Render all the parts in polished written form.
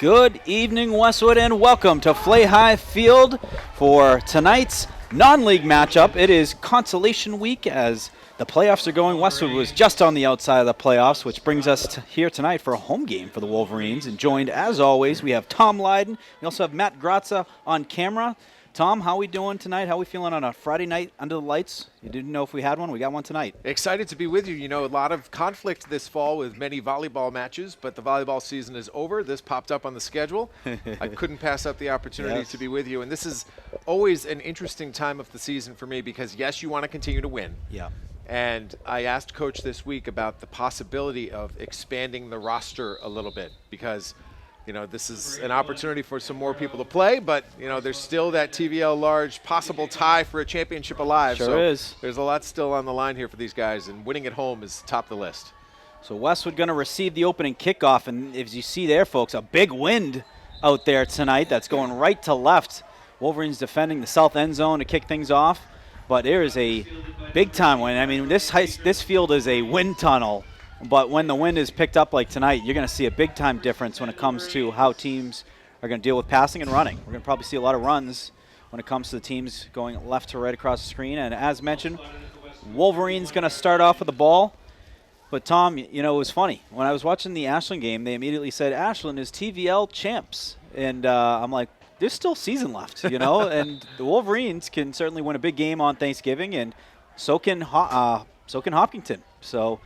Good evening, Westwood, and welcome to Flay High Field for tonight's non-league matchup. It is consolation week as the playoffs are going. Westwood was just on the outside of the playoffs, which brings us here tonight for a home game for the Wolverines. And joined, as always, we have Tom Lydon. We also have Matt Grazza on camera. Tom, how are we doing tonight? How are we feeling on a Friday night under the lights? You didn't know if we had one. We got one tonight. Excited to be with you. You know, a lot of conflict this fall with many volleyball matches, but the volleyball season is over. This popped up on the schedule. I couldn't pass up the opportunity to be with you. And this is always an interesting time of the season for me because, yes, you want to continue to win. Yeah. And I asked Coach this week about the possibility of expanding the roster a little bit because – you know, this is an opportunity for some more people to play, but, you know, there's still that TVL large possible tie for a championship alive. Sure so is. There's a lot still on the line here for these guys, and winning at home is top of the list. So Westwood going to receive the opening kickoff, and as you see there, folks, a big wind out there tonight that's going right to left. Wolverines defending the south end zone to kick things off, but there is a big-time wind. I mean, this field is a wind tunnel. But when the wind is picked up like tonight, you're going to see a big-time difference when it comes to how teams are going to deal with passing and running. We're going to probably see a lot of runs when it comes to the teams going left to right across the screen. And as mentioned, Wolverines going to start off with the ball. But, Tom, you know, it was funny. When I was watching the Ashland game, they immediately said, Ashland is TVL champs. And I'm like, there's still season left, you know. And the Wolverines can certainly win a big game on Thanksgiving, and so can Hopkinton. So,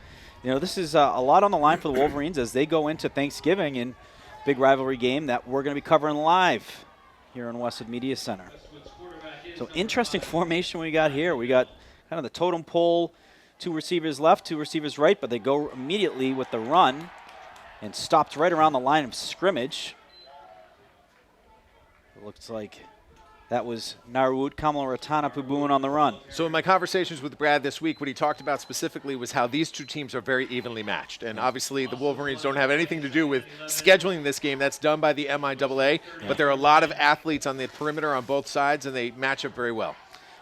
you know, this is a lot on the line for the Wolverines as they go into Thanksgiving in big rivalry game that we're going to be covering live here in Westwood Media Center. So interesting formation we got here. We got kind of the totem pole, two receivers left, two receivers right, but they go immediately with the run and stopped right around the line of scrimmage. It looks like that was Narwood Kamaratana Puboon on the run. So in my conversations with Brad this week, what he talked about specifically was how these two teams are very evenly matched. And obviously the Wolverines don't have anything to do with scheduling this game. That's done by the MIAA. But there are a lot of athletes on the perimeter on both sides, and they match up very well.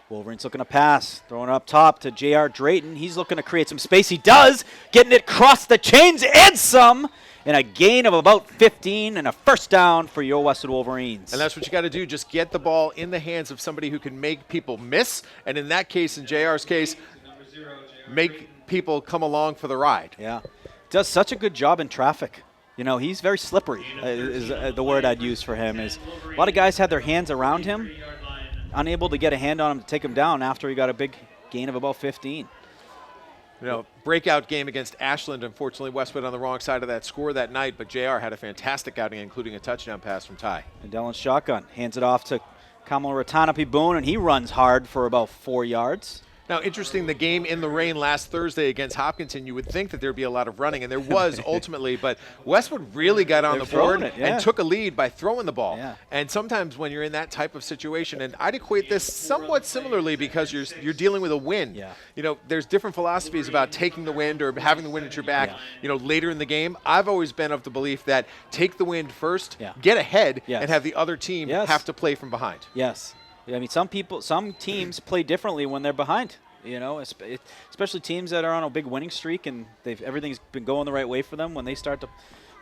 Wolverines looking to pass, throwing it up top to J.R. Drayton. He's looking to create some space. He does, getting it across the chains and some. And a gain of about 15 and a first down for your Westwood Wolverines. And that's what you got to do. Just get the ball in the hands of somebody who can make people miss. And in that case, in JR's case, make people come along for the ride. Yeah. Does such a good job in traffic. You know, he's very slippery is the word I'd use for him. Is a lot of guys had their hands around him, unable to get a hand on him to take him down after he got a big gain of about 15. You know, breakout game against Ashland. Unfortunately, Westwood on the wrong side of that score that night, but JR had a fantastic outing, including a touchdown pass from Ty. And Dylan shotgun hands it off to Kamaratana Puboon, and he runs hard for about 4 yards. Now, interesting, the game in the rain last Thursday against Hopkinton, you would think that there'd be a lot of running, and there was ultimately, but Westwood really got on the board and took a lead by throwing the ball. Yeah. And sometimes when you're in that type of situation, and I'd equate this somewhat similarly because you're dealing with a wind. Yeah. You know, there's different philosophies about taking the wind or having the wind at your back, you know, later in the game. I've always been of the belief that take the wind first, get ahead, and have the other team have to play from behind. Yes. I mean, some teams play differently when they're behind, you know, especially teams that are on a big winning streak and everything's been going the right way for them. When they start to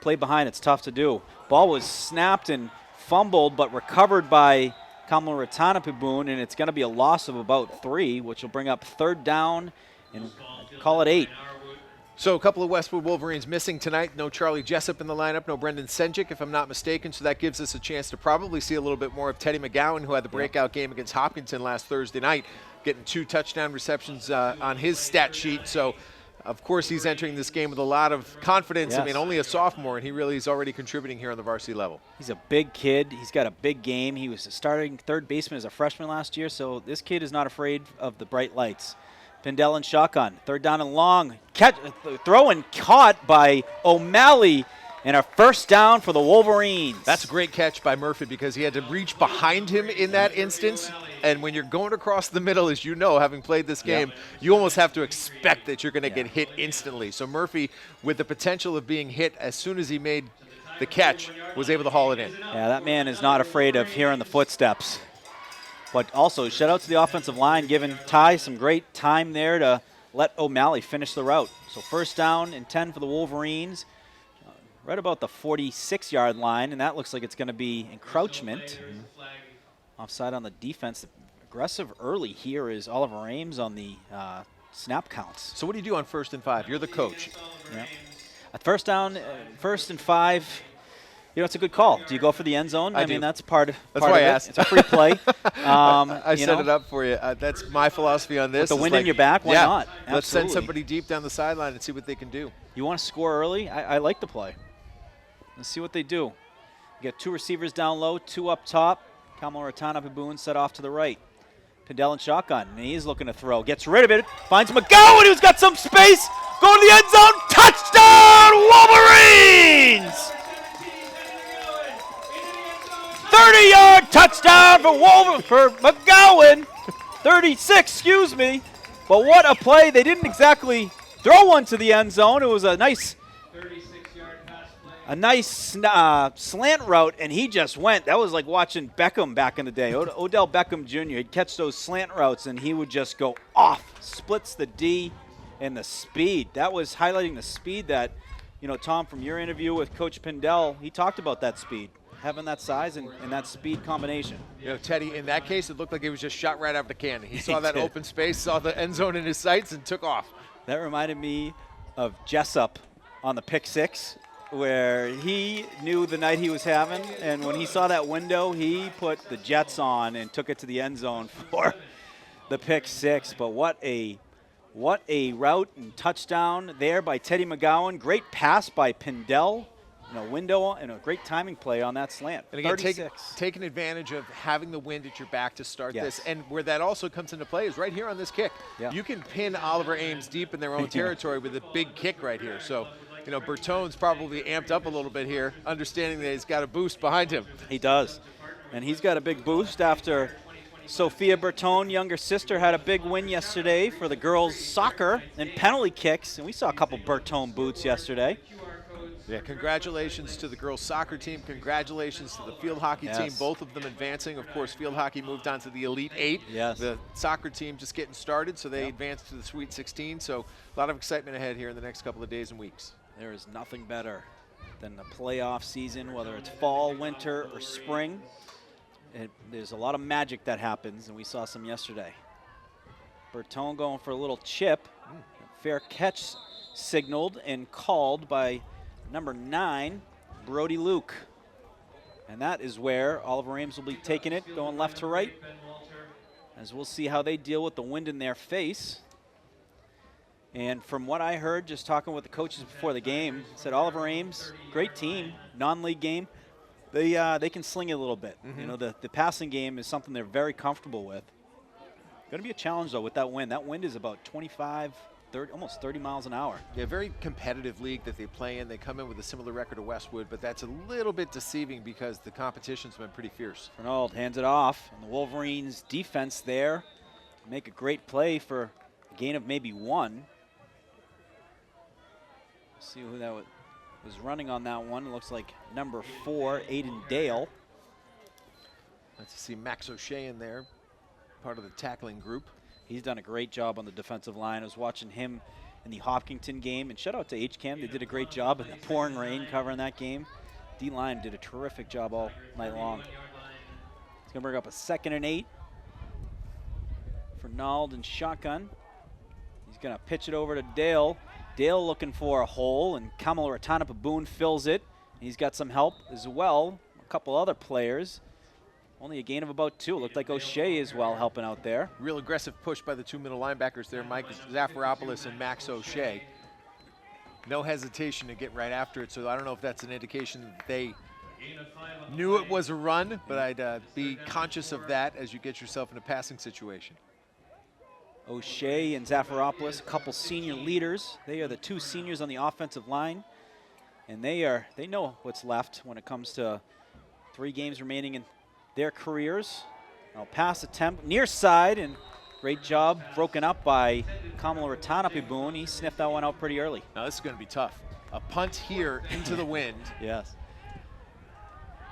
play behind, it's tough to do. Ball was snapped and fumbled, but recovered by Kamaratana Puboon, and it's going to be a loss of about 3, which will bring up third down and call it 8. So a couple of Westwood Wolverines missing tonight. No Charlie Jessup in the lineup, no Brendan Senjic, if I'm not mistaken. So that gives us a chance to probably see a little bit more of Teddy McGowan, who had the breakout game against Hopkinton last Thursday night, getting 2 touchdown receptions on his stat sheet. So, of course, he's entering this game with a lot of confidence. Yes. I mean, only a sophomore, and he really is already contributing here on the varsity level. He's a big kid. He's got a big game. He was a starting third baseman as a freshman last year, so this kid is not afraid of the bright lights. Pindell and shotgun. Third down and long. Throw and caught by O'Malley. And a first down for the Wolverines. That's a great catch by Murphy because he had to reach behind him in that instance. And when you're going across the middle, as you know, having played this game, you almost have to expect that you're going to get hit instantly. So Murphy, with the potential of being hit as soon as he made the catch, was able to haul it in. Yeah, that man is not afraid of hearing the footsteps. But also, shout out to the offensive line, giving Ty some great time there to let O'Malley finish the route. So first down and 10 for the Wolverines. right about the 46-yard line, and that looks like it's going to be encroachment. Offside on the defense. Aggressive early here is Oliver Ames on the snap counts. So what do you do on 1st and 5? You're the coach. Yeah. First down, 1st and 5. It's a good call. Do you go for the end zone? I mean, that's part of That's why I asked. It's a free play. I set it up for you. That's my philosophy on this. With the wind in your back, why not? Absolutely. Let's send somebody deep down the sideline and see what they can do. You want to score early? I like the play. Let's see what they do. You get 2 receivers down low, 2 up top. Kamala Ratanapaboon set off to the right. Pindell in shotgun, and he's looking to throw. Gets rid of it, finds McGowan, who's got some space. Going to the end zone. Touchdown, Wolverines! 30-yard touchdown for McGowan. 36, excuse me. But what a play. They didn't exactly throw one to the end zone. It was a nice slant route, and he just went. That was like watching Beckham back in the day. Odell Beckham Jr. He'd catch those slant routes, and he would just go off. Splits the D and the speed. That was highlighting the speed that, Tom, from your interview with Coach Pindell, he talked about that speed. Having that size and that speed combination. Teddy, in that case, it looked like he was just shot right out of the cannon. He saw that open space, saw the end zone in his sights, and took off. That reminded me of Jessup on the pick 6, where he knew the night he was having, and when he saw that window, he put the Jets on and took it to the end zone for the pick 6. But what a route and touchdown there by Teddy McGowan. Great pass by Pindell. Window and a great timing play on that slant. And again, taking advantage of having the wind at your back to start this. And where that also comes into play is right here on this kick. Yeah. You can pin Oliver Ames deep in their own territory with a big kick right here. So, Bertone's probably amped up a little bit here, understanding that he's got a boost behind him. He does. And he's got a big boost after Sophia Bertone, younger sister, had a big win yesterday for the girls' soccer and penalty kicks. And we saw a couple Bertone boots yesterday. Yeah, congratulations to the girls' soccer team. Congratulations to the field hockey team, both of them advancing. Of course, field hockey moved on to the Elite 8. Yes. The soccer team just getting started, so they advanced to the Sweet 16. So a lot of excitement ahead here in the next couple of days and weeks. There is nothing better than the playoff season, whether it's fall, winter, or spring. There's a lot of magic that happens, and we saw some yesterday. Bertone going for a little chip. Fair catch signaled and called by number 9, Brody Luke. And that is where Oliver Ames will be taking it, going left to right, as we'll see how they deal with the wind in their face. And from what I heard, just talking with the coaches before the game, said Oliver Ames, great team, non-league game. They can sling it a little bit. The passing game is something they're very comfortable with. Going to be a challenge, though, with that wind. That wind is about 25, 30, almost 30 miles an hour. Yeah, very competitive league that they play in. They come in with a similar record to Westwood, but that's a little bit deceiving because the competition's been pretty fierce. Fernald hands it off, and the Wolverines' defense there make a great play for a gain of maybe 1. See who that was running on that one. It looks like number 4, Aiden Dale. Let's see Max O'Shea in there, part of the tackling group. He's done a great job on the defensive line. I was watching him in the Hopkinton game, and shout out to HCAM. They did a great job in the pouring rain covering that game. D-line did a terrific job all night long. It's going to bring up a 2nd and 8 for Nald and shotgun. He's going to pitch it over to Dale. Dale looking for a hole, and Kamala Ratanapaboon fills it. He's got some help as well. A couple other players. Only a gain of about 2. It looked like O'Shea as well helping out there. Real aggressive push by the 2 middle linebackers there, Mike Zafiropoulos and Max O'Shea. No hesitation to get right after it, so I don't know if that's an indication that they knew it was a run, but I'd be conscious of that as you get yourself in a passing situation. O'Shea and Zafiropoulos, a couple senior leaders. They are the 2 seniors on the offensive line, and they know what's left when it comes to 3 games remaining in their careers. Now pass attempt near side, and great job broken up by Kamala Ratanapaboon. He sniffed that one out pretty early. Now this is going to be tough. A punt here into the wind. Yes.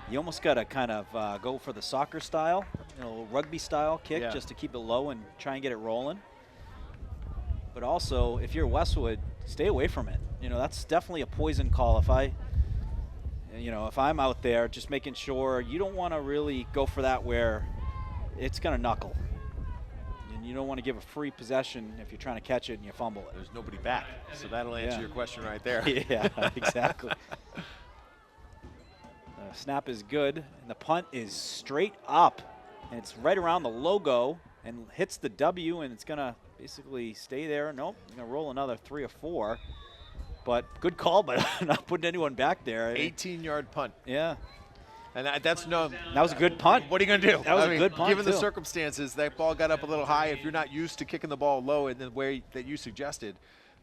You almost got to kind of go for the soccer style, rugby style kick, just to keep it low and try and get it rolling. But also, if you're Westwood, stay away from it. That's definitely a poison call. If I you know, if I'm out there, just making sure you don't want to really go for that where it's going to knuckle. And you don't want to give a free possession if you're trying to catch it and you fumble it. There's nobody back, so that'll answer your question right there. Yeah, exactly. Snap is good, and the punt is straight up, and it's right around the logo and hits the W, and it's going to basically stay there. Nope, going to roll another 3 or 4. But good call, but not putting anyone back there. 18-yard punt. Yeah. And that was a good punt. What are you going to do? That was a good punt, given the too. circumstances, that ball got up a little high. If you're not used to kicking the ball low in the way that you suggested,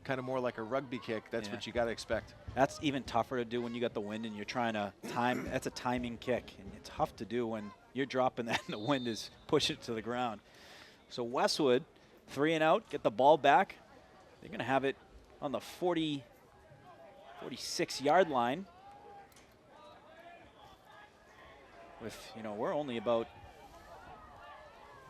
kind of more like a rugby kick, that's what you got to expect. That's even tougher to do when you got the wind and you're trying to time. That's a timing kick, and it's tough to do when you're dropping that and the wind is pushing it to the ground. So Westwood, 3 and out, get the ball back. They're going to have it on the 46-yard line. With, you know, we're only about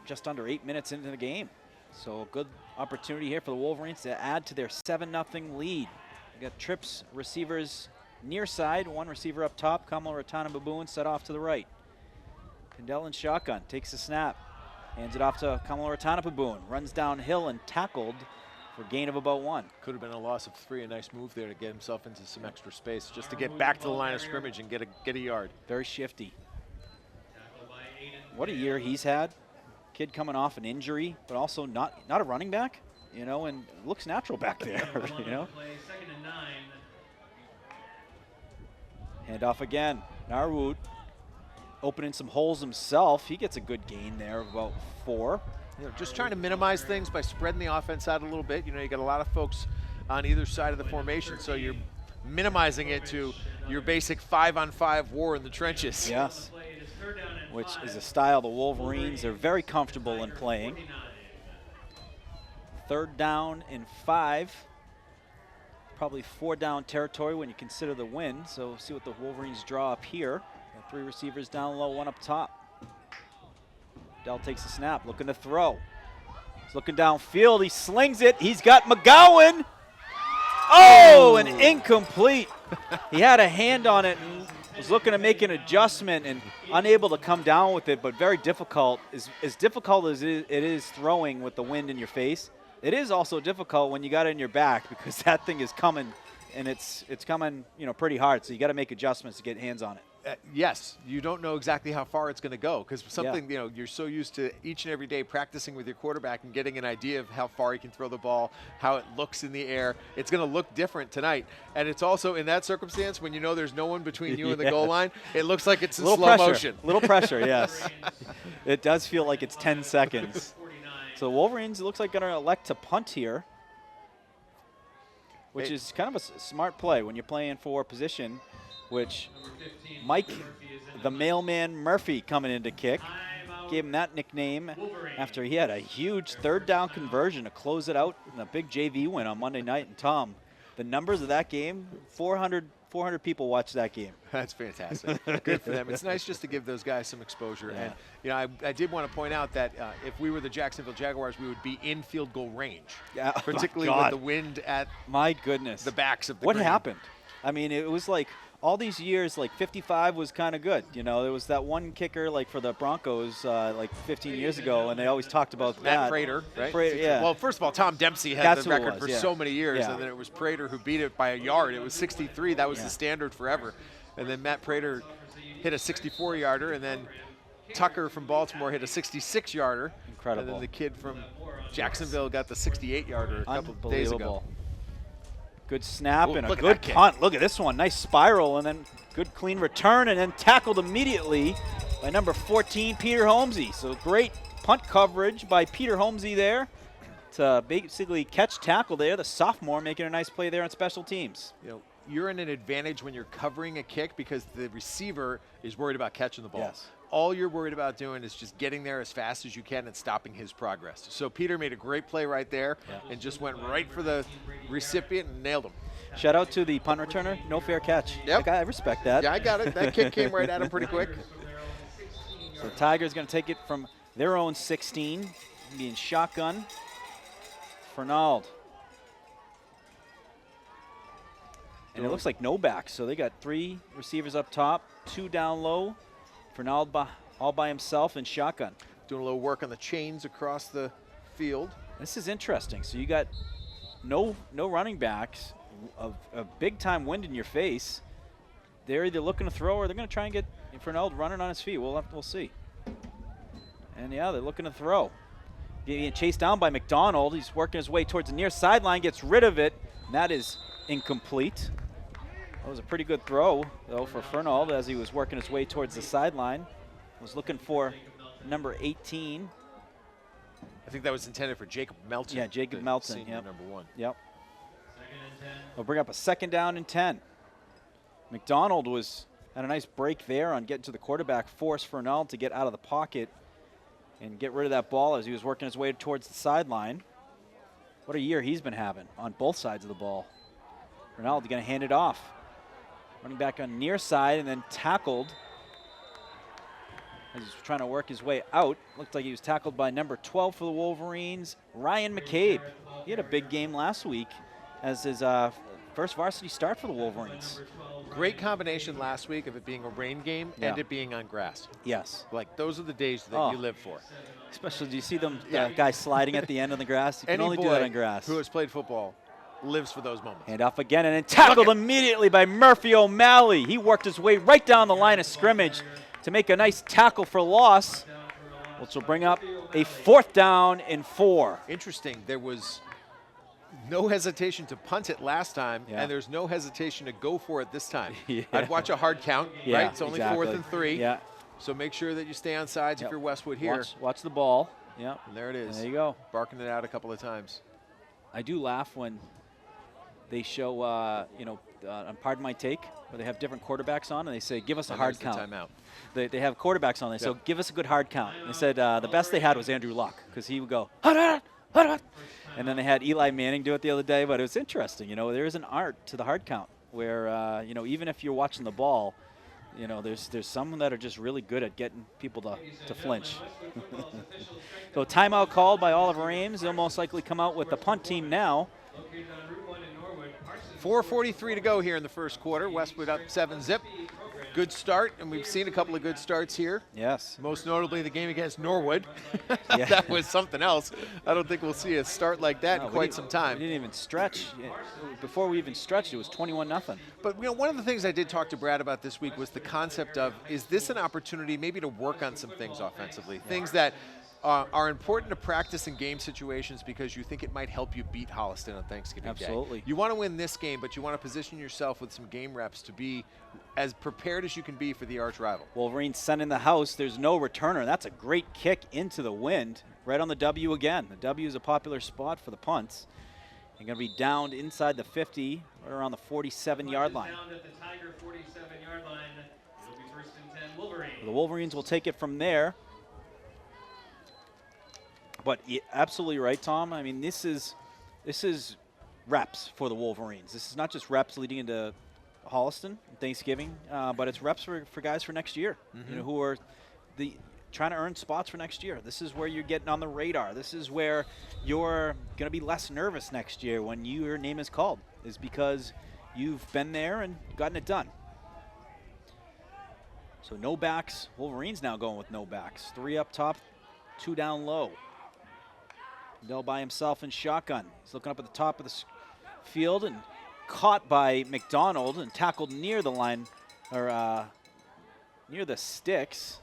just under 8 minutes into the game. So a good opportunity here for the Wolverines to add to their 7-0 lead. We got trips, receivers near side, 1 receiver up top. Kamala Ratana Baboon set off to the right. Kendall in shotgun, takes the snap, hands it off to Kamala Ratana Baboon, runs downhill and tackled for a gain of about 1. Could have been a loss of 3. A nice move there to get himself into some extra space, just to get back to the line of scrimmage and get a yard. Very shifty. What a year he's had. Kid coming off an injury, but also not a running back, you know, and looks natural back there, you know. Hand off again. Narwood opening some holes himself. He gets a good gain there of about 4. You know, just trying to minimize things by spreading the offense out a little bit. You know, you got a lot of folks on either side of the formation, so you're minimizing it to your basic 5-on-5 war in the trenches. Yes, which is a style the Wolverines are very comfortable in playing. 3rd down and 5. Probably 4 down territory when you consider the win. So see what the Wolverines draw up here. Got 3 receivers down low, 1 up top. Dell takes the snap, looking to throw. He's looking downfield, he slings it, he's got McGowan. Oh, and incomplete. He had a hand on it and was looking to make an adjustment and unable to come down with it, but very difficult. As difficult as it is throwing with the wind in your face, it is also difficult when you got it in your back because that thing is coming, and it's coming, you know, pretty hard. So you got to make adjustments to get hands on it. Yes, you don't know exactly how far it's going to go because something, you know, you're so used to each and every day practicing with your quarterback and getting an idea of how far he can throw the ball, how it looks in the air. It's going to look different tonight. And it's also in that circumstance when you know there's no one between you and the goal line, it looks like it's in slow motion. A little pressure, yes. It does feel like it's 10 seconds. So Wolverines, it looks like, going to elect to punt here, which is kind of a smart play when you're playing for position, which Mike, the mailman Murphy, coming in to kick. Gave him that nickname after he had a huge 3rd down conversion to close it out in a big JV win on Monday night. And Tom, the numbers of that game, 400 people watched that game. That's fantastic. Good for them. It's nice just to give those guys some exposure. Yeah. And, you know, I did want to point out that if we were the Jacksonville Jaguars, we would be in field goal range, Yeah, particularly with the wind at my goodness the backs of the What green. happened? I mean, it was like all these years, like 55 was kind of good. You know, there was that one kicker, like for the Broncos, like 15 years ago, and they always talked about that. Matt Prater, right? Yeah. Well, first of all, Tom Dempsey had That's the who it record was, for so many years, Yeah. and then it was Prater who beat it by a yard. It was 63. That was the standard forever. And then Matt Prater hit a 64-yarder, and then Tucker from Baltimore hit a 66-yarder. Incredible. And then the kid from Jacksonville got the 68-yarder a couple of days ago. Good snap Ooh, and a look at good that kick. punt. Look at this one. Nice spiral and then good clean return and then tackled immediately by number 14, Peter Holmesy. So great punt coverage by Peter Holmesy there to basically catch tackle there. The sophomore making a nice play there on special teams. You know, you're in an advantage when you're covering a kick because the receiver is worried about catching the ball. Yes. All you're worried about doing is just getting there as fast as you can and stopping his progress. So Peter made a great play right there and just went right for the recipient and nailed him. Shout out to the punt returner. No fair catch. Yep. I respect that. Yeah, I got it. That kick came right at him pretty quick. So Tigers going to take it from their own 16, being shotgun. Fernald. And it looks like no backs. So they got 3 receivers up top, 2 down low. Fernald all by himself in shotgun. Doing a little work on the chains across the field. This is interesting. So you got no running backs, a big-time wind in your face. They're either looking to throw or they're going to try and get Fernald running on his feet. We'll see. And, yeah, they're looking to throw. Getting chased down by McDonald. He's working his way towards the near sideline, gets rid of it, and that is incomplete. That was a pretty good throw, though, for Fernald as he was working his way towards the sideline. Was looking for number 18. I think that was intended for Jacob Melton. Yeah, Jacob Melton. Senior Yep. number 1. Yep. We'll bring up a 2nd down and 10. McDonald had a nice break there on getting to the quarterback, forced Fernald to get out of the pocket and get rid of that ball as he was working his way towards the sideline. What a year he's been having on both sides of the ball. Fernald going to hand it off. Running back on near side and then tackled as he's trying to work his way out. Looked like he was tackled by number 12 for the Wolverines, Ryan McCabe. He had a big game last week as his first varsity start for the Wolverines. Great combination last week of it being a rain game and it being on grass. Yes. Like, those are the days that you live for. Especially, do you see them guys sliding at the end of the grass? You can only do that on grass. Who has played football lives for those moments. Hand off again and then tackled immediately by Murphy O'Malley. He worked his way right down the line of scrimmage to make a nice tackle for loss, which will bring up a 4th down and 4. Interesting. There was no hesitation to punt it last time, and there's no hesitation to go for it this time. I'd watch a hard count, right? It's only 4th and 3. Yeah. So make sure that you stay on sides if you're Westwood here. Watch the ball. Yeah. And there it is. There you go. Barking it out a couple of times. I do laugh when they show, on Pardon My Take, where they have different quarterbacks on, and they say, give us a hard count. Timeout. They have quarterbacks on there, so give us a good hard count. And they said the best they had was Andrew Luck, because he would go, and then they had Eli Manning do it the other day, but it was interesting. There is an art to the hard count where, even if you're watching the ball, there's some that are just really good at getting people to flinch. So timeout called by Oliver Ames. They'll most likely come out with the punt team now. 4:43 to go here in the first quarter. Westwood up 7-zip. Good start, and we've seen a couple of good starts here. Yes. Most notably the game against Norwood. Yeah. That was something else. I don't think we'll see a start like that in quite some time. We didn't even stretch. Before we even stretched, it was 21-0. But one of the things I did talk to Brad about this week was the concept of, is this an opportunity maybe to work on some things offensively? Things that are important to practice in game situations because you think it might help you beat Holliston on Thanksgiving Day. Absolutely. You want to win this game, but you want to position yourself with some game reps to be as prepared as you can be for the arch rival. Wolverines sent in the house. There's no returner. That's a great kick into the wind, right on the W again. The W is a popular spot for the punts. They're going to be downed inside the 50, right around the 47-yard line. Down at the Tiger 47-yard line. It'll be 1st and 10 Wolverines. The Wolverines will take it from there. But absolutely right, Tom. I mean, this is reps for the Wolverines. This is not just reps leading into Holliston, Thanksgiving, but it's reps for guys for next year, who are trying to earn spots for next year. This is where you're getting on the radar. This is where you're going to be less nervous next year when your name is called, is because you've been there and gotten it done. So no backs. Wolverines now going with no backs. 3 up top, 2 down low. Dell by himself in shotgun. He's looking up at the top of the field and caught by McDonald and tackled near the line, or near the sticks.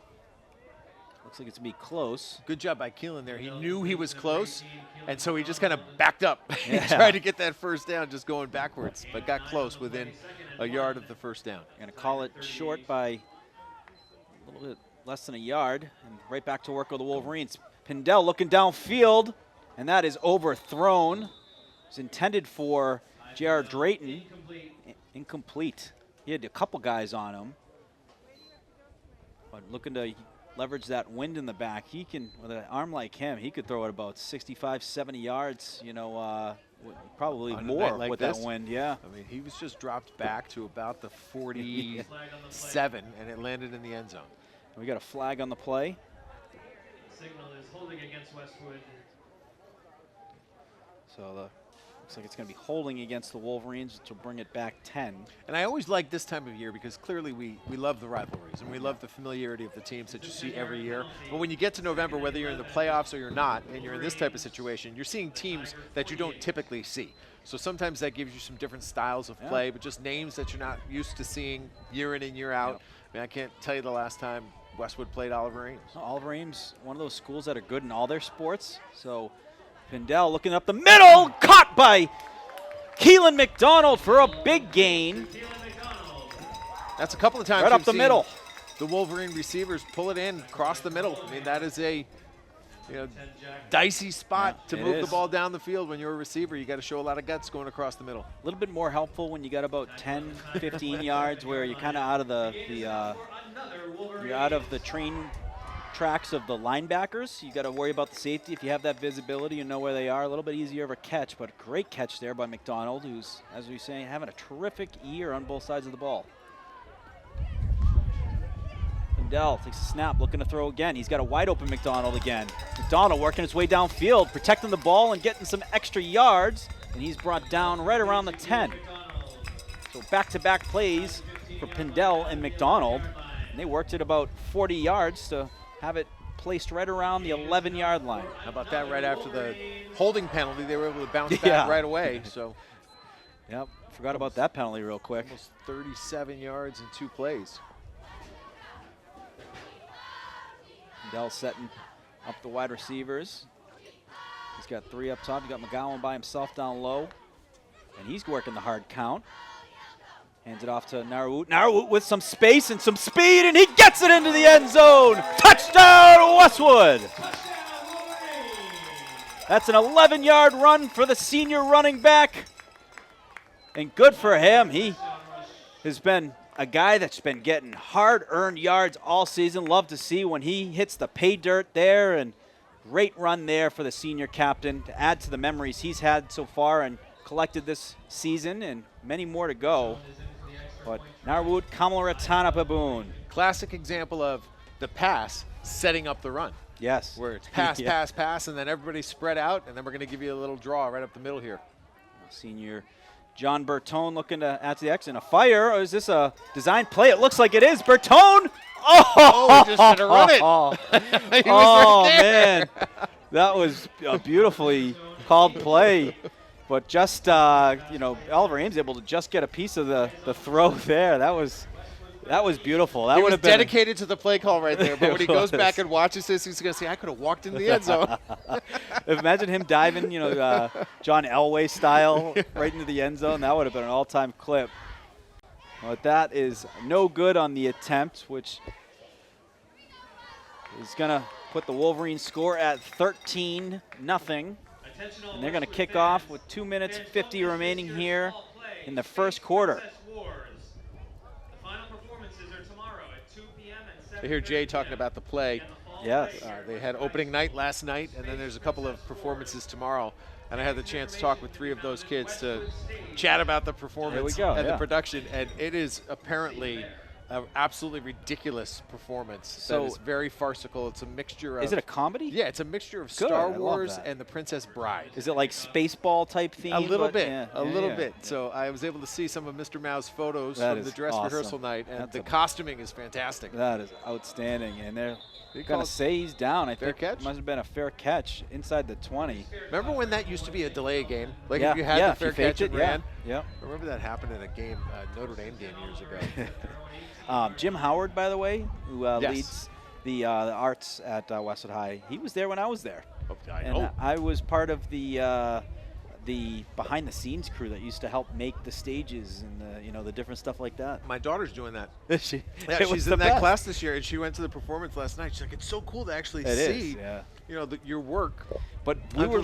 Looks like it's going to be close. Good job by Keelan there. He knew he was close, and so he just kind of backed up. He tried to get that first down just going backwards, but got close within a yard of the first down. Going to call it short by a little bit less than a yard, and right back to work with the Wolverines. Pindell looking downfield, and that is overthrown. It's intended for J.R. Drayton. Incomplete. He had a couple guys on him. But looking to leverage that wind in the back. He can, with an arm like him, he could throw it about 65, 70 yards, probably On a more night like with this? that wind, yeah. I mean, he was just dropped back to about the 47, and it landed in the end zone. We got a flag on the play. Signal is holding against Westwood. So the Looks like it's going to be holding against the Wolverines, which will bring it back 10. And I always like this time of year because clearly we love the rivalries and we love the familiarity of the teams that you see every year. But when you get to November, whether you're in the playoffs or you're not, and you're in this type of situation, you're seeing teams that you don't typically see. So sometimes that gives you some different styles of play, but just names that you're not used to seeing year in and year out. I mean, I can't tell you the last time Westwood played Oliver Ames. Oliver Ames, one of those schools that are good in all their sports. So Pindell looking up the middle, caught by Keelan McDonald for a big gain. That's a couple of times Right up we've the seen middle. The Wolverine receivers pull it in across the middle. I mean, that is a dicey spot to move the ball down the field. When you're a receiver, you got to show a lot of guts going across the middle. A little bit more helpful when you got about 10, 15 yards where you're kind of out of you're out of the train tracks of the linebackers. You got to worry about the safety. If you have that visibility, you know where they are. A little bit easier of a catch, but great catch there by McDonald, who's, as we say, having a terrific year on both sides of the ball. Pindell takes a snap, looking to throw again. He's got a wide open McDonald again. McDonald working his way downfield, protecting the ball and getting some extra yards, and he's brought down right around the 10. So back-to-back plays for Pindell and McDonald, and they worked it about 40 yards to have it placed right around the 11-yard line. How about that? Right after the holding penalty, they were able to bounce back right away. So, yep, forgot about that penalty real quick. Almost 37 yards in 2 plays. Pindell setting up the wide receivers. He's got 3 up top. You got McGowan by himself down low, and he's working the hard count. Hands it off to Narwoot. Narwoot with some space and some speed, and he gets it into the end zone. Touchdown, Westwood. That's an 11-yard run for the senior running back, and good for him. He has been a guy that's been getting hard-earned yards all season. Love to see when he hits the pay dirt there, and great run there for the senior captain to add to the memories he's had so far and collected this season, and many more to go. But Narwoot Kamalatana Baboon. Classic example of the pass setting up the run. Yes. Where it's pass, pass, pass, and then everybody spread out, and then we're going to give you a little draw right up the middle here. Senior John Bertone looking to add to the X, and a fire. Or is this a design play? It looks like it is. Bertone! Oh, he just had to run it. He was right there. Man. That was a beautifully called play. But just, Oliver Ames able to just get a piece of the throw there. That was beautiful. That he would was have been dedicated to the play call right there. But when he goes back and watches this, he's going to say, I could have walked into the end zone. Imagine him diving, John Elway style right into the end zone. That would have been an all-time clip. But that is no good on the attempt, which is going to put the Wolverines score at 13-0. And they're going to kick off with 2 minutes 50 remaining here in the first quarter. I hear Jay talking about the play. Yes. They had opening night last night, and then there's a couple of performances tomorrow. And I had the chance to talk with 3 of those kids to chat about the performance and the production. And it is apparently an absolutely ridiculous performance. That is very farcical. It's a mixture of... Is it a comedy? Yeah, it's a mixture of Star Wars and The Princess Bride. Is it like Spaceball type theme? A little bit, a little bit. So I was able to see some of Mr. Mao's photos from the dress rehearsal night, and the costuming is fantastic. That is outstanding, and they're going to say he's down. I think it must have been a fair catch inside the 20. Remember when that used to be a delay game? Like if you had the fair catch, it ran? Yeah. I remember that happened in a game, Notre Dame game years ago. Jim Howard, by the way, who leads the arts at Westwood High, he was there when I was there. I was part of the behind-the-scenes crew that used to help make the stages and the different stuff like that. My daughter's doing that. Is she? Yeah, she's in that class this year, and she went to the performance last night. She's like, it's so cool to actually see, your work. But we were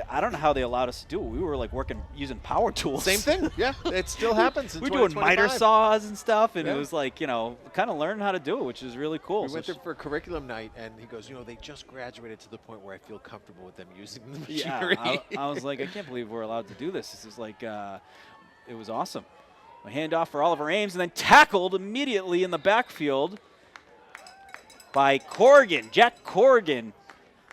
I don't know how they allowed us to do it. We were like using power tools. Same thing. Yeah, it still happens. We're doing miter saws and stuff, and it was like kind of learning how to do it, which is really cool. We went there for a curriculum night, and he goes, they just graduated to the point where I feel comfortable with them using the machinery. Yeah, I was like, I can't believe we're allowed to do this. This is like, it was awesome. A handoff for Oliver Ames, and then tackled immediately in the backfield by Corrigan, Jack Corrigan,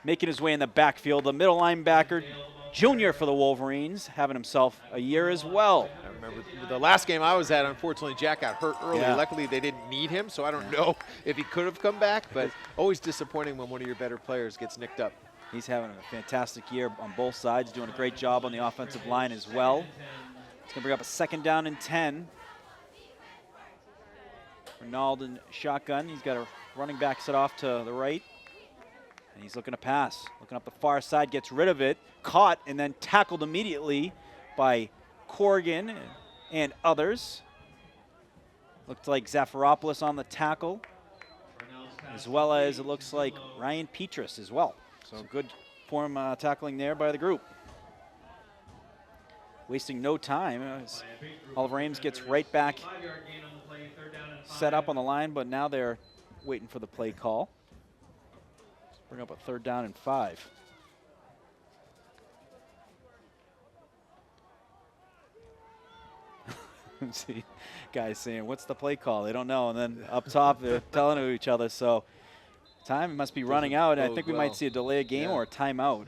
making his way in the backfield. The middle linebacker, junior for the Wolverines, having himself a year as well. I remember the last game I was at, unfortunately, Jack got hurt early. Yeah. Luckily, they didn't need him, so I don't know if he could have come back, but always disappointing when one of your better players gets nicked up. He's having a fantastic year on both sides, doing a great job on the offensive line as well. It's going to bring up a 2nd down and 10. Ronald in shotgun. He's got a running back set off to the right. And he's looking to pass. Looking up the far side, gets rid of it. Caught and then tackled immediately by Corrigan and others. Looked like Zafiropoulos on the tackle, as well as it looks like Ryan Petrus as well. So good form tackling there by the group. Wasting no time as Oliver Ames gets right back set up on the line, but now they're waiting for the play call. Let's bring up a 3rd down and 5. See guys saying, what's the play call? They don't know. And then up top, they're telling to each other. So time must be running out. And I think we might see a delay of game or a timeout.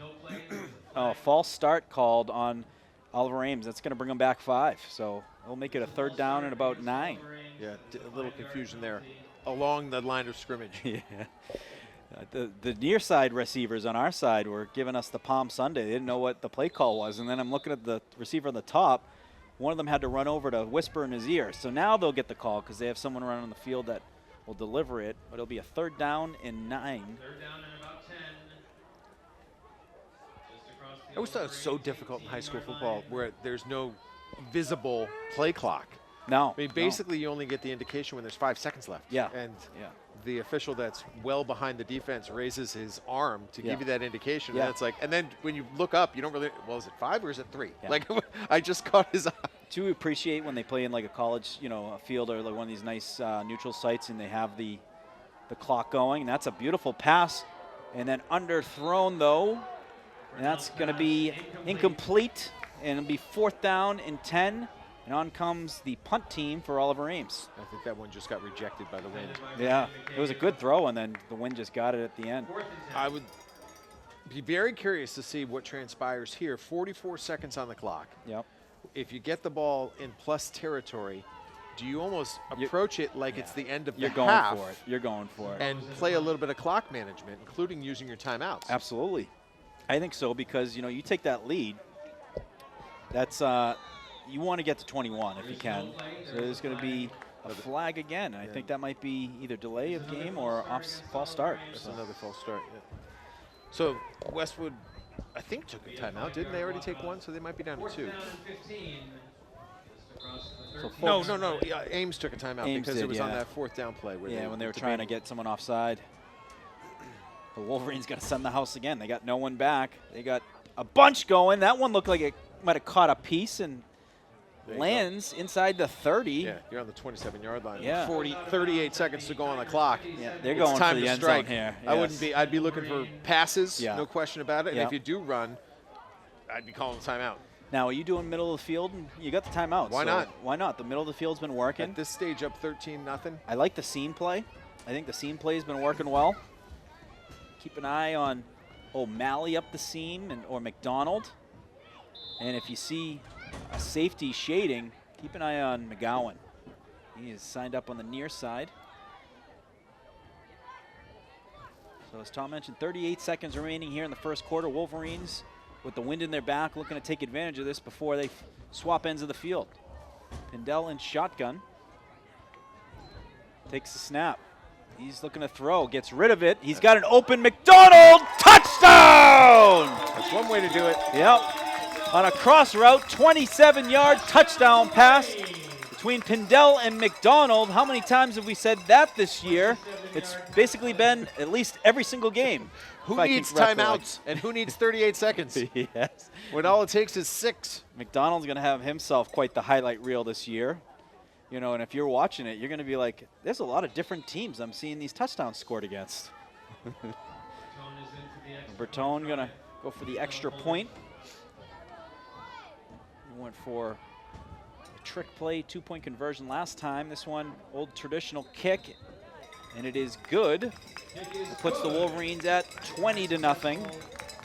Oh, false start called on Oliver Ames. That's going to bring them back 5. So we'll make it a 3rd down and about 9. Yeah, a little confusion there along the line of scrimmage. Yeah. The near side receivers on our side were giving us the Palm Sunday. They didn't know what the play call was. And then I'm looking at the receiver on the top. One of them had to run over to whisper in his ear. So now they'll get the call because they have someone running on the field that will deliver it. But it'll be a 3rd down and 9. 3rd down and about 10. Just across the I always thought it was so difficult in high school football where there's no visible play clock. No. I mean, basically, you only get the indication when there's 5 seconds left. Yeah. And Yeah. the official that's well behind the defense raises his arm to give you that indication. Yeah. And it's like, and then when you look up, you don't really, well, is it 5 or is it 3? Yeah. Like, I just caught his eye. Do you appreciate when they play in like a college, a field or like one of these nice neutral sites and they have the clock going? And that's a beautiful pass. And then underthrown, though. And that's going to be incomplete. And it'll be 4th down and 10. And on comes the punt team for Oliver Ames. I think that one just got rejected by the wind. Yeah, it was a good throw, and then the wind just got it at the end. I would be very curious to see what transpires here. 44 seconds on the clock. Yep. If you get the ball in plus territory, do you almost approach it like it's the end of the You're going half for it. You're going for it. and play a little bit of clock management, including using your timeouts? Absolutely. I think so because, you take that lead. That's you want to get to 21 if you can. So there's going to be a flag again. I think that might be either delay of game or false start. That's another false start. Yeah. So Westwood, I think, took a timeout. Didn't they already take one? So they might be down to 2. 4th down and 15. Just across the So 13. No. Yeah, Ames took a timeout Ames because did, it was on yeah. that 4th down play. Yeah, when they were trying to get someone offside. The Wolverines got to send the house again. They got no one back. They got a bunch going. That one looked like it might have caught a piece and lands inside the 30. Yeah, you're on the 27-yard line. Yeah. 38 seconds to go on the clock. Yeah, they're It's going time for the to end strike. zone here. I'd be looking for passes, Yeah. no question about it. And Yeah. if you do run, I'd be calling a timeout. Now, are you doing middle of the field? You got the timeout. Why so not? Why not? The middle of the field's been working. At this stage, up 13-0. I like the seam play. I think the seam play has been working well. Keep an eye on O'Malley up the seam or McDonald. And if you see a safety shading, keep an eye on McGowan. He is signed up on the near side. So as Tom mentioned, 38 seconds remaining here in the first quarter. Wolverines with the wind in their back looking to take advantage of this before they swap ends of the field. Pindell in shotgun. Takes the snap. He's looking to throw, gets rid of it. He's got an open McDonald, touchdown! That's one way to do it. Yep. On a cross route, 27-yard touchdown pass between Pindell and McDonald. How many times have we said that this year? It's basically been at least every single game. Who needs timeouts and who needs 38 seconds? Yes. When all it takes is 6. McDonald's going to have himself quite the highlight reel this year. And if you're watching it, you're going to be like, there's a lot of different teams I'm seeing these touchdowns scored against. Bertone going to go for the extra point. He went for a trick play, 2-point conversion last time. This one, old traditional kick, and it is good. It puts the Wolverines at 20-0.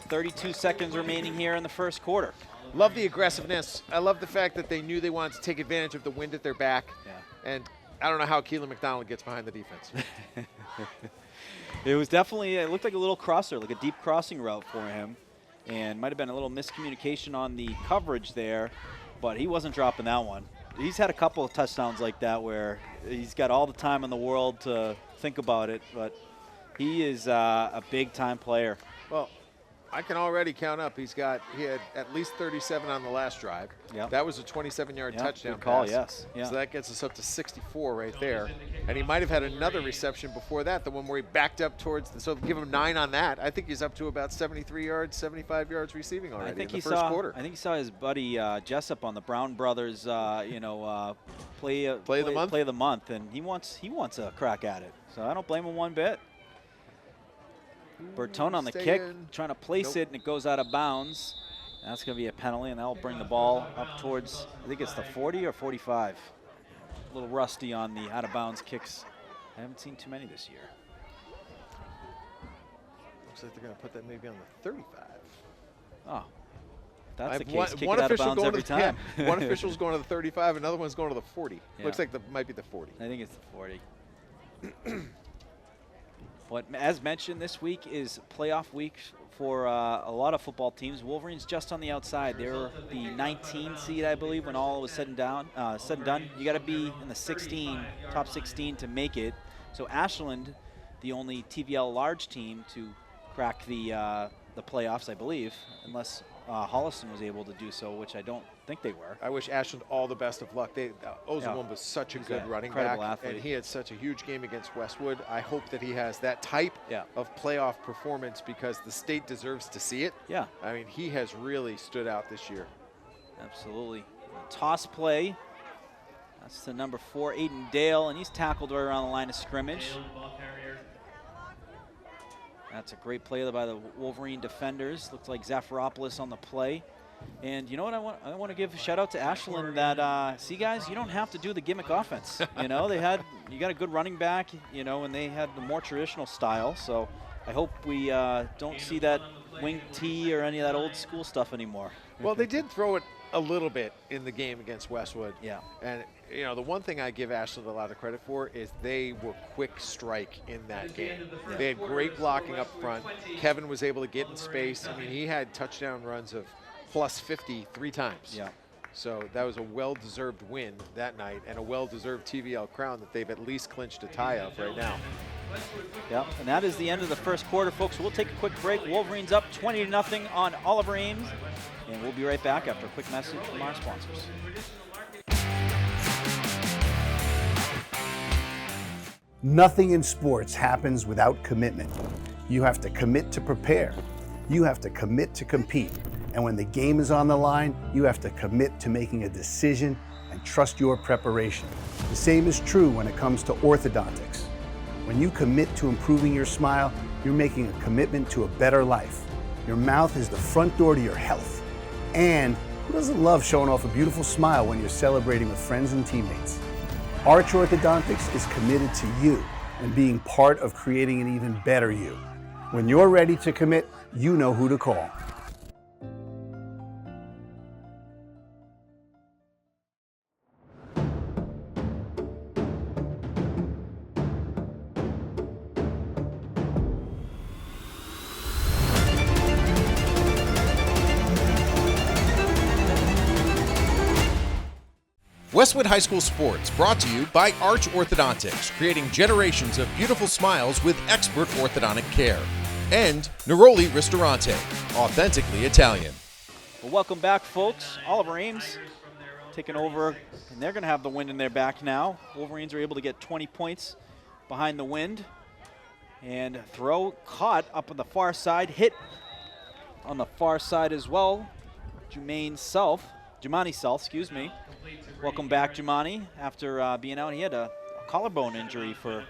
32 seconds remaining here in the first quarter. Love the aggressiveness. I love the fact that they knew they wanted to take advantage of the wind at their back. Yeah. And I don't know how Keelan McDonald gets behind the defense. It was definitely, it looked like a little crosser, like a deep crossing route for him. And might have been a little miscommunication on the coverage there, but he wasn't dropping that one. He's had a couple of touchdowns like that where he's got all the time in the world to think about it, but he is a big-time player. Well, I can already count up. He had at least 37 on the last drive. Yep. That was a 27-yard touchdown good call, pass. yes. Yeah. So that gets us up to 64 right there. And he might have had another reception before that, the one where he backed up towards so give him 9 on that. I think he's up to about 73 yards, 75 yards receiving already in the first quarter. I think he saw his buddy Jessup on the Brown Brothers, play of the month, and he wants a crack at it. So I don't blame him one bit. Bertone on the kick, trying to place it, and it goes out of bounds. That's going to be a penalty, and that'll bring the ball up towards, I think it's the 40 or 45. A little rusty on the out-of-bounds kicks. I haven't seen too many this year. Looks like they're going to put that maybe on the 35. Oh, that's the case. Kick it out of bounds every time. Yeah, one official's going to the 35, another one's going to the 40. Yeah. Looks like might be the 40. I think it's the 40. But as mentioned, this week is playoff week for a lot of football teams. Wolverines just on the outside. They're the 19 seed, I believe, when all was said and done. You got to be in the top 16 to make it. So Ashland, the only TVL large team to crack the playoffs, I believe, unless Holliston was able to do so, which I don't think they were. I wish Ashland all the best of luck. Ozawon was such a good running back, athlete. and he had such a huge game against Westwood. I hope that he has that type of playoff performance because the state deserves to see it. Yeah. I mean, he has really stood out this year. Absolutely. Toss play. That's the number 4, Aiden Dale, and he's tackled right around the line of scrimmage. That's a great play by the Wolverine defenders. Looks like Zafiropoulos on the play. And you know what, I want to give a shout out to Ashland that, see guys, you don't have to do the gimmick offense. You got a good running back, and they had the more traditional style. So I hope we don't see that wing tee or any of that old school stuff anymore. Well, they did throw it a little bit in the game against Westwood. Yeah. And, the one thing I give Ashland a lot of credit for is they were quick strike in that game. Yeah. They had great blocking up front. Kevin was able to get in space. I mean, he had touchdown runs of plus 50 3 times. Yeah. So that was a well-deserved win that night and a well-deserved TVL crown that they've at least clinched a tie of right now. Yep, and that is the end of the first quarter, folks. We'll take a quick break. Wolverines up 20-0 on Oliver Ames, and we'll be right back after a quick message from our sponsors. Nothing in sports happens without commitment. You have to commit to prepare. You have to commit to compete. And when the game is on the line, you have to commit to making a decision and trust your preparation. The same is true when it comes to orthodontics. When you commit to improving your smile, you're making a commitment to a better life. Your mouth is the front door to your health. And who doesn't love showing off a beautiful smile when you're celebrating with friends and teammates? Arch Orthodontics is committed to you and being part of creating an even better you. When you're ready to commit, you know who to call. Westwood High School Sports brought to you by Arch Orthodontics, creating generations of beautiful smiles with expert orthodontic care. And Neroli Ristorante, authentically Italian. Well, welcome back, folks. Oliver Ames taking over, and they're going to have the wind in their back now. Wolverines are able to get 20 points behind the wind. And throw caught up on the far side, hit on the far side as well. Jumani Self, excuse me. Welcome back, Jumani. After being out, he had a collarbone injury for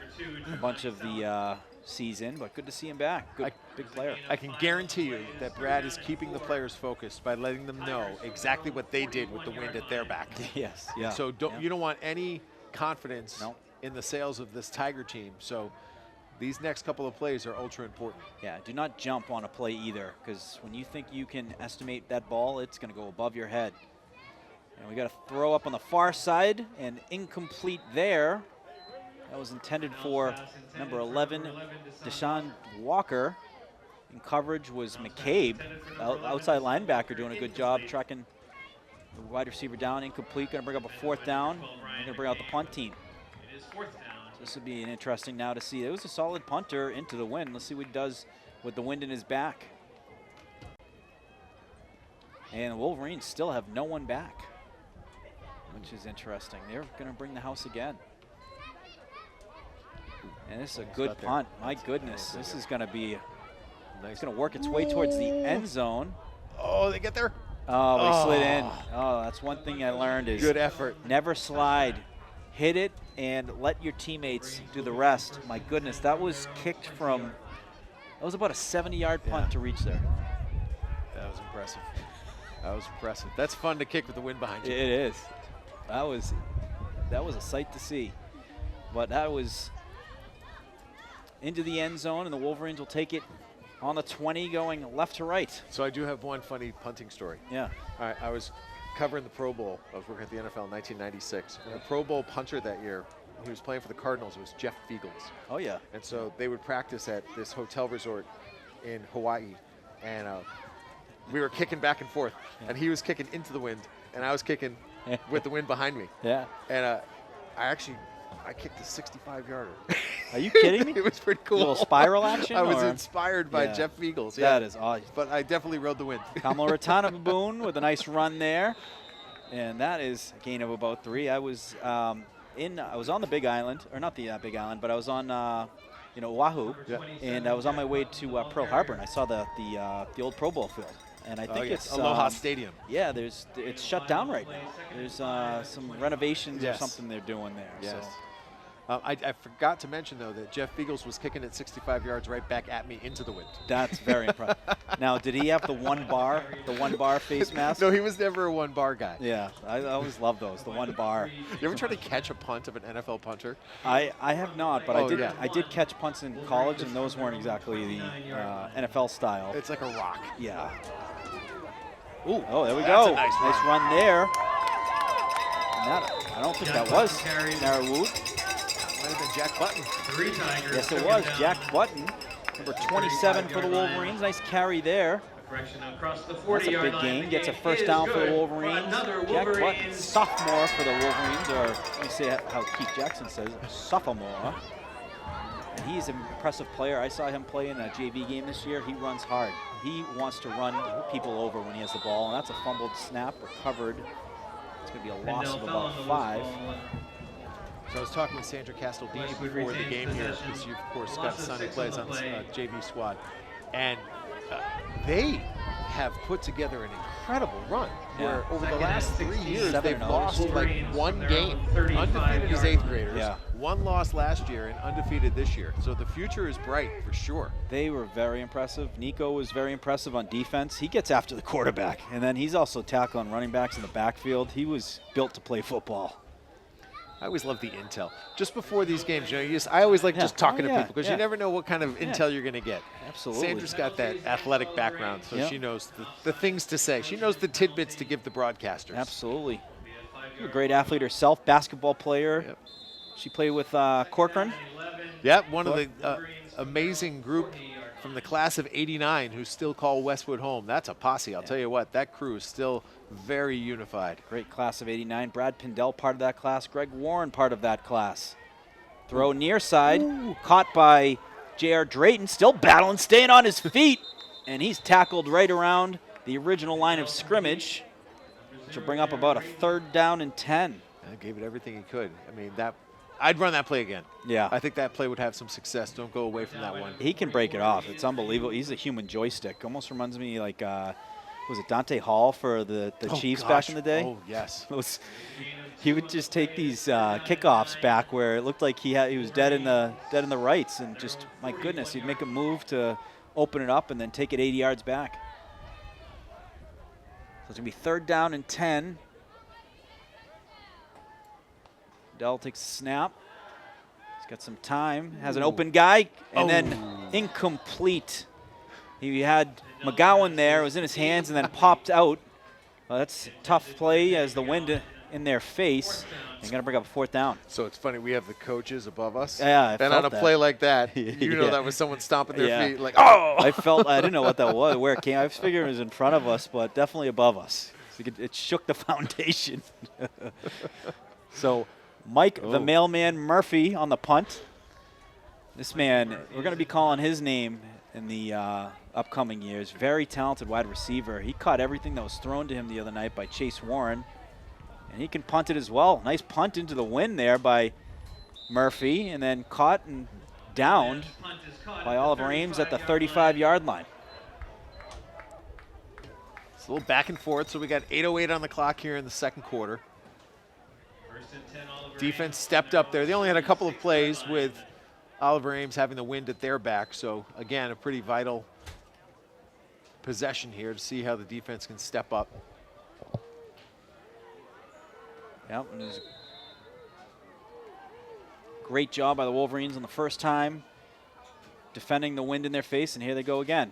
a bunch of the season, but good to see him back. Good, big player. I can guarantee you that Brad is keeping the players focused by letting them know exactly what they did with the wind at their back. Yes, yeah. So you don't want any confidence in the sails of this Tiger team. So these next couple of plays are ultra important. Yeah, do not jump on a play either, because when you think you can estimate that ball, it's going to go above your head. And we got a throw up on the far side, and incomplete there. That was intended for number 11, Deshaun Walker. In coverage was McCabe, outside linebacker, doing a good job tracking the wide receiver down. Incomplete, going to bring up a 4th down. We're going to bring out the punt team. It is 4th down. So this would be an interesting now to see. It was a solid punter into the wind. Let's see what he does with the wind in his back. And the Wolverines still have no one back, which is interesting. They're going to bring the house again. And this is a good punt. My goodness, this is going to be, it's going to work its way towards the end zone. Oh, they get there? Oh, they slid in. Oh, that's one thing I learned is good effort. Never slide. Hit it and let your teammates do the rest. My goodness, that was kicked from, that was about a 70-yard punt to reach there. That was impressive. That was impressive. That's fun to kick with the wind behind you. It is. That was a sight to see. But that was into the end zone, and the Wolverines will take it on the 20 going left to right. So I do have one funny punting story. Yeah. All right, I was covering the Pro Bowl. I was working at the NFL in 1996. And the Pro Bowl punter that year, he was playing for the Cardinals, it was Jeff Fiegels. Oh, yeah. And so they would practice at this hotel resort in Hawaii. And we were kicking back and forth. And he was kicking into the wind, and I was kicking with the wind behind me. Yeah. And I kicked a 65-yarder. Are you kidding me? It was pretty cool. A little spiral action? I was or? inspired by Jeff Fiegels. That is awesome. But I definitely rode the wind. Kamala Ratana Baboon with a nice run there. And that is a gain of about 3. I was I was on the Big Island, or not the Big Island, but I was on Oahu, and I was on my way to Pearl Harbor, and I saw the old Pro Bowl field. And I think it's Aloha Stadium. Yeah, it's shut down right now. There's some renovations or something they're doing there. Yes. So. I forgot to mention, though, that Jeff Fiegels was kicking at 65 yards right back at me into the wind. That's very impressive. Now, did he have the one bar face mask? No, he was never a one-bar guy. Yeah, I always love those, the one bar. You ever try to catch a punt of an NFL punter? I have not, but I did catch punts in college, and those weren't exactly the NFL style. It's like a rock. Yeah. Ooh, oh, there we go. Nice run there. And that, I don't think that was Narawood. Might have been Jack Button. 3 Tigers. Yes, it was. Jack Button, number 27 for the Wolverines. Nice carry there. Correction across the That's 40-yard a big line. gain. The Gets a game first is down for the good Wolverines. another Jack Button, Wolverines. sophomore for the Wolverines, or let me say how Keith Jackson says, sophomore. And he's an impressive player. I saw him play in a JV game this year. He runs hard. He wants to run people over when he has the ball, and that's a fumbled snap, recovered. It's going to be a loss of about 5. So I was talking with Sandra Castledini before the game here, because you, of course, got a son who plays on the JV squad. And they have put together an incredible run, where over the last 3 years, they've lost like 1 game. Undefeated as 8th graders, 1 loss last year, and undefeated this year. So the future is bright for sure. They were very impressive. Nico was very impressive on defense. He gets after the quarterback, and then he's also tackling running backs in the backfield. He was built to play football. I always love the intel. Just before these games, I always like just talking to people, because you never know what kind of intel you're going to get. Absolutely. Sandra's got that athletic background, so she knows the things to say. She knows the tidbits to give the broadcasters. Absolutely. A great athlete herself, basketball player. Yep. She played with Corcoran. Yep, one of the amazing group from the class of '89 who still call Westwood home. That's a posse. I'll tell you what, that crew is still very unified. Great class of '89. Brad Pindell, part of that class. Greg Warren, part of that class. Throw near side, caught by J.R. Drayton, still battling, staying on his feet. And he's tackled right around the original line of scrimmage, which will bring up about a 3rd down and 10. I gave it everything he could. I mean, I'd run that play again. Yeah. I think that play would have some success. Don't go away from that one. He can break it off. It's unbelievable. He's a human joystick. Almost reminds me like, was it Dante Hall for the Chiefs back in the day? Oh, yes. He would just take these kickoffs back where it looked like he was dead in the rights, and just, my goodness, he'd make a move to open it up and then take it 80 yards back. So it's going to be 3rd down and 10. Dell takes a snap. He's got some time. Has an open guy, and then incomplete. He had McGowan there. It was in his hands and then popped out. Well, that's a tough play as the wind in their face. They're going to bring up a 4th down. So it's funny, we have the coaches above us. Yeah, I and felt on a that. play like that, you know Yeah. that was someone stomping their Yeah. feet like, oh! I didn't know what that was, where it came. I figured it was in front of us, but definitely above us. It shook the foundation. So Mike the Mailman Murphy on the punt. This man, we're going to be calling his name in the upcoming years. Very talented wide receiver. He caught everything that was thrown to him the other night by Chase Warren. And he can punt it as well. Nice punt into the wind there by Murphy, and then caught and downed by Oliver Ames at the 35-yard line. It's a little back and forth, so we got 8:08 on the clock here in the second quarter. First and 10, Oliver Defense Ames. stepped up there. They only had a couple of plays with Oliver Ames having the wind at their back, so again, a pretty vital possession here to see how the defense can step up. Yep, and it was a great job by the Wolverines on the first time, defending the wind in their face, and here they go again.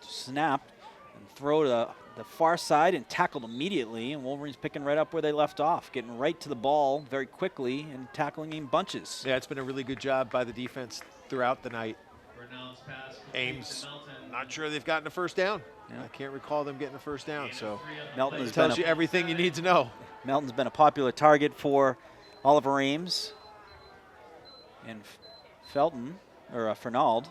Snap and throw to the far side and tackled immediately, and Wolverines picking right up where they left off, getting right to the ball very quickly and tackling in bunches. Yeah, it's been a really good job by the defense throughout the night. Bernald's pass complete Ames, to Melton. not sure they've gotten a first down. Yeah. I can't recall them getting a first down, so Melton has it been tells you everything you need to know. Melton's been a popular target for Oliver Ames and Fernald.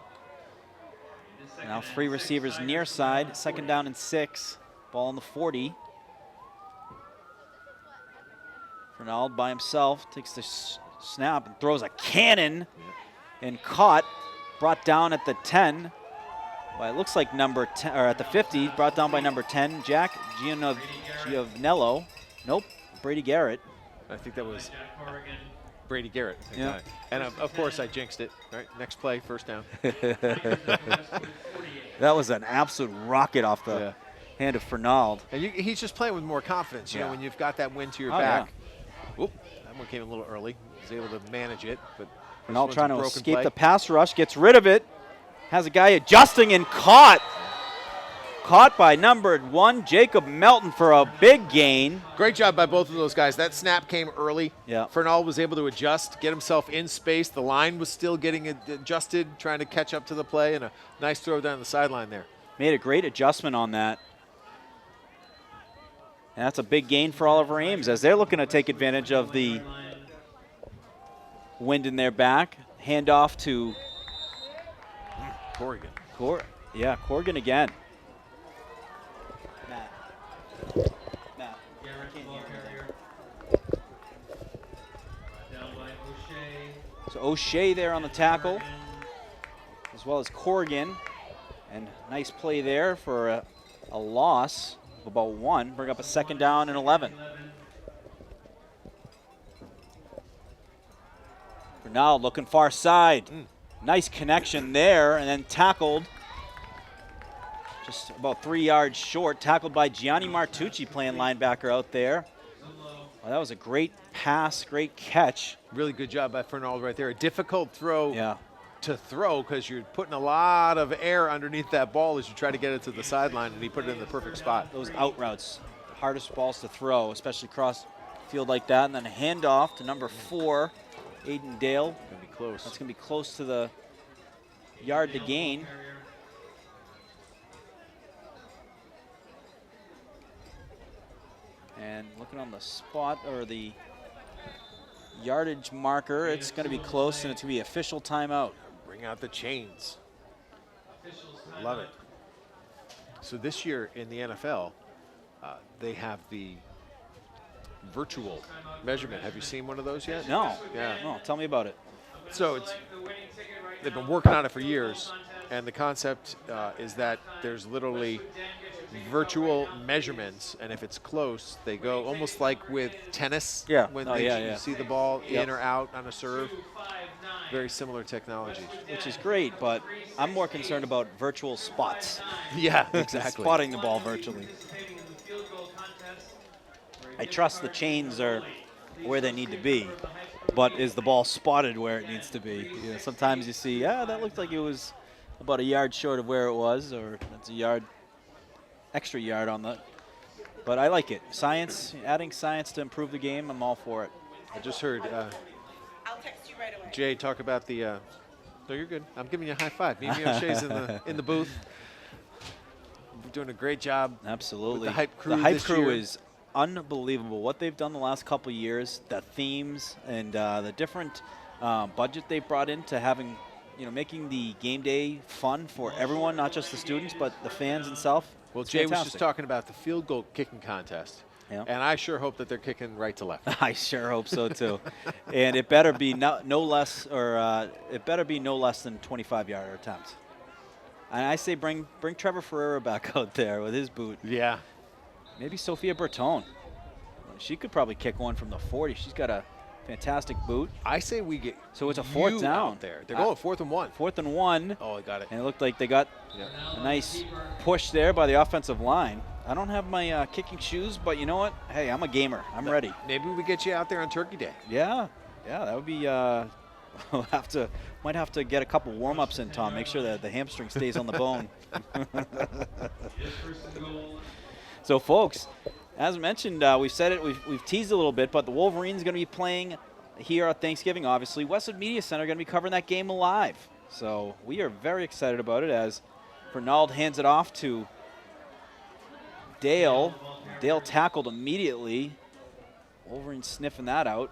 Now 3 receivers near side, 2nd down and 6. Ball on the 40. Fernald by himself takes the snap and throws a cannon and caught, brought down at the 10. Well, it looks like number 10, or at the 50, brought down by number 10, Jack Giovanello. Nope, Brady Garrett. I think that was Jack Corrigan. Brady Garrett. I got it. And of course I jinxed it. All right, next play, first down. That was an absolute rocket off the hand of Fernald. And he's just playing with more confidence, you know, when you've got that wind to your back. Oop, that one came a little early. Was able to manage it, but Fernald trying to escape play. the pass rush, gets rid of it, has a guy adjusting and caught. Caught by number 1, Jacob Melton, for a big gain. Great job by both of those guys. That snap came early. Yeah. Fernald was able to adjust, get himself in space. The line was still getting adjusted, trying to catch up to the play, and a nice throw down the sideline there. Made a great adjustment on that. And that's a big gain for Oliver Ames as they're looking to take advantage of the wind in their back. Handoff to Corrigan. Corrigan again. Matt. Garrett, the ball carrier. Down by O'Shea. So O'Shea there on the tackle, as well as Corrigan. And nice play there for a loss of about 1. Bring up a 2nd down and 11. Bernal looking far side. Nice connection there, and then tackled just about 3 yards short. Tackled by Gianni Martucci, playing linebacker out there. Well, that was a great pass, great catch. Really good job by Fernald right there. A difficult throw Yeah. to throw because you're putting a lot of air underneath that ball as you try to get it to the sideline, and he put it in the perfect spot. Those out routes, the hardest balls to throw, especially cross field like that. And then a handoff to number 4, Aiden Dale. Gonna be close. That's going to be close to the yard to gain. And looking on the spot, or the yardage marker, it's going to be close, and it's going to be official timeout. Bring out the chains. Love it. So this year in the NFL, they have the virtual measurement. Have you seen one of those yet? No. Yeah. No, tell me about it. So they've been working on it for years, and the concept is that there's literally virtual measurements, and if it's close, they go almost like with tennis. Yeah. When Oh, they yeah, yeah. see the ball Yep. in or out on a serve. Very similar technology. Which is great, but I'm more concerned about virtual spots. Yeah, exactly. Spotting the ball virtually. I trust the chains are where they need to be. but is the ball spotted where it needs to be? You know, sometimes you see, that looked like it was about a yard short of where it was, or that's a yard, extra yard on the. But I like it. Science, adding science to improve the game, I'm all for it. I just heard I'll text you right away. Jay talk about the. No, you're good. I'm giving you a high five. Mimi O'Shea's in the booth. You're doing a great job. Absolutely. With the hype crew. The hype this crew year. is unbelievable. What they've done the last couple of years, the themes and the different budget they've brought into having, making the game day fun for everyone, not just the students, but the fans themselves. Well, It's Jay was fantastic. just talking about the field goal kicking contest. Yeah. And I sure hope that they're kicking right to left. I sure hope so too. And it better be no less than 25-yard attempts. And I say bring Trevor Ferreira back out there with his boot. Yeah. Maybe Sophia Bertone. She could probably kick one from the 40. She's got a fantastic boot. I say we get. So it's a fourth you down. out there. They're going 4th and 1. 4th and 1. Oh, I got it. And it looked like they got a nice push there by the offensive line. I don't have my kicking shoes, but you know what? Hey, I'm a gamer. I'm ready. Maybe we get you out there on Turkey Day. Yeah, that would be. Might have to get a couple warm-ups in, Tom. Make sure that the hamstring stays on the bone. So, folks, as mentioned, we've said it. We've teased a little bit, but the Wolverines are going to be playing here at Thanksgiving. Obviously, Westwood Media Center are going to be covering that game live. So we are very excited about it. As Fernald hands it off to Dale. Dale tackled immediately. Wolverines sniffing that out.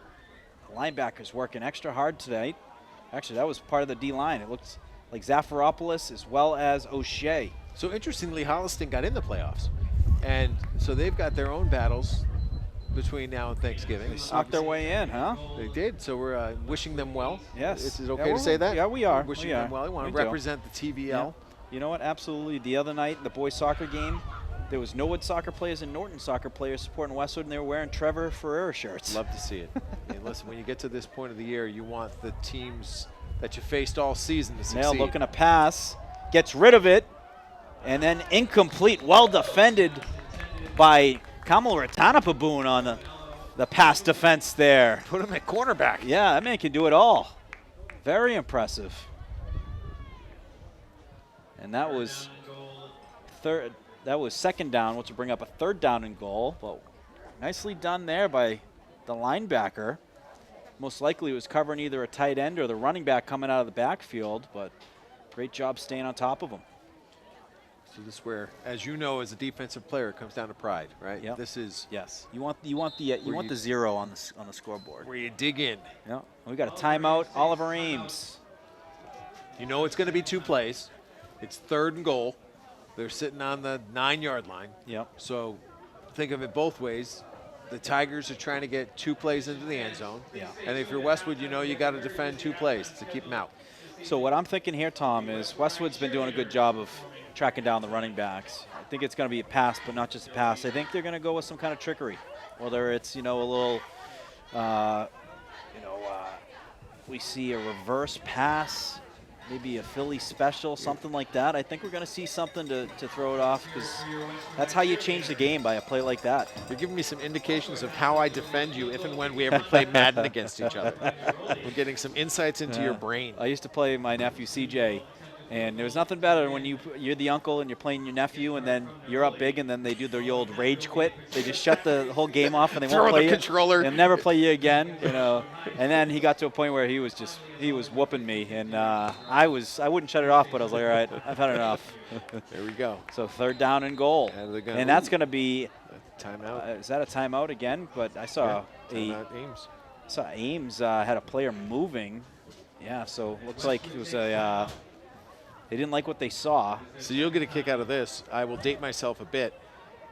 The linebacker's working extra hard tonight. Actually, that was part of the D-line. It looks like Zafiropoulos as well as O'Shea. So interestingly, Holliston got in the playoffs. And so they've got their own battles between now and Thanksgiving. They snuck their way in, huh? They did. So we're wishing them well. Yes. Is it Yeah, okay to say that? Yeah, we are. Wishing We are. them well. We want We to do. represent the TVL. Yeah. You know what? Absolutely. The other night, the boys' soccer game, there was Norwood soccer players and Norton soccer players supporting Westwood, and they were wearing Trevor Ferreira shirts. Love to see it. And listen, when you get to this point of the year, you want the teams that you faced all season to succeed. Now looking to pass, gets rid of it, and then incomplete. Well defended by Kamal Ratanapaboon on the pass defense there. Put him at cornerback. Yeah, that man can do it all. Very impressive. And that was third. That was second down, which will bring up a third down and goal. But nicely done there by the linebacker. Most likely it was covering either a tight end or the running back coming out of the backfield, but great job staying on top of him. So this is where, as you know, as a defensive player, it comes down to pride, right? Yep. This is Yes, you want the zero on the scoreboard. where you dig in. Yeah, we got a timeout. Oliver Ames. You know it's going to be 2 plays. It's 3rd and goal. They're sitting on the 9-yard line. Yep. So think of it both ways. The Tigers are trying to get 2 plays into the end zone. Yeah. And if you're Westwood, you know you got to defend 2 plays to keep them out. So what I'm thinking here, Tom, is Westwood's been doing a good job of tracking down the running backs. I think it's going to be a pass, but not just a pass. I think they're going to go with some kind of trickery, whether it's a little, we see a reverse pass, maybe a Philly special, something like that. I think we're going to see something to throw it off, because that's how you change the game, by a play like that. You're giving me some indications of how I defend you if and when we ever play Madden against each other. We're getting some insights into your brain. I used to play my nephew CJ, and there was nothing better when you're the uncle and you're playing your nephew, and then you're up big, and then they do the old rage quit. They just shut the whole game off, and they Throw won't play the you. controller. They'll never play you again, And then he got to a point where he was whooping me, and I wouldn't shut it off, but I was like, all right, I've had enough. There we go. So 3rd down and goal, And they're gonna and that's move. going to be. Timeout. Is that a timeout again? But I saw Timeout Ames. Ames had a player moving. Yeah, so looks like it was they didn't like what they saw. So you'll get a kick out of this. I will date myself a bit.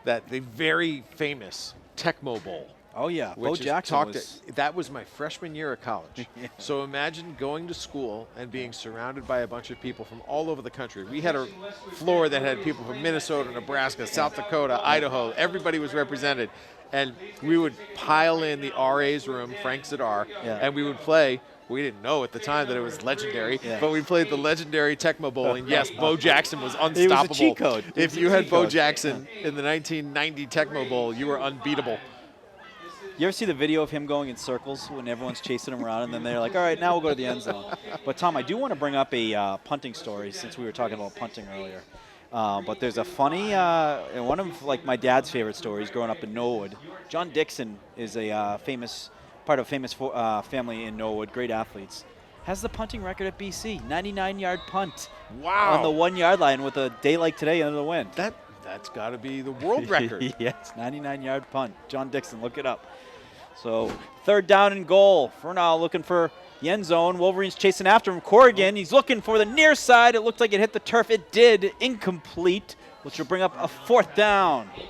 That the very famous Tecmo Bowl. Oh yeah, Bo which is Jackson was. that was my freshman year of college. Yeah. So imagine going to school and being surrounded by a bunch of people from all over the country. We had a floor that had people from Minnesota, Nebraska, South Dakota, Idaho. Everybody was represented. And we would pile in the RA's room, Frank Zadar, Yeah. and we would play. We didn't know at the time that it was legendary, Yeah. but we played the legendary Tecmo Bowl, and yes, Bo Jackson was unstoppable. cheat code. It If was a you had cheat Bo code. Jackson in the 1990 Tecmo Bowl, you were unbeatable. You ever see the video of him going in circles when everyone's chasing him around, and then they're like, all right, now we'll go to the end zone. But, Tom, I do want to bring up a punting story since we were talking about punting earlier. But there's a funny, and one of like my dad's favorite stories growing up in Norwood. John Dixon is a part of a famous family in Norwood, great athletes. Has the punting record at BC, 99-yard punt. Wow. On the 1-yard line with a day like today under the wind. That's got to be the world record. Yes, 99-yard punt. John Dixon, look it up. So 3rd down and goal. Fernald looking for the end zone. Wolverines chasing after him. Corrigan, he's looking for the near side. It looked like it hit the turf. It did. Incomplete, which will bring up a 4th down. I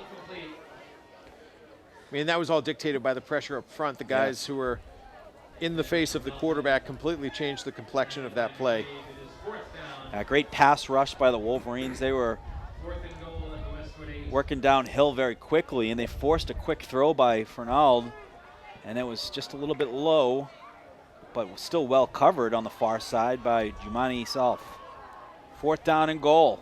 mean, that was all dictated by the pressure up front. The guys who were in the face of the quarterback completely changed the complexion of that play. A great pass rush by the Wolverines. They were working downhill very quickly, and they forced a quick throw by Fernald, and it was just a little bit low, but was still well covered on the far side by Jumani Self. 4th down and goal.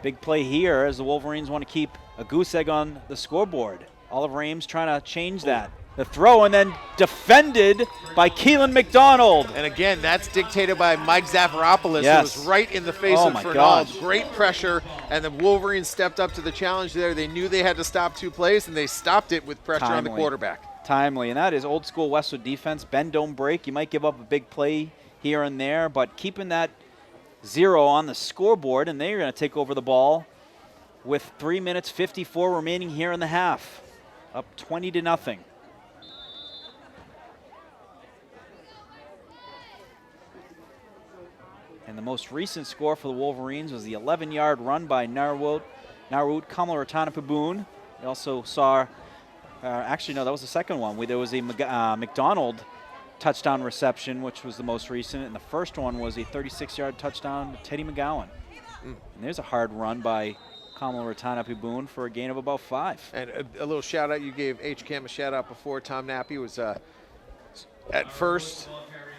Big play here as the Wolverines want to keep a goose egg on the scoreboard. Oliver Ames trying to change that. The throw and then defended by Keelan McDonald. And again, that's dictated by Mike Zafiropoulos, Yes. who was right in the face Oh of my Fernald. gosh. Great pressure, and the Wolverines stepped up to the challenge there. They knew they had to stop 2 plays, and they stopped it with pressure on the Timely. quarterback. Timely, and that is old school Westwood defense. Bend, don't break. You might give up a big play here and there, but keeping that 0 on the scoreboard, and they're going to take over the ball with 3 minutes 54 remaining here in the half. Up 20-0. And the most recent score for the Wolverines was the 11-yard run by Narwood Kamaratanapaboon. We also saw, actually, no, that was the second one. There was a McDonald touchdown reception, which was the most recent. And the first one was a 36-yard touchdown to Teddy McGowan. And there's a hard run by Kamaratanapaboon for a gain of about 5. And a little shout out, you gave HCAM a shout out before. Tom Nappy was at first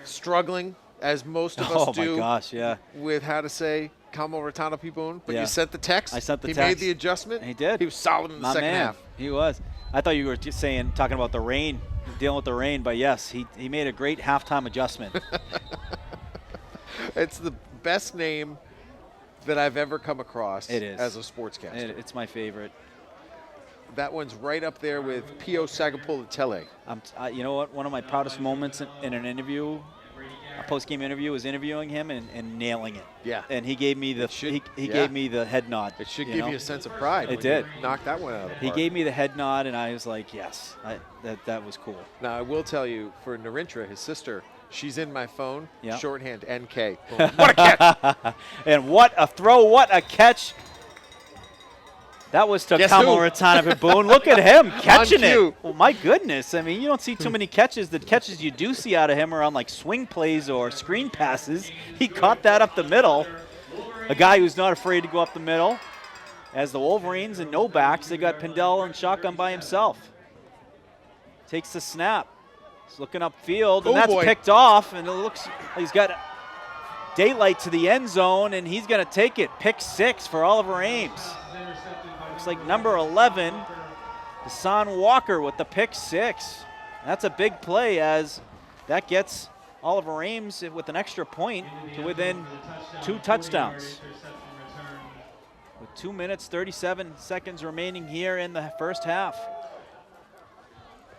struggling, as most of us do, my gosh, yeah. with how to say Kamaratanapaboon, but Yeah. you sent the text. I sent the he text. made the adjustment. He did. He was solid in the My second man. half. He was. I thought you were just talking about the rain, dealing with the rain, but yes, he made a great halftime adjustment. It's the best name that I've ever come across It is. as a sportscaster. It's my favorite. That one's right up there with Pio Sagapulitele. You know what? One of my proudest moments in an interview, a post-game interview, was interviewing him and nailing it. Yeah. And he gave me the he gave me the head nod. It should you give know? you a sense of pride. It when did. You knock that one out of the He park. gave me the head nod, and I was like, yes, that was cool. Now, I will tell you, for Narintra, his sister, she's in my phone, Yeah. shorthand NK. Boom. What a catch! And what a throw, what a catch. That was to Guess who? Kamaratanapaboon. Look at him catching cue. it. Well, my goodness. I mean, you don't see too many catches. The catches you do see out of him are on like swing plays or screen passes. He caught that up the middle. A guy who's not afraid to go up the middle. As the Wolverines and no backs, they got Pindell and shotgun by himself. Takes the snap. He's looking upfield, and Oh, that's boy. picked off. And it looks he's got daylight to the end zone, and he's going to take it. Pick 6 for Oliver Ames. Looks like number 11, Hassan Walker with the pick 6. That's a big play as that gets Oliver Ames with an extra point to within 2 touchdowns. With 2 minutes, 37 seconds remaining here in the first half.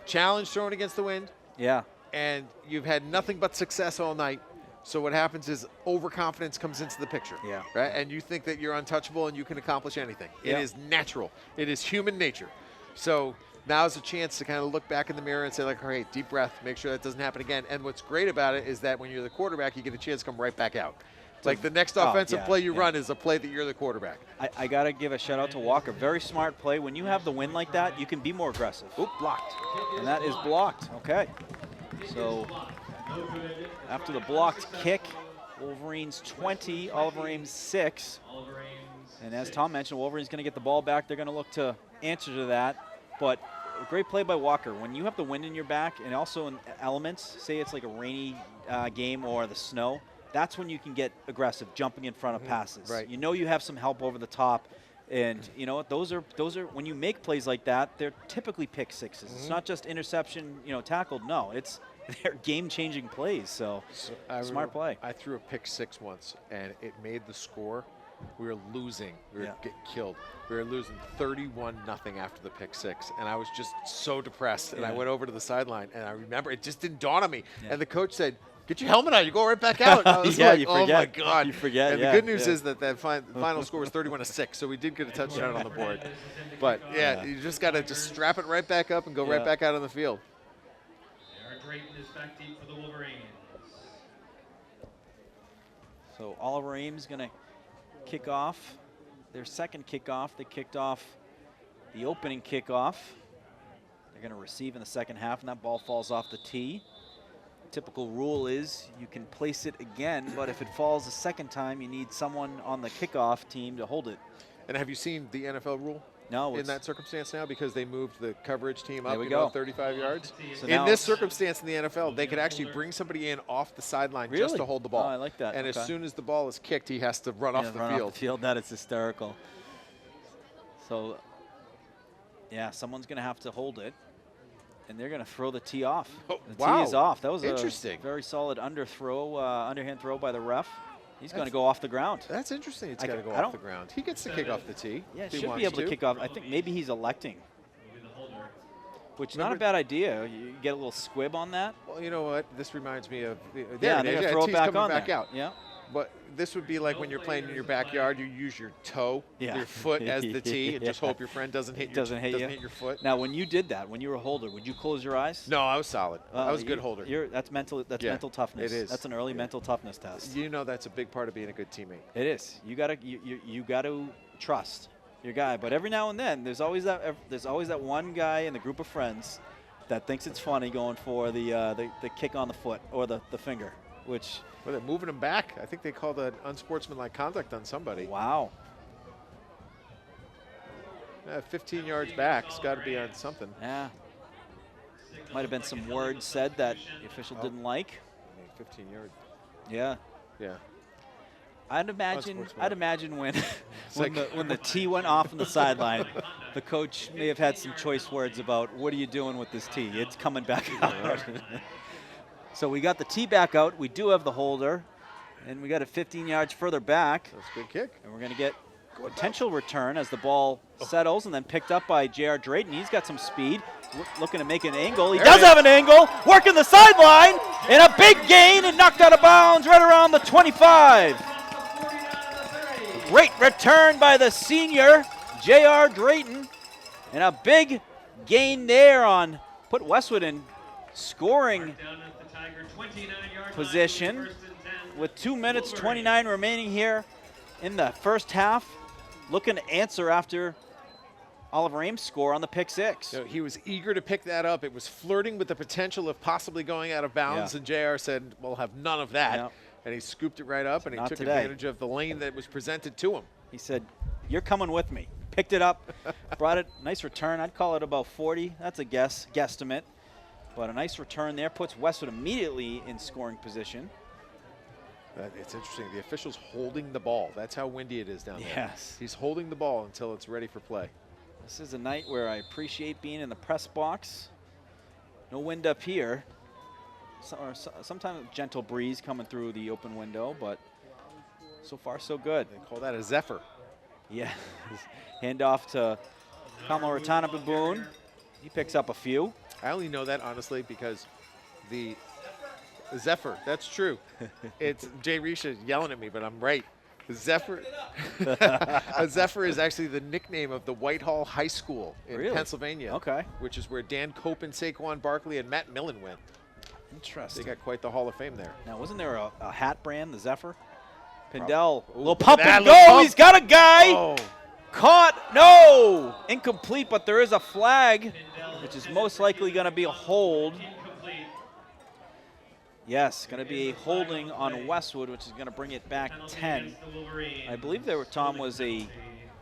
Challenge thrown against the wind, Yeah. and you've had nothing but success all night. So what happens is overconfidence comes into the picture. Yeah. Right? And you think that you're untouchable and you can accomplish anything. Yeah. It is natural. It is human nature. So now's a chance to kind of look back in the mirror and say, like, all right, deep breath, make sure that doesn't happen again. And what's great about it is that when you're the quarterback, you get a chance to come right back out. Like the next offensive play you run is a play that you're the quarterback. I got to give a shout out to Walker. Very smart play. When you have the win like that, you can be more aggressive. Oop, blocked. And that is blocked. Okay. So after the blocked kick, Wolverines 20, Oliver Ames 6. And as Tom mentioned, Wolverines going to get the ball back. They're going to look to answer to that. But a great play by Walker. When you have the wind in your back and also in elements, say it's like a rainy game or the snow, that's when you can get aggressive, jumping in front of passes. Right. You know you have some help over the top. And you know what? Those are when you make plays like that, they're typically pick sixes. It's not just interception, tackled. No, they're game-changing plays. So smart play. I threw a pick six once, and it made the score. We were losing. We were getting killed. We were losing 31-0 after the pick six, and I was just so depressed. And I went over to the sideline, and I remember it just didn't dawn on me. Yeah. And the coach said, "Get your helmet on. You go right back out." I was Yeah, like, you "Oh my forget. God!" You forget, And yeah, the good news yeah. is that final score was 31-6, so we did get a touchdown on the board. But you just got to just strap it right back up and go right back out on the field. J.R. Drayton is back deep for the Wolverines. So Oliver Ames going to kick off their second kickoff. They kicked off the opening kickoff. They're going to receive in the second half, and that ball falls off the tee. Typical rule is you can place it again, but if it falls a second time, you need someone on the kickoff team to hold it. And have you seen the NFL rule? No, In that circumstance now, because they moved the coverage team up, There we go. 35 yards. So In now this it's- circumstance in the NFL, they could actually bring somebody in off the sideline just Really? to hold the ball. Oh, I like that. And Okay. as soon as the ball is kicked, he has to run off the run field. Off the field. That is hysterical. So, yeah, someone's going to have to hold it, and they're going to throw the tee off. Oh, The wow. tee is off. That was Interesting. a very solid underhand throw by the ref. He's going to go off the ground. That's interesting. It's I got to c- go I off don't- the ground. He gets to kick off the tee. Yeah, if he should wants be able to kick off. I think maybe he's electing, Will be the holder. which not a bad idea. You get a little squib on that. Well, you know what? This reminds me of Yeah, and they're going to throw it tee's back coming on back there. out. Yeah. But this would be like when you're playing in your backyard, you use your toe, Yeah. your foot as the tee, and just Yeah. hope your friend doesn't hit your foot. Now, when you did that, when you were a holder, would you close your eyes? No, I was solid. I was a good You- holder. That's mental. That's Yeah, mental toughness. it is. That's an early mental toughness test. You know that's a big part of being a good teammate. It is. You gotta trust your guy. But every now and then, there's always that one guy in the group of friends that thinks it's funny going for the kick on the foot or the finger, which Well, they're moving him back. I think they called an unsportsmanlike conduct on somebody. wow. 15 yards back. It's got to be on something. Yeah. Might have been some words said that the official didn't like. 15 yards. Yeah. Yeah. I'd imagine when like- when the tee went off on the sideline, the coach may have had some choice words about what are you doing with this tee? It's coming back out. So we got the tee back out. We do have the holder, and we got it 15 yards further back, That's a good kick. and we're going to get potential return as the ball settles, and then picked up by J.R. Drayton. He's got some speed, looking to make an angle. He There does it is. have an angle, working the sideline, and a big gain and knocked out of bounds right around the 25. Great return by the senior, J.R. Drayton, and a big gain there on put Westwood in scoring Down at the Tiger 29-yard position line, 1st and 10. with 2 minutes 29 remaining here in the first half. Looking to answer after Oliver Ames' score on the pick six. So he was eager to pick that up. It was flirting with the potential of possibly going out of bounds, Yeah. and JR said, we'll have none of that. Yep. And he scooped it right up, and he Not took today. advantage of the lane that was presented to him. He said, you're coming with me. Picked it up, brought it, nice return. I'd call it about 40. That's a guesstimate. But a nice return there puts Westwood immediately in scoring position. It's interesting. The official's holding the ball. That's how windy it is down there. Yes. He's holding the ball until it's ready for play. This is a night where I appreciate being in the press box. No wind up here. Sometimes gentle breeze coming through the open window, but so far so good. They call that a zephyr. Yeah. Hand off to Kamaratana Baboon. He picks up a few. I only know that, honestly, because the zephyr, that's true. It's Jay Risha yelling at me, but I'm right. Zephyr, a zephyr is actually the nickname of the Whitehall High School in Really? Pennsylvania. Okay. Which is where Dan Cope and Saquon Barkley and Matt Millen went. They Interesting. got quite the Hall of Fame there. Now, wasn't there a hat brand, the Zephyr? Pindell, Ooh, little pump that and little go. pump. He's got a guy. Oh, Caught. No. Incomplete, but there is a flag, which is most likely going to be a hold. Incomplete. Yes, going to be a holding on Westwood, which is going to bring it back Penalty 10. against the Wolverines. I believe there were, Tom, was a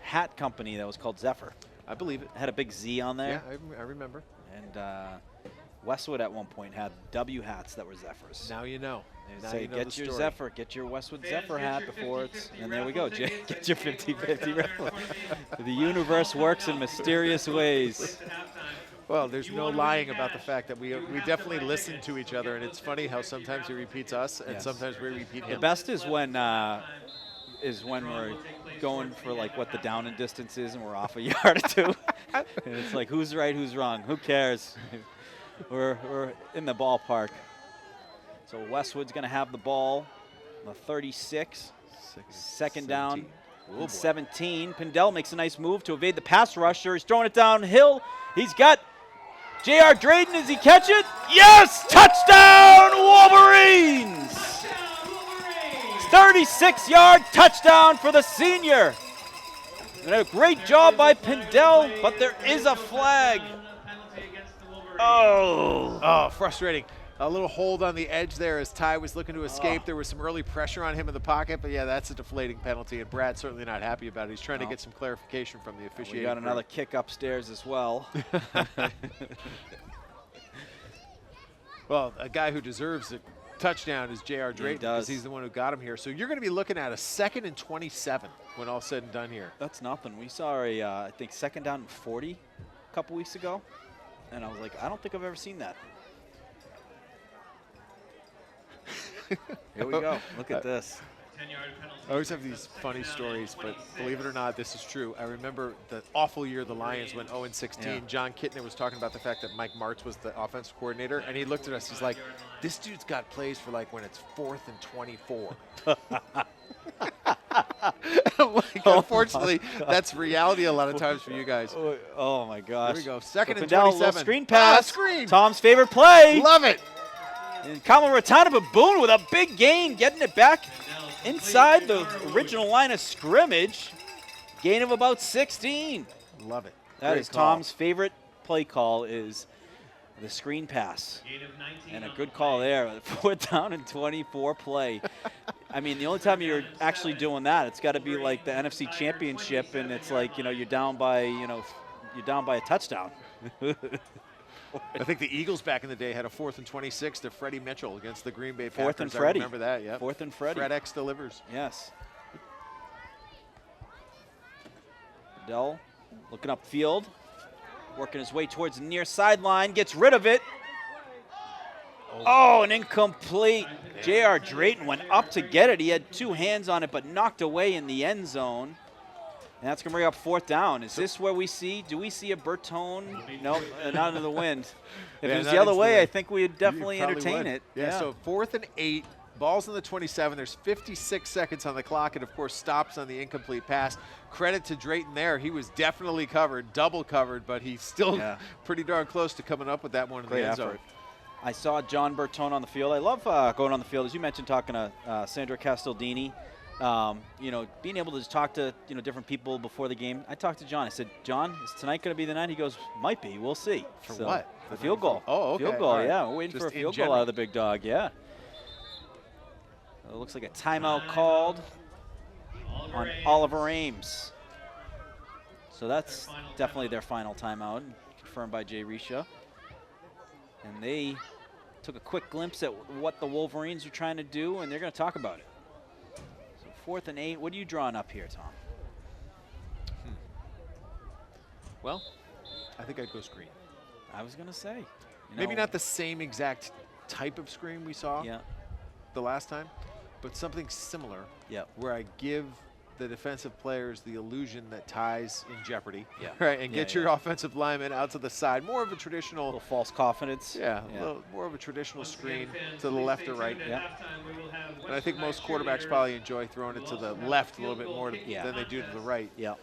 hat company that was called Zephyr. I believe it. It had a big Z on Yeah, there. I remember. And Westwood at one point had W hats that were Zephyrs. Now you know. They Now say, you know get the your story. Zephyr, get your Westwood Zephyr hat before it's, and there we go, Jay, get your 50-50 referee. The universe works in mysterious ways. Well, there's no lying about the fact that we definitely listen to each other, and it's funny how sometimes he repeats us and Yes. sometimes we repeat The him. best is when we're going for like what the down and distance is, and we're off a yard or two. And it's like, who's right, who's wrong? Who cares? we're in the ballpark. So Westwood's going to have the ball, the 36. Second down, 17. Pindell makes a nice move to evade the pass rusher. He's throwing it downhill. He's got J.R. Drayton. Does he catch it? Yes! Touchdown, Wolverines! 36-yard touchdown for the senior. And a great job by Pindell, but there is a flag. Oh, frustrating. A little hold on the edge there as Ty was looking to escape. There was some early pressure on him in the pocket, but yeah, that's a deflating penalty, and Brad's certainly not happy about it. He's trying to get some clarification from the officiating. We got another kick upstairs as well. Well, a guy who deserves a touchdown is J.R. Drayton because he's the one who got him here. So you're going to be looking at a 2nd and 27 when all said and done here. That's nothing. We saw a, I think, 2nd down and 40 a couple weeks ago, and I was like, I don't think I've ever seen that. Here we go. Look at this. I always have these funny stories, but believe it or not, this is true. I remember the awful year the Lions went 0-16. Yeah. John Kittner was talking about the fact that Mike Martz was the offensive coordinator, and he looked at us. He's like, this dude's got plays for like when it's 4th and 24. Unfortunately, that's reality a lot of times for you guys. Oh my gosh. Here we go. 2nd and Pindell, 27. little screen pass. Screen. Tom's favorite play. Love it. And Kamaratana Baboon with a big gain, getting it back inside the original line of scrimmage. Gain of about 16. Love it. That Great is call. Tom's favorite play call, is the screen pass. And a good call there. 4th down and 24 play. I mean, the only time you're actually doing that, it's got to be like the NFC Championship, and it's like, you're down by, you're down by a touchdown. I think the Eagles back in the day had a 4th and 26 to Freddie Mitchell against the Green Bay 4th Packers. and Freddie. I remember that, yeah. 4th and Freddie. Fred X delivers. Yes. Dell looking upfield, working his way towards the near sideline, gets rid of it. Oh, an incomplete. J.R. Drayton went up to get it. He had 2 hands on it, but knocked away in the end zone. And that's going to bring up 4th down. Is this where do we see a Bertone? No, not into the wind. If it was the other way, I think we'd definitely entertain it. Yeah, so 4th and 8, ball's in the 27. There's 56 seconds on the clock, and of course stops on the incomplete pass. Credit to Drayton there. He was definitely covered, double covered, but he's still pretty darn close to coming up with that one in the end zone. I saw John Bertone on the field. I love going on the field. As you mentioned, talking to Sandra Castaldini. Being able to just talk to, different people before the game. I talked to John. I said, John, is tonight going to be the night? He goes, might be. We'll see. For what? The field goal. Oh, okay. Field goal, right. yeah. We're waiting Just for a in field goal general. out of the big dog, yeah. It looks like a timeout called on Oliver Ames. So that's definitely their final timeout, confirmed by Jay Risha. And they took a quick glimpse at what the Wolverines are trying to do, and they're going to talk about it. 4th and 8. What are you drawing up here, Tom? Well, I think I'd go screen. I was going to say. Maybe not the same exact type of screen we saw the last time, but something similar where I give the defensive players the illusion that Ty's in jeopardy, right? And get your offensive lineman out to the side. More of a traditional. A little false confidence. A little more of a traditional screen to the left or right. And I think most quarterbacks probably enjoy throwing it to the left a little bit more than they do to the right. Yeah.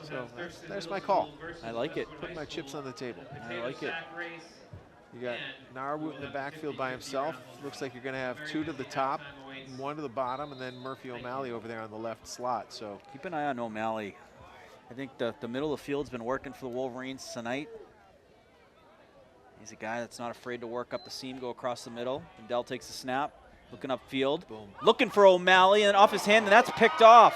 So there's my call. I like it. Put my chips on the table. I like it. You got Narwood in the backfield by himself. Looks like you're going to have 2 to the top, 1 to the bottom, and then Murphy O'Malley over there on the left slot. So keep an eye on O'Malley. I think the middle of the field's been working for the Wolverines tonight. He's a guy that's not afraid to work up the seam, go across the middle. And Dell takes the snap, looking upfield. Boom. Looking for O'Malley, and off his hand, and that's picked off.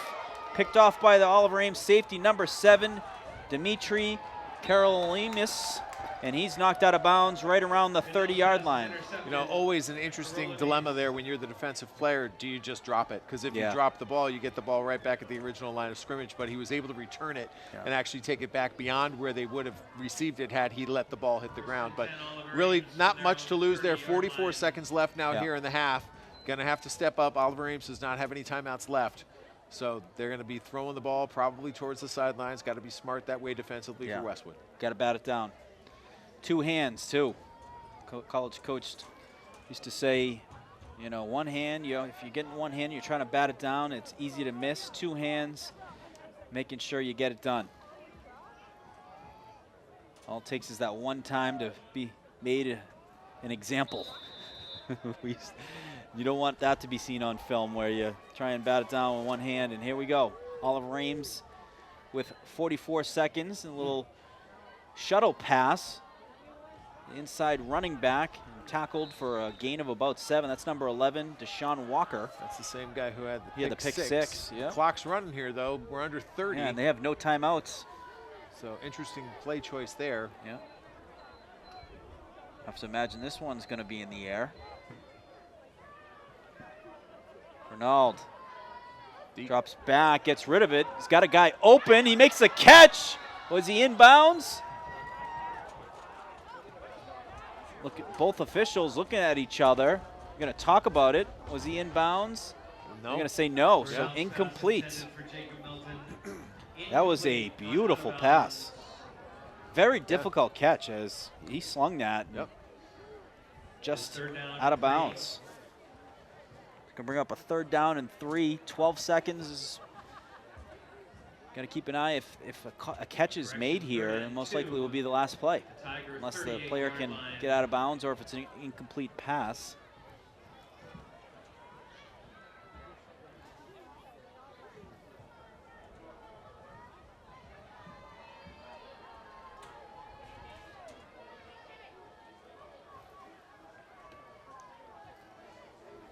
Picked off by the Oliver Ames safety, number 7, Dimitri Karolimis. and he's knocked out of bounds right around the 30-yard line. You know, always an interesting dilemma there when you're the defensive player. Do you just drop it? Because if you drop the ball, you get the ball right back at the original line of scrimmage. But he was able to return it and actually take it back beyond where they would have received it had he let the ball hit the ground. But really not much to lose there. 44 seconds left now here in the half. Going to have to step up. Oliver Ames does not have any timeouts left. So they're going to be throwing the ball probably towards the sidelines. Got to be smart that way defensively for Westwood. Got to bat it down. Two hands, too. College coach used to say, you know, one hand, if you're getting one hand, you're trying to bat it down, it's easy to miss. Two hands, making sure you get it done. All it takes is that one time to be made an example. You don't want that to be seen on film where you try and bat it down with one hand. And here we go. Oliver Ames with 44 seconds and a little shuttle pass. Inside running back, tackled for a gain of about 7. That's number 11, Deshaun Walker. That's the same guy who had the pick six. Yeah. Clock's running here, though. We're under 30. Yeah, and they have no timeouts. So interesting play choice there. Yeah. I have to imagine this one's going to be in the air. Ronald drops back, gets rid of it. He's got a guy open. He makes the catch. Was he inbounds? Look at both officials looking at each other. We're going to talk about it. Was he inbounds? No. They're going to say no, so incomplete. That was a beautiful pass. Very difficult catch as he slung that. Just out of bounds. Going to bring up a 3rd down and 3. 12 seconds. Got to keep an eye if a catch is made here, and most likely will be the last play, unless the player can get out of bounds or if it's an incomplete pass.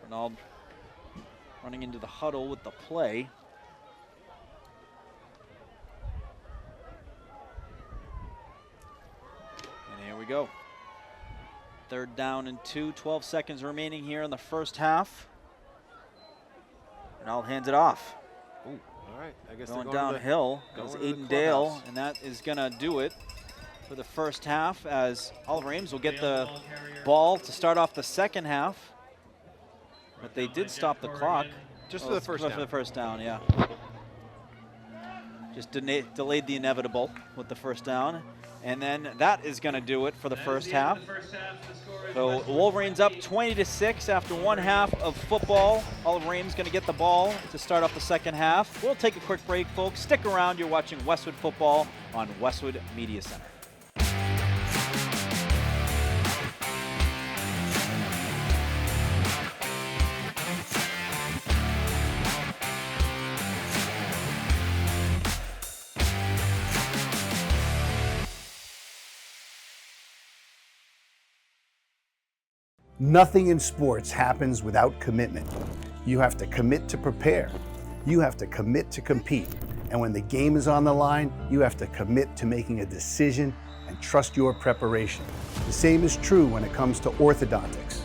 Ronald running into the huddle with the play. Here we go. 3rd down and 2. 12 seconds remaining here in the first half. Ronald hands it off. Ooh, all right. I guess going downhill goes Aiden Dale, and that is going to do it for the first half as Oliver Ames will get the ball to start off the second half. But they did stop the clock. Just for the first down. For the first down, yeah. Just delayed the inevitable with the first down. And then that is going to do it for the first half. So Wolverines up 20-6 after one half of football. Oliver Ames going to get the ball to start off the second half. We'll take a quick break, folks. Stick around. You're watching Westwood Football on Westwood Media Center. Nothing in sports happens without commitment. You have to commit to prepare. You have to commit to compete. And when the game is on the line, you have to commit to making a decision and trust your preparation. The same is true when it comes to orthodontics.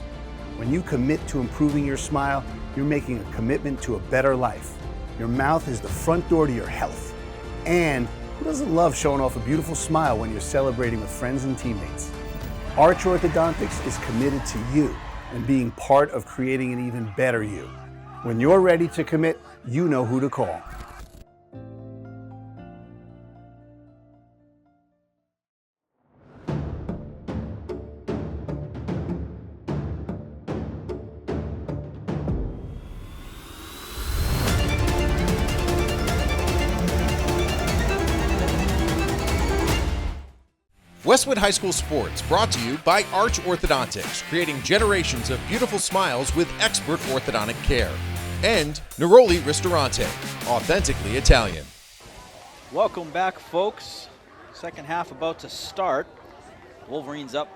When you commit to improving your smile, you're making a commitment to a better life. Your mouth is the front door to your health. And who doesn't love showing off a beautiful smile when you're celebrating with friends and teammates? Arch Orthodontics is committed to you and being part of creating an even better you. When you're ready to commit, you know who to call. Westwood High School Sports, brought to you by Arch Orthodontics, creating generations of beautiful smiles with expert orthodontic care. And Neroli Ristorante, authentically Italian. Welcome back, folks. Second half about to start. Wolverines up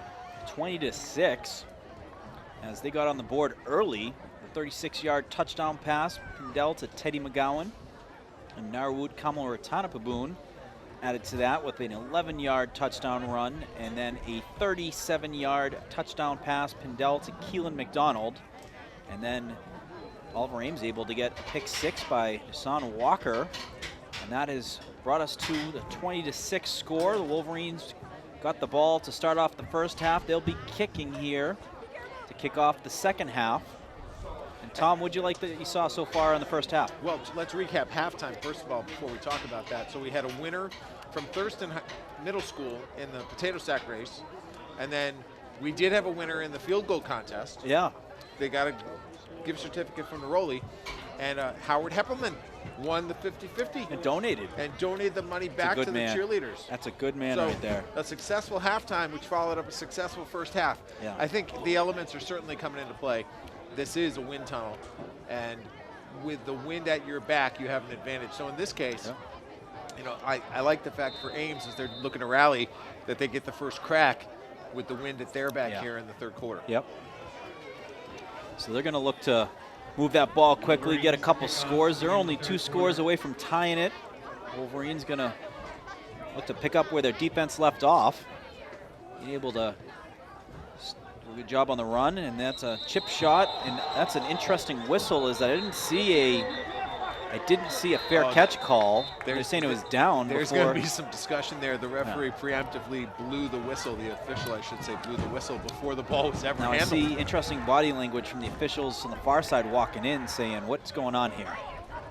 20-6 as they got on the board early. The 36-yard touchdown pass from Dell to Teddy McGowan and Narwood Kamalaratanapaboon added to that with an 11-yard touchdown run and then a 37-yard touchdown pass, Pindell to Keelan McDonald. And then Oliver Ames able to get a pick 6 by Deshaun Walker. And that has brought us to the 20-6 score. The Wolverines got the ball to start off the first half. They'll be kicking here to kick off the second half. And Tom, what'd you like that you saw so far in the first half? Well, let's recap halftime, first of all, before we talk about that. So we had a winner from Thurston Middle School in the potato sack race. And then we did have a winner in the field goal contest. Yeah. They got a gift certificate from Neroli. And Howard Heppelman won the 50-50. And donated. And donated the money back to the cheerleaders. That's a good man So, right there. A successful halftime, which followed up a successful first half. Yeah. I think the elements are certainly coming into play. This is a wind tunnel, and with the wind at your back, you have an advantage. So in this case, you know, I like the fact for Ames, as they're looking to rally, that they get the first crack with the wind at their back here in the third quarter. Yep. So they're going to look to move that ball quickly, get a couple scores. They're only 2 scores away from tying it. Wolverines going to look to pick up where their defense left off. Being able to do a good job on the run, and that's a chip shot, and that's an interesting whistle. Is that I didn't see a fair catch call. They're saying it was down. There's going to be some discussion there. The referee preemptively blew the whistle. The official, I should say, blew the whistle before the ball was ever Now handled. I see interesting body language from the officials on the far side walking in, saying, "What's going on here?"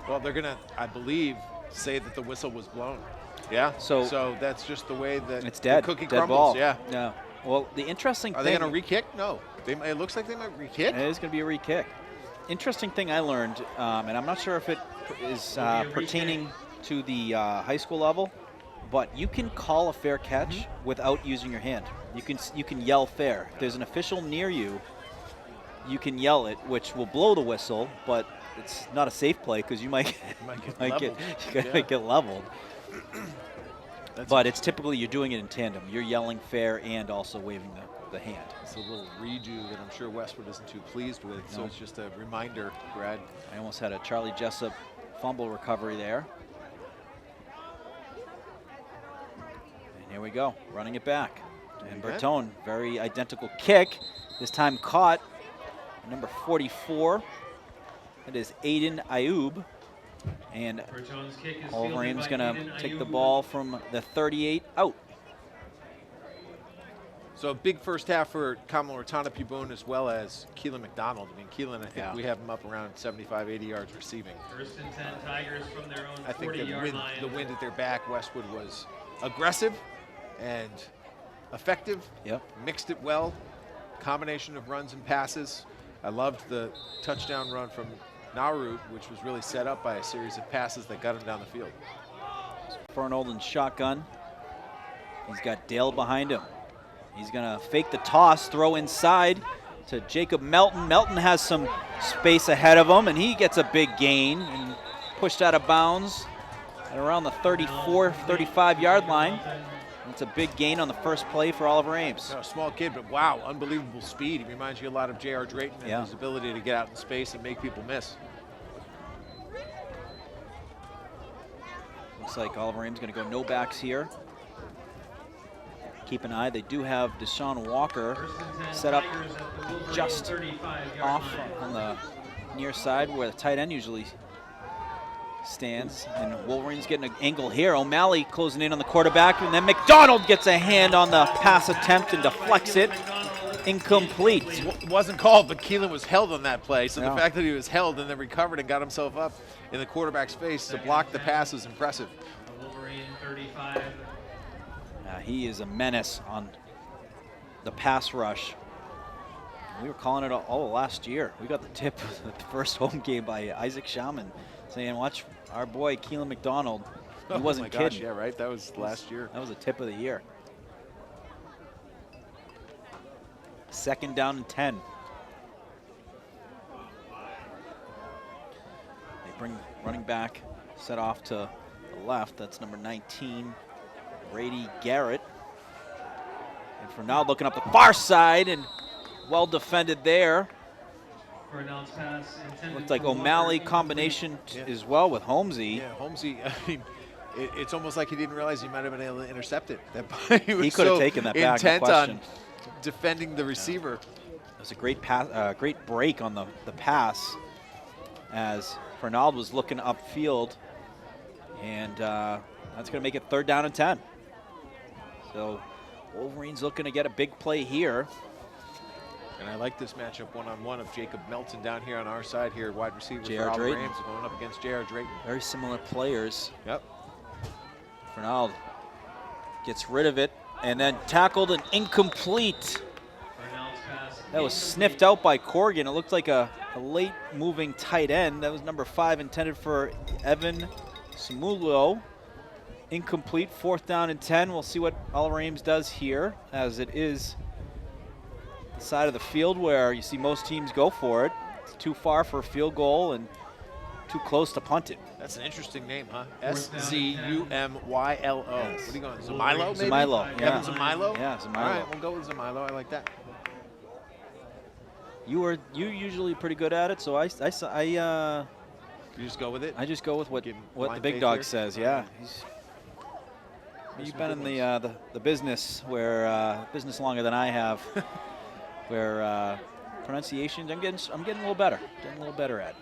Well, they're going to, I believe, say that the whistle was blown. Yeah. So that's just the way that it's dead. The cookie dead crumbles. ball. Yeah. Yeah. Well, the interesting Are thing. they going to re-kick? No. It looks like they might re-kick. It is going to be a re-kick. Interesting thing I learned, and I'm not sure if it is pertaining to the high school level, but you can call a fair catch without using your hand. You can yell fair. If there's an official near you, you can yell it, which will blow the whistle, but it's not a safe play because you might get leveled. But it's typically you're doing it in tandem. You're yelling fair and also waving the hand. It's a little redo that I'm sure Westwood isn't too pleased with, so it's just a reminder, Brad. I almost had a Charlie Jessup fumble recovery there. And here we go, running it back. And Bertone, very identical kick, this time caught number 44. That is Aiden Ayub. And Wolverine's going to take the ball from the 38 out. So a big first half for Kamala Ratana-Pibon as well as Keelan McDonald. I mean, Keelan, I think we have him up around 75, 80 yards receiving. First and 10 Tigers from their own 40-yard line. I think the wind at their back, Westwood was aggressive and effective. Yep. Mixed it well. Combination of runs and passes. I loved the touchdown run from Nauru, which was really set up by a series of passes that got him down the field. Fernald in shotgun. He's got Dale behind him. He's going to fake the toss, throw inside to Jacob Melton. Melton has some space ahead of him, and he gets a big gain and pushed out of bounds at around the 34, 35-yard line. It's a big gain on the first play for Oliver Ames. A small kid, but wow, unbelievable speed. He reminds you a lot of J.R. Drayton and his ability to get out in space and make people miss. Looks like Oliver Ames going to go no backs here. Keep an eye. They do have Deshaun Walker set up just off on the near side where the tight end usually stands. And Wolverine's getting an angle here. O'Malley closing in on the quarterback, and then McDonald gets a hand on the pass attempt and deflects it. Incomplete. It wasn't called, but Keelan was held on that play. So the fact that he was held and then recovered and got himself up in the quarterback's face to block the pass was impressive. Wolverine 35. He is a menace on the pass rush. We were calling it all last year. We got the tip at the first home game by Isaac Shaman saying, watch our boy Keelan McDonald. He wasn't kidding. Gosh, yeah, right? That was last year. That was a tip of the year. 2nd down and 10. They bring running back, set off to the left. That's number 19. Brady Garrett. And for now, looking up the far side, and well defended there. Pass Looked like O'Malley combination as well with Holmesy. Yeah, Holmesy, I mean, It's almost like he didn't realize he might have been able to intercept it. He was could have so taken that back, no intent question. on defending the receiver. It was a great pass, great break on the pass as Fernald was looking upfield, and that's going to make it 3rd down and 10. So Wolverines looking to get a big play here. And I like this matchup one-on-one of Jacob Melton down here on our side here, wide receiver J.R. for Oliver Drayton. Ames going up against J.R. Drayton. Very similar players. Yep. Fernald gets rid of it and then tackled and incomplete. That was sniffed out by Corrigan. It looked like a late moving tight end. That was number 5 intended for Evan Samulo. Incomplete, 4th down and 10. We'll see what Oliver Ames does here, as it is the side of the field where you see most teams go for it. It's too far for a field goal and too close to punt it. That's an interesting name, huh? S-Z-U-M-Y-L-O. Yes. What are you going, Zamilo maybe? Zamilo, yeah. Evan Zamilo? Yeah, Zamilo. All right, we'll go with Zamilo. I like that. You usually pretty good at it, so I You just go with it? just go with what Give him the blind big faith dog here? says. Yeah, you've been in the business where business longer than I have, where pronunciations I'm getting a little better, at.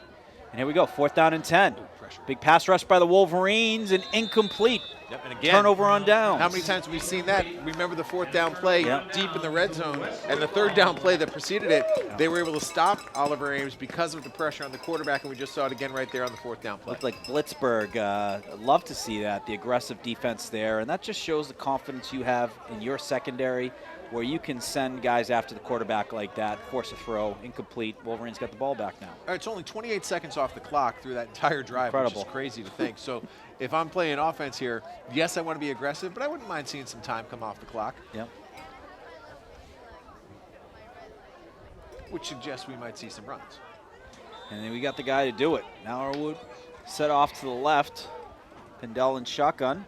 And here we go, 4th down and 10. Pressure. Big pass rush by the Wolverines and incomplete. Yep, and again, Turnover on downs. how many times have we seen that? Remember the 4th down play Yep. deep in the red zone, and the 3rd down play that preceded it, they were able to stop Oliver Ames because of the pressure on the quarterback, and we just saw it again right there on the 4th down play. Looked like Blitzburg. I'd love to see that, the aggressive defense there, and that just shows the confidence you have in your secondary, where you can send guys after the quarterback like that, force a throw, incomplete. Wolverines got the ball back now. All right, it's only 28 seconds off the clock through that entire drive, Incredible. which is crazy to think. So if I'm playing offense here, yes, I want to be aggressive, but I wouldn't mind seeing some time come off the clock, Yep. which suggests we might see some runs. And then we got the guy to do it. Now Norwood set off to the left. Pindell in shotgun.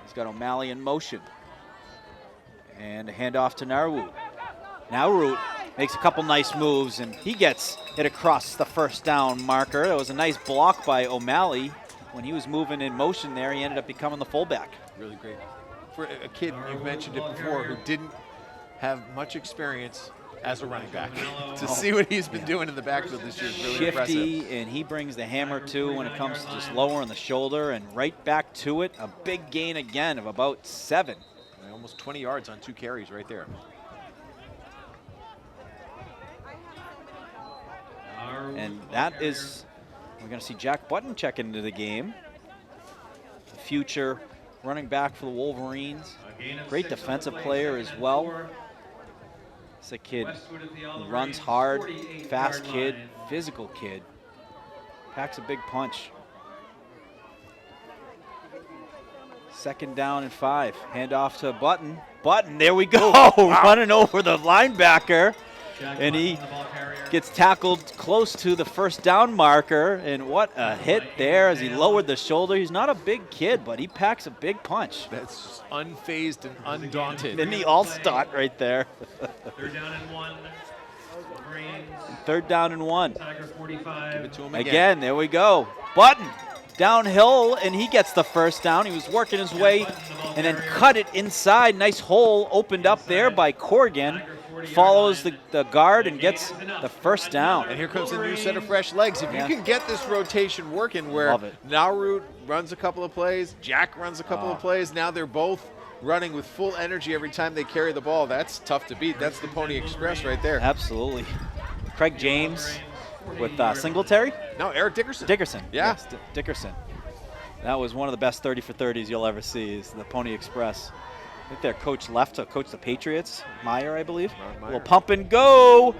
He's got O'Malley in motion. And a handoff to Narwood. Narwood makes a couple nice moves, and he gets it across the 1st down marker. That was a nice block by O'Malley. When he was moving in motion there, he ended up becoming the fullback. Really great. For a kid, you mentioned it before, who didn't have much experience as a running back. To see what he's been doing in the backfield this year is really impressive. Shifty, and he brings the hammer too when it comes to just lowering the shoulder and right back to it. A big gain again of about 7. Almost 20 yards on 2 carries right there. And that is, we're going to see Jack Button check into the game. The future running back for the Wolverines. Great defensive player as well. It's a kid who runs hard, fast kid, physical kid. Packs a big punch. 2nd down and 5. Handoff to Button. Button, there we go. Running over the linebacker. And he gets tackled close to the 1st down marker. And what a hit there as he lowered the shoulder. He's not a big kid, but he packs a big punch. That's unfazed and undaunted. Didn't he all-star right there? 3rd down and 1. Wolverines. 3rd down and 1. Tiger 45. Give it to him Again, there we go. Button downhill, and he gets the 1st down. He was working his way and then cut it inside. Nice hole opened up there by Corrigan. Follows the guard and gets the 1st down. And here comes a new set of fresh legs. If Yeah. you can get this rotation working where Love it. Narwood runs a couple of plays, Jack runs a couple of plays, now they're both running with full energy every time they carry the ball. That's tough to beat. That's the Pony Express right there. Absolutely. Craig James with Singletary. No, Eric Dickerson. Dickerson. Yeah. Yes, Dickerson. That was one of the best 30 for 30s you'll ever see, is the Pony Express. I think their coach left to coach the Patriots, Meyer, I believe. Ron Meyer. Little pump and go.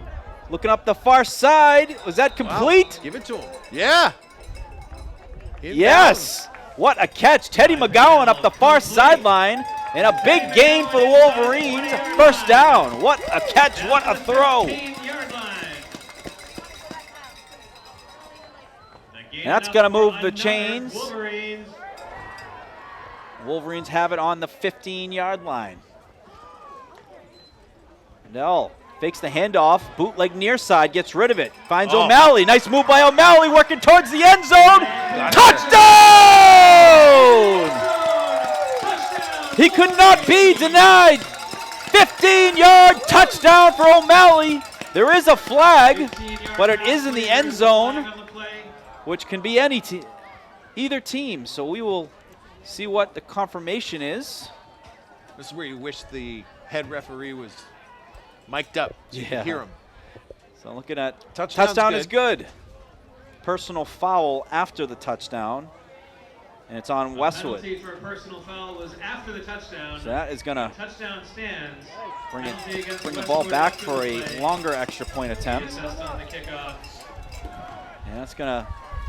Looking up the far side. Was that complete? Wow. Give it to him. Yeah. Yes. What a catch. Teddy McGowan up the far sideline. And a big gain for the Wolverines. 1st down. What a catch. What a throw. 15-yard line. And that's going to move the chains. Wolverines. Wolverines have it on the 15-yard line. Nell fakes the handoff. Bootleg near side, gets rid of it. Finds O'Malley. Nice move by O'Malley, working towards the end zone. Touchdown! He could not be denied. 15-yard touchdown for O'Malley. There is a flag, but it is in the end zone, which can be either team. So we will see what the confirmation is. This is where you wish the head referee was mic'd up so you could hear him. So looking at Touchdown's touchdown is good. Personal foul after the touchdown, and it's on Westwood. Penalty for a personal foul was after the touchdown. So that is going to Touchdown stands. bring Penalty against the ball Westwood back after for the a play. longer extra point attempt. Assessed on the kickoff. And that's going to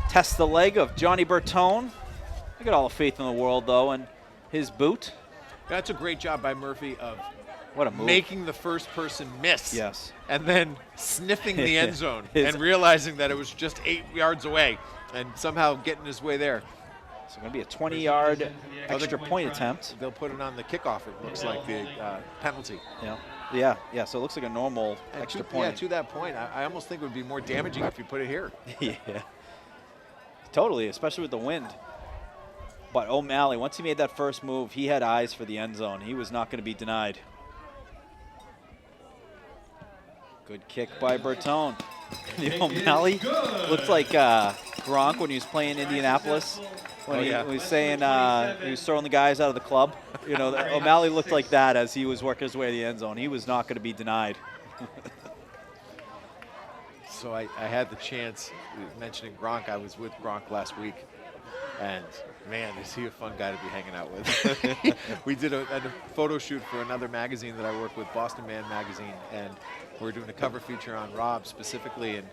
test the leg of Johnny Bertone. I got all the faith in the world, though, in his boot. That's a great job by Murphy of What a move. making the first person miss. Yes. And then sniffing the end zone and realizing that it was just 8 yards away and somehow getting his way there. So going to be a 20-yard extra point attempt. They'll put it on the kickoff, it looks like, the penalty. Yeah. So it looks like a normal And extra to, point. Yeah, to that point, I almost think it would be more damaging if you put it here. Yeah, totally, especially with the wind. But O'Malley, once he made that first move, he had eyes for the end zone. He was not going to be denied. Good kick by Bertone. O'Malley looked like Gronk when he was playing Indianapolis. When he was saying he was throwing the guys out of the club. You know, O'Malley looked like that as he was working his way to the end zone. He was not going to be denied. So I had the chance, mentioning Gronk, I was with Gronk last week. And man, is he a fun guy to be hanging out with. We did a photo shoot for another magazine that I work with, Boston Man Magazine, and we're doing a cover feature on Rob specifically, and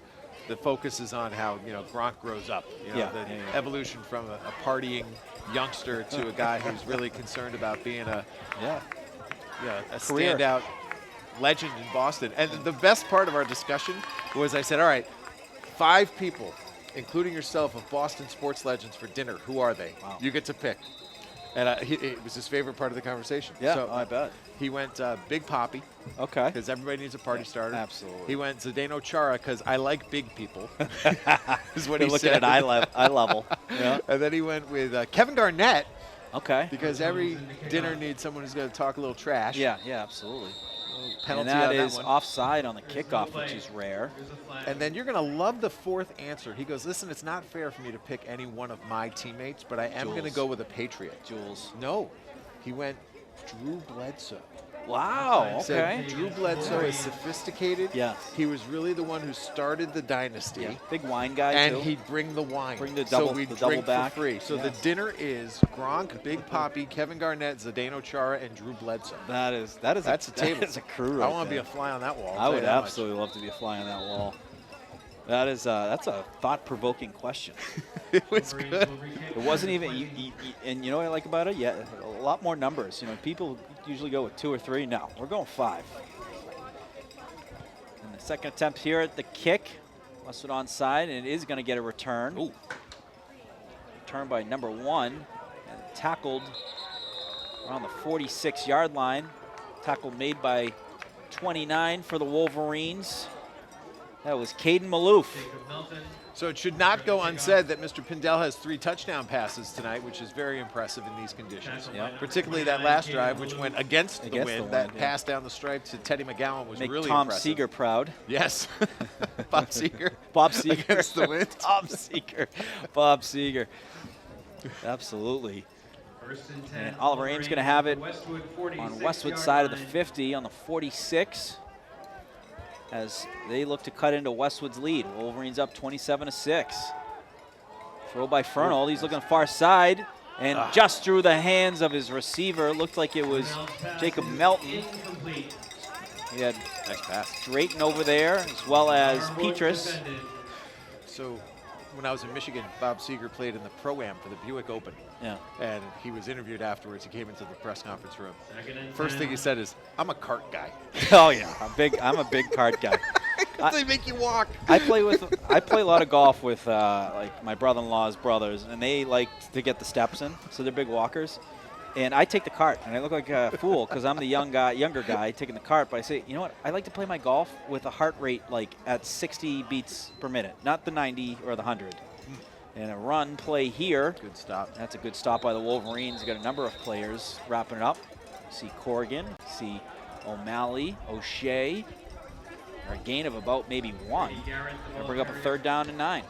the focus is on how, Gronk grows up. The evolution from a partying youngster to a guy who's really concerned about being a Career. standout legend in Boston. And the best part of our discussion was I said, all right, 5 people, including yourself, of Boston sports legends for dinner. Who are they? Wow. You get to pick. And it was his favorite part of the conversation. Yeah, So I bet. he went Big Papi, Okay. because everybody needs a party starter. Absolutely. He went Zdeno Chara, because I like big people, is what They're he looking said. at eye level. Yeah. And then he went with Kevin Garnett, Okay. because every dinner needs someone who's going to talk a little trash. Yeah, absolutely. Penalty And that on is that one. offside on the kickoff, which is rare. There's a flag. And then you're going to love the 4th answer. He goes, listen, it's not fair for me to pick any one of my teammates, but I am going to Jules. go with a Patriot. Jules. No, he went Drew Bledsoe. Wow, He said okay. Drew Bledsoe is sophisticated. Yes. He was really the one who started the dynasty. Yeah. Big wine guy, And too. he'd bring the wine. Bring the so double- we'd the double drink back. for free. So the Yes. dinner is Gronk, Big Papi, Kevin Garnett, Zdeno Chara, and Drew Bledsoe. That's a table. That is a crew I right want to be there. a fly on that wall. I'll I tell would you that much. absolutely love to be a fly on that wall. That's a thought-provoking question. It was Wolverines good. will retake It wasn't the even, play. and you know what I like about it? Yeah, a lot more numbers. People usually go with 2 or 3. No, we're going 5. And the second attempt here at the kick. Westwood onside, and it is going to get a return. Ooh. Return by number 1, and tackled around the 46-yard line. Tackle made by 29 for the Wolverines. That was Caden Maloof. Jacob Melton. So it should not go unsaid that Mr. Pindell has 3 touchdown passes tonight, which is very impressive in these conditions. Yeah. Particularly that last drive, which went against the Against wind. the wind, That yeah. pass down the stripe to Teddy McGowan was Make really Tom impressive. Seeger proud. Yes. Bob Seeger. Bob Seeger. Against the wind. Tom Seeger. Bob Seeger. Absolutely. First and 10. And Oliver Ames going to have it Westwood on Westwood's side of the 50, on the 46, as they look to cut into Westwood's lead. Wolverines up 27-6. Throw by Fernald. He's looking far side, and just through the hands of his receiver. Looked like it was Jacob Melton. Incomplete. He had Nice pass. Drayton over there, as well as Starboard Petrus. defended. So when I was in Michigan, Bob Seeger played in the Pro-Am for the Buick Open. Yeah. And he was interviewed afterwards. He came into the press conference room. Second and First 10. thing he said is, I'm a cart guy. Oh yeah, I'm a big cart guy. They make you walk. I play a lot of golf with like my brother-in-law's brothers, and they like to get the steps in, so they're big walkers. And I take the cart, and I look like a fool because I'm the younger guy taking the cart. But I say, you know what? I like to play my golf with a heart rate like at 60 beats per minute, not the 90 or the 100. And a run play here. Good stop. That's a good stop by the Wolverines. Got a number of players wrapping it up. See Corrigan, see O'Malley, O'Shea. A gain of about maybe 1. Gonna bring up a 3rd down and 9.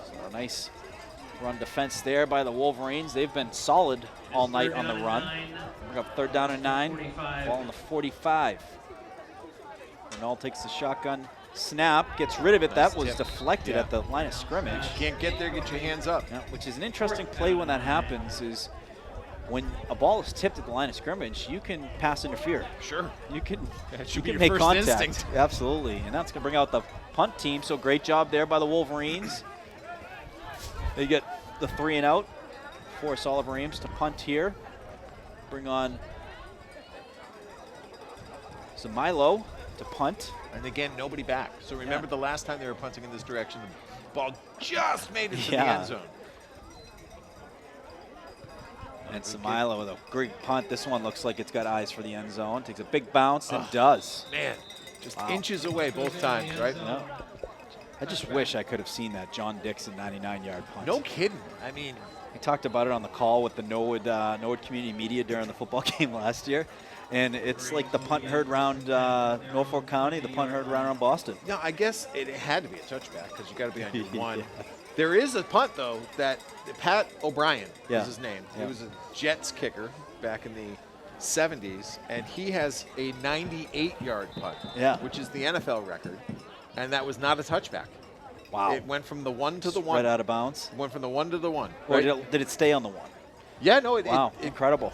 So a nice run defense there by the Wolverines. They've been solid all night on the run. Bring up 3rd down and 9. Ball on the 45. Renault takes the shotgun snap, gets rid of it. Nice That was tip. deflected Yeah. at the line of scrimmage. Can't get there, get your hands up. Yeah, which is an interesting play when that happens is when a ball is tipped at the line of scrimmage, you can pass interfere. Sure. You can, That you should be can your make first contact. instinct. Absolutely, and that's going to bring out the punt team. So great job there by the Wolverines. They get the 3 and out. Force Oliver Ames to punt here. Bring on Zamilo to punt. And again, nobody back. So remember the last time they were punting in this direction, the ball just made it to the Yeah. end zone. And Zamilo with a great punt. This one looks like it's got eyes for the end zone. Takes a big bounce and does. Man, just Wow. inches away both times, right? Yeah. I just wish I could have seen that John Dixon 99-yard punt. No kidding. I mean, I talked about it on the call with the Norwood Community Media during the football game last year. And it's like the punt heard round Norfolk County, the punt heard round around Boston. no, I guess it had to be a touchback because you got to be on your one. Yeah. There is a punt, though, that Pat O'Brien Yeah. is his name. Yeah. He was a Jets kicker back in the 70s, and he has a 98-yard punt, Yeah. which is the NFL record, and that was not a touchback. Wow. It went from the 1 to the 1. Right out of bounds. Went from the 1 to the 1. Or Right? did it stay on the 1? Yeah, no, it Wow, it incredible.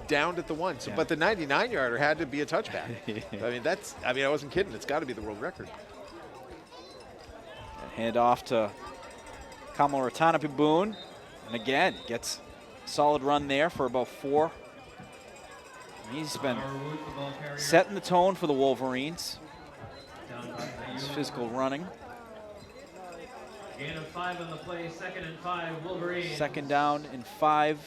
downed at the 1. So, Yeah. but the 99-yarder had to be a touchback. I mean, I wasn't kidding. It's got to be the world record. And hand off to Kamala Ratanapi Boone. And again, gets a solid run there for about 4. He's been setting the tone for the Wolverines. His physical running. Gain of 5 on the play, 2nd and 5, Wolverines. 2nd down and 5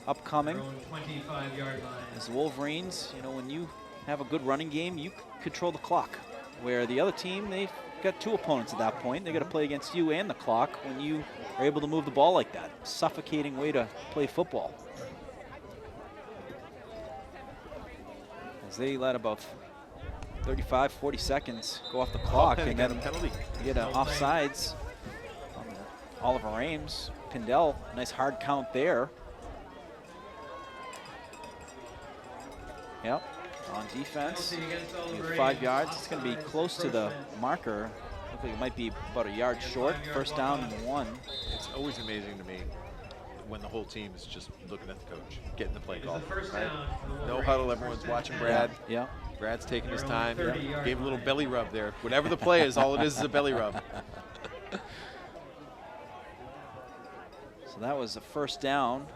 upcoming. Their own 25-yard line. As the Wolverines, you know, when you have a good running game, you control the clock. Where the other team, they've got 2 opponents at that point. They got to play against you and the clock when you are able to move the ball like that. Suffocating way to play football. As they let about 35, 40 seconds go off the clock, and and got then a penalty. you get offsides on Oliver Ames. Pindell, nice hard count there. Yep, on defense. Penalty against With Wolverines. 5 yards, it's going to be Offsides, close to the encroachment. marker. Looks like it might be about a yard short. 5-yard First down walk-on. and 1. It's always amazing to me when the whole team is just looking at the coach, getting the play It's call. the first right? down for the No Wolverines. huddle, everyone's First watching and Brad. 10. Yeah. Brad's taking his Their time. own 30-yard Gave a little line. belly rub there. Whatever the play is, all it is a belly rub. So that was the first down.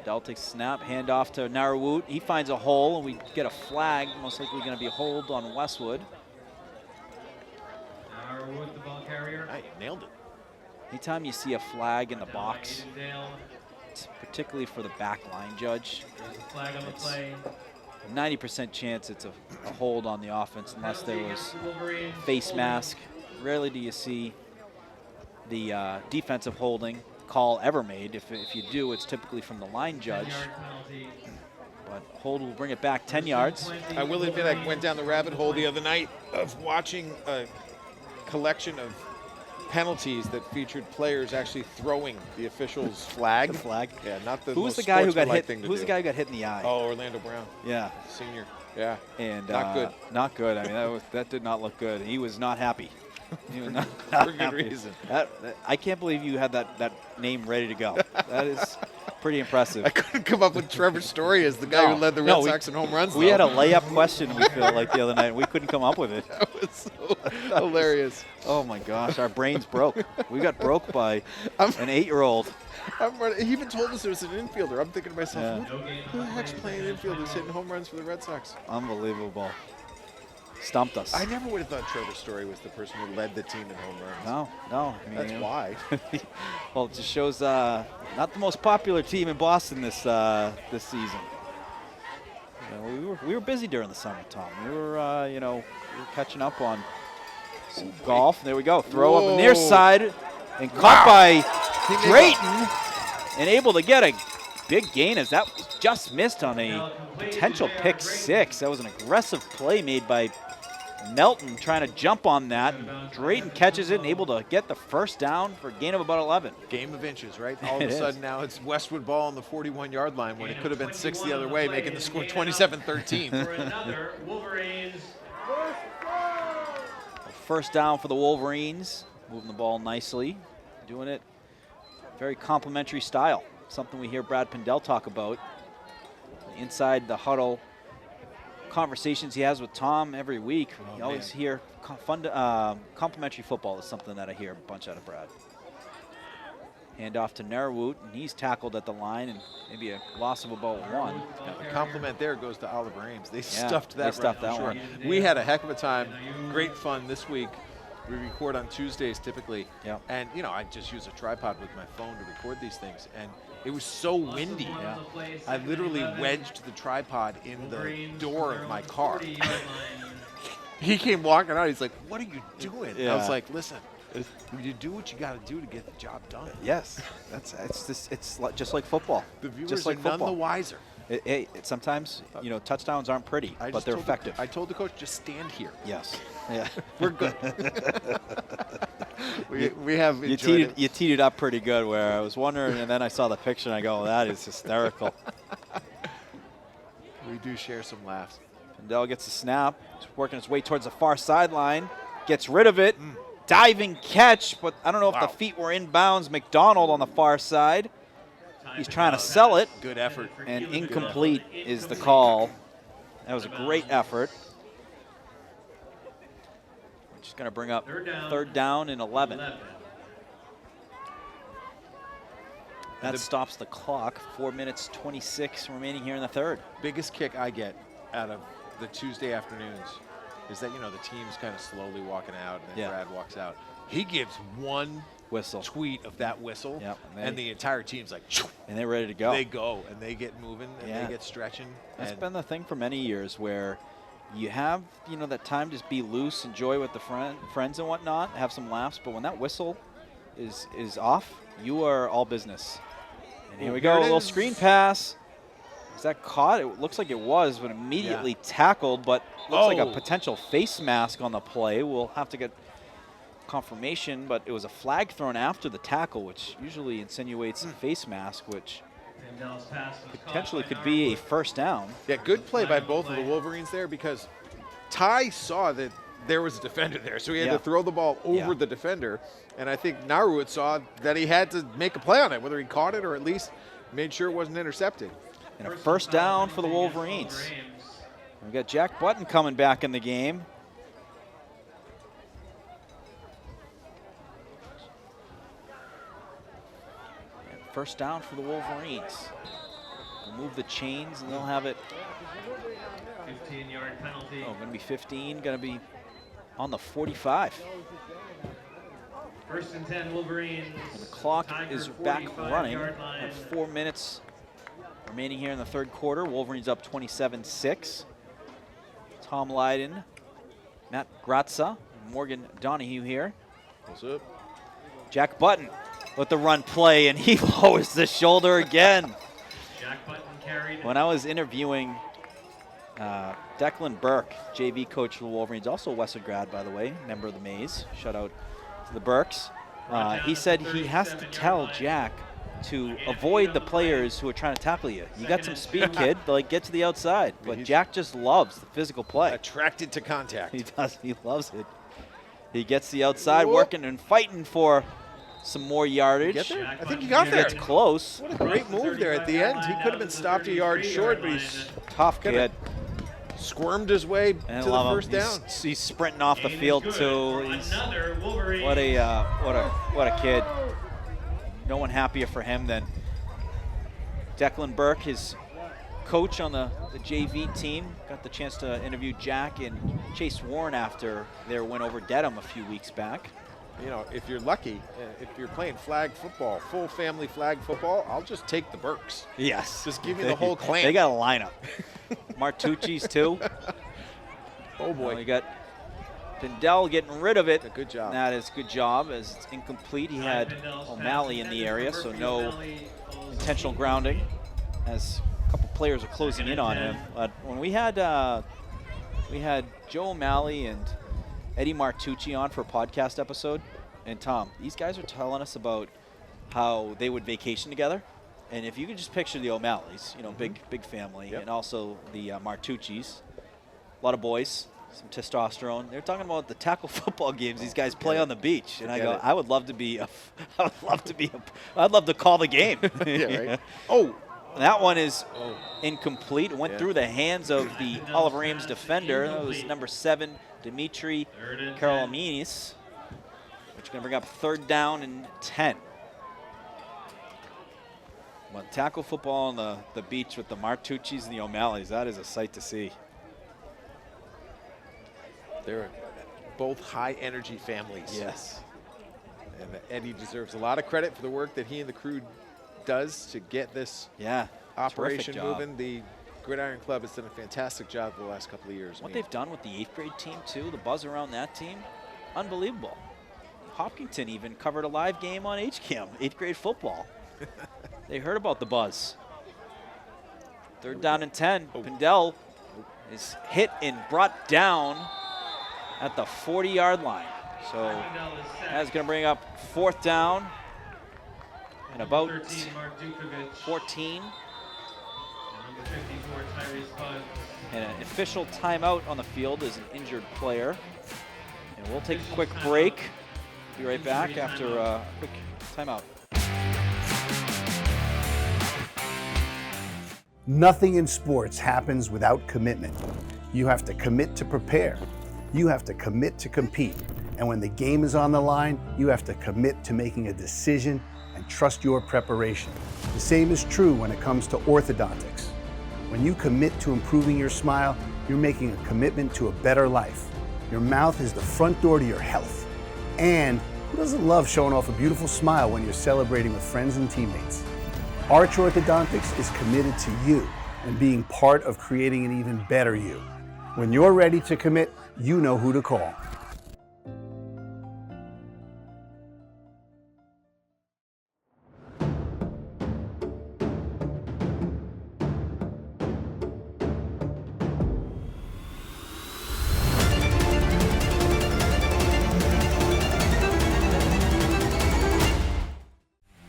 Dell takes a snap, hand off to Narawut. He finds a hole, and we get a flag. Most likely going to be a hold on Westwood. Narwood, the ball carrier. Ah, you nailed it. Anytime you see a flag in the Down by box, Aidendale. it's particularly for the back line judge, There's a flag on the It's- play. 90% chance it's a hold on the offense unless there Penalty was against the Wolverines. face Holding. mask. Rarely do you see the defensive holding call ever made. If you do, it's typically from the line judge. 10-yard penalty. But hold will bring it back 10 yards. 20, I will admit I went Wolverines. down the rabbit hole the other night of watching a collection of penalties that featured players actually throwing the official's flag. The flag. Yeah, not the Who was most the guy who got sportsmanlike hit? thing to Who was the do. guy who got hit in the eye? Oh, Orlando Brown, Yeah, senior. Yeah. and Not good. Not good. I mean, that did not look good. He was not happy. He was not For good happy. reason. I can't believe you had that name ready to go. That is pretty impressive. I couldn't come up with Trevor Story as the guy No, who led the Red no, we- Sox in home runs. We though. had a layup question, we feel like, the other night, and we couldn't come up with it. That was so hilarious. Oh my gosh, our brains broke. We got broke by I'm- an 8-year-old. He even told us it was an infielder. I'm thinking to myself, Yeah. No gain who on the the heck's play. playing Second infield who's and hitting final. home runs for the Red Sox? Unbelievable. Stumped us. I never would have thought Trevor Story was the person who led the team in home runs. No. I mean, That's you know, why. well, it just shows not the most popular team in Boston this season. We were busy during the summer, Tom. We were, we were catching up on some golf. There we go. Throw up the near side and caught by Drayton and able to get a big gain as that was just missed on a potential pick 6. That was an aggressive play made by Melton trying to jump on that. And Drayton catches it and able to get the first down for a gain of about 11. Game of inches, right? All of a sudden now it's Westwood ball on the 41-yard line when it could have been 6 the other way, making the score 27-13. For another Wolverines. First down for the Wolverines. Moving the ball nicely. Doing it very complimentary style. Something we hear Brad Pindell talk about. Inside the huddle conversations he has with Tom every week. You always hear complimentary football is something that I hear a bunch out of Brad. Hand off to Narwoot, and he's tackled at the line, and maybe a loss of about 1. Yeah, the compliment there goes to Oliver Ames. They stuffed that. They stuffed that sure. one. We had a heck of a time. Great fun this week. We record on Tuesdays typically, and I just use a tripod with my phone to record these things, and it was so windy. Yeah. I literally wedged the tripod in the door of my car. He came walking out. He's like, "What are you doing?" Yeah. I was like, "Listen, you do what you got to do to get the job done." Yes, it's just like football. The viewers just like are none football. the wiser. Sometimes touchdowns aren't pretty, but they're effective. I told the coach, just stand here. Yes. Yeah. We're good. we have You teed it up pretty good. Where I was wondering, and then I saw the picture, and I go, "That is hysterical." We do share some laughs. Pindell gets the snap. He's working his way towards the far sideline. Gets rid of it. Diving catch, but I don't know if the feet were in bounds. McDonald on the far side. He's trying to sell it. Good effort. And incomplete is the call. That was a great effort. We're just going to bring up third down and 11. That stops the clock. 4 minutes 26 remaining here in the third. Biggest kick I get out of the Tuesday afternoons is that, the team's kind of slowly walking out, and then Brad walks out. He gives one whistle tweet of that whistle, and the entire team's like, and they're ready to go. They go, and they get moving, and they get stretching. That's been the thing for many years where you have, that time to just be loose, enjoy with the friends and whatnot, have some laughs, but when that whistle is off, you are all business. And here we go, a little screen pass. Is that caught? It looks like it was, but immediately tackled, but looks like a potential face mask on the play. We'll have to get confirmation, but it was a flag thrown after the tackle, which usually insinuates a face mask, which potentially could be a first down. Yeah, good play by both of the Wolverines there, because Ty saw that there was a defender there, so he had to throw the ball over the defender, and I think Narwood saw that he had to make a play on it, whether he caught it or at least made sure it wasn't intercepted. And a first down for the Wolverines. We've got Jack Button coming back in the game. And first down for the Wolverines. We'll move the chains and they'll have it. 15-yard penalty. Oh, going to be 15, going to be on the 45. First and 10 Wolverines. And the clock is back running at 4 minutes remaining here in the third quarter. Wolverines up 27-6. Tom Lydon, Matt Gratza, Morgan Donahue here. What's up? Jack Button with the run play, and he lowers the shoulder again. Jack Button carried. When I was interviewing Declan Burke, JV coach for the Wolverines, also a Westwood grad, by the way, member of the Maze. Shout out to the Burks. He said he has to tell Jack to avoid the players who are trying to tackle you. You got some speed, kid. Like, get to the outside. But Jack just loves the physical play. Attracted to contact. He does. He loves it. He gets the outside, working and fighting for some more yardage. Get there? I think he got there. It's close. What a great move there at the end. He could have been stopped a yard short, but he's Tough kid. Squirmed his way to the first down. He's sprinting off the field too. What a kid. No one happier for him than Declan Burke, his coach on the JV team. Got the chance to interview Jack and Chase Warren after their win over Dedham a few weeks back. If you're lucky, if you're playing flag football, full family flag football, I'll just take the Burks. Yes. Just give me the whole clan. They got a lineup. Martucci's too. Oh, boy. We got Pindell getting rid of it. A good job. That is good job as it's incomplete. He had O'Malley in the area, so no intentional grounding as a couple players are closing in on him. But when we had Joe O'Malley and Eddie Martucci on for a podcast episode, and Tom, these guys are telling us about how they would vacation together. And if you could just picture the O'Malleys, you know, big family, Yep. and also the Martuccis, a lot of boys, some testosterone. They're talking about the tackle football games these guys play on the beach, and I go, I would love to be I'd love to call the game. Yeah, right. Oh, that one is incomplete. It went Yeah. through the hands of the Oliver Ames defender. That was number 7, Dimitri Karolaminis, which is going to bring up 3rd down and 10. Well, tackle football on the beach with the Martuccis and the O'Malleys, that is a sight to see. they're both high-energy families. Yes. And Eddie deserves a lot of credit for the work that he and the crew does to get this Yeah. operation terrific job. moving. The Gridiron Club has done a fantastic job the last couple of years. What they've done with the 8th grade team, too, the buzz around that team, unbelievable. Hopkinton even covered a live game on HCAM, 8th grade football. They heard about the buzz. 3rd down and 10. Pindell is hit and brought down at the 40-yard line. So that's going to bring up 4th down and about 13, Mark Dukovic. 14. And number 54, Tyrese Buds. And an official timeout on the field is an injured player. And we'll take a quick break. Be right back after a quick timeout. Nothing in sports happens without commitment. You have to commit to prepare. You have to commit to compete. And when the game is on the line, you have to commit to making a decision and trust your preparation. The same is true when it comes to orthodontics. When you commit to improving your smile, you're making a commitment to a better life. Your mouth is the front door to your health. And who doesn't love showing off a beautiful smile when you're celebrating with friends and teammates? Arch Orthodontics is committed to you and being part of creating an even better you. When you're ready to commit, you know who to call.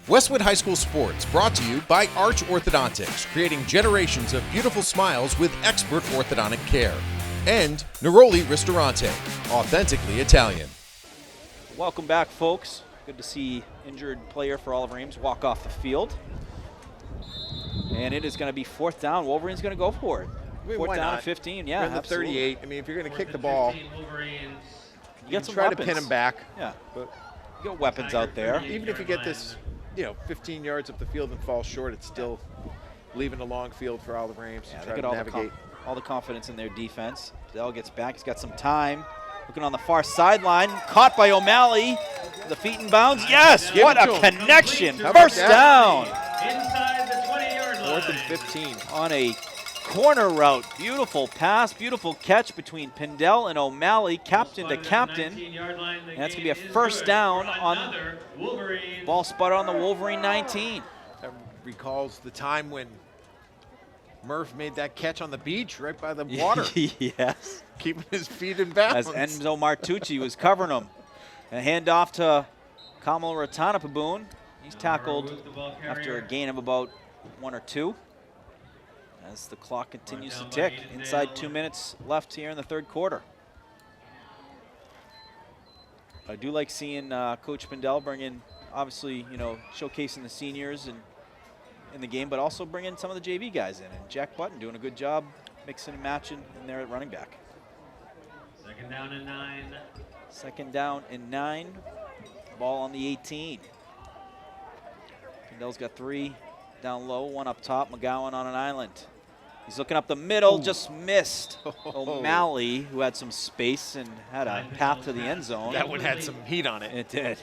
Westwood High School Sports brought to you by Arch Orthodontics, creating generations of beautiful smiles with expert orthodontic care. And Neroli Ristorante, authentically Italian. Welcome back, folks. Good to see injured player for Oliver Ames walk off the field. And it is going to be 4th down. Wolverine's going to go for it. I mean, 4th why down not? and 15. We're Yeah, in the absolutely. 38. I mean, if you're going to kick 4th the and ball, 15, Wolverines. You got some try weapons. to pin him back. Yeah, But you got weapons out there. even if you get this, 15 yards up the field and fall short, it's still leaving a long field for Oliver Ames Yeah, to they try got to navigate. all the confidence in their defense. Dell gets back. He's got some time. Looking on the far sideline. Caught by O'Malley. The feet in bounds. Yes! Give What it a to him. connection. How about First that? down Inside the 20-yard line. 4th and 15. on a corner route. Beautiful pass. Beautiful catch between Pindell and O'Malley. Captain to captain. And that's gonna be a first down on ball spot on the Wolverine 19. That recalls the time when Murph made that catch on the beach right by the water, Yes. keeping his feet in bounds. As Enzo Martucci was covering him. A handoff to Kamal Ratanapaboon. He's tackled after a gain of about 1 or 2. As the clock continues to tick. Inside 2 minutes left here in the 3rd quarter. I do like seeing Coach Pindell bring in, obviously, showcasing the seniors in the game, but also bringing some of the JV guys in. And Jack Button doing a good job mixing and matching in there at running back. 2nd down and 9. 2nd down and 9. Ball on the 18. Pindell's got 3 down low, 1 up top. McGowan on an island. He's looking up the middle, just missed. O'Malley, who had some space and had a path to the end zone. That one had some heat on it. It did.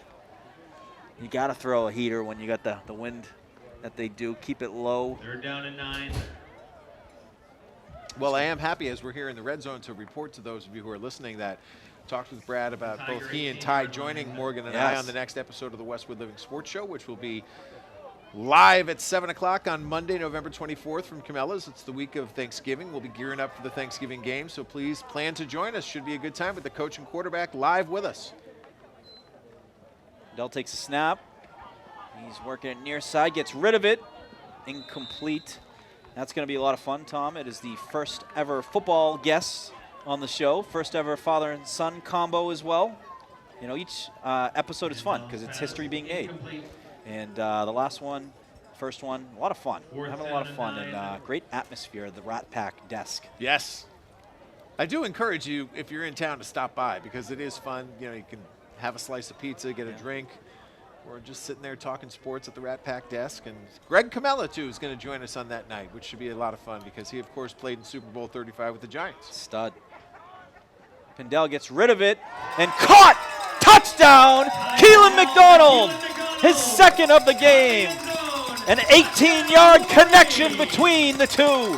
You got to throw a heater when you got the wind that they do. Keep it low. 3rd down and 9. Well, I am happy as we're here in the red zone to report to those of you who are listening that talked with Brad about both he and Ty joining Morgan and I on the next episode of the Westwood Living Sports Show, which will be live at 7 o'clock on Monday, November 24th from Cabela's. It's the week of Thanksgiving. We'll be gearing up for the Thanksgiving game, so please plan to join us. Should be a good time with the coach and quarterback live with us. Dell takes a snap. He's working it near side, gets rid of it. Incomplete. That's going to be a lot of fun, Tom. It is the first ever football guest on the show. First ever father and son combo as well. You know, each episode is fun because it's history being made. And the last one, first one, a lot of fun. We're having a lot of fun and great atmosphere at the Rat Pack desk. Yes. I do encourage you, if you're in town, to stop by because it is fun. You know, you can have a slice of pizza, get a drink. We're just sitting there talking sports at the Rat Pack desk. And Greg Camella, too, is going to join us on that night, which should be a lot of fun because he, of course, played in Super Bowl 35 with the Giants. Stud. Pindell gets rid of it and caught! Touchdown! Keelan McDonald! His second of the game. An 18-yard connection between the two.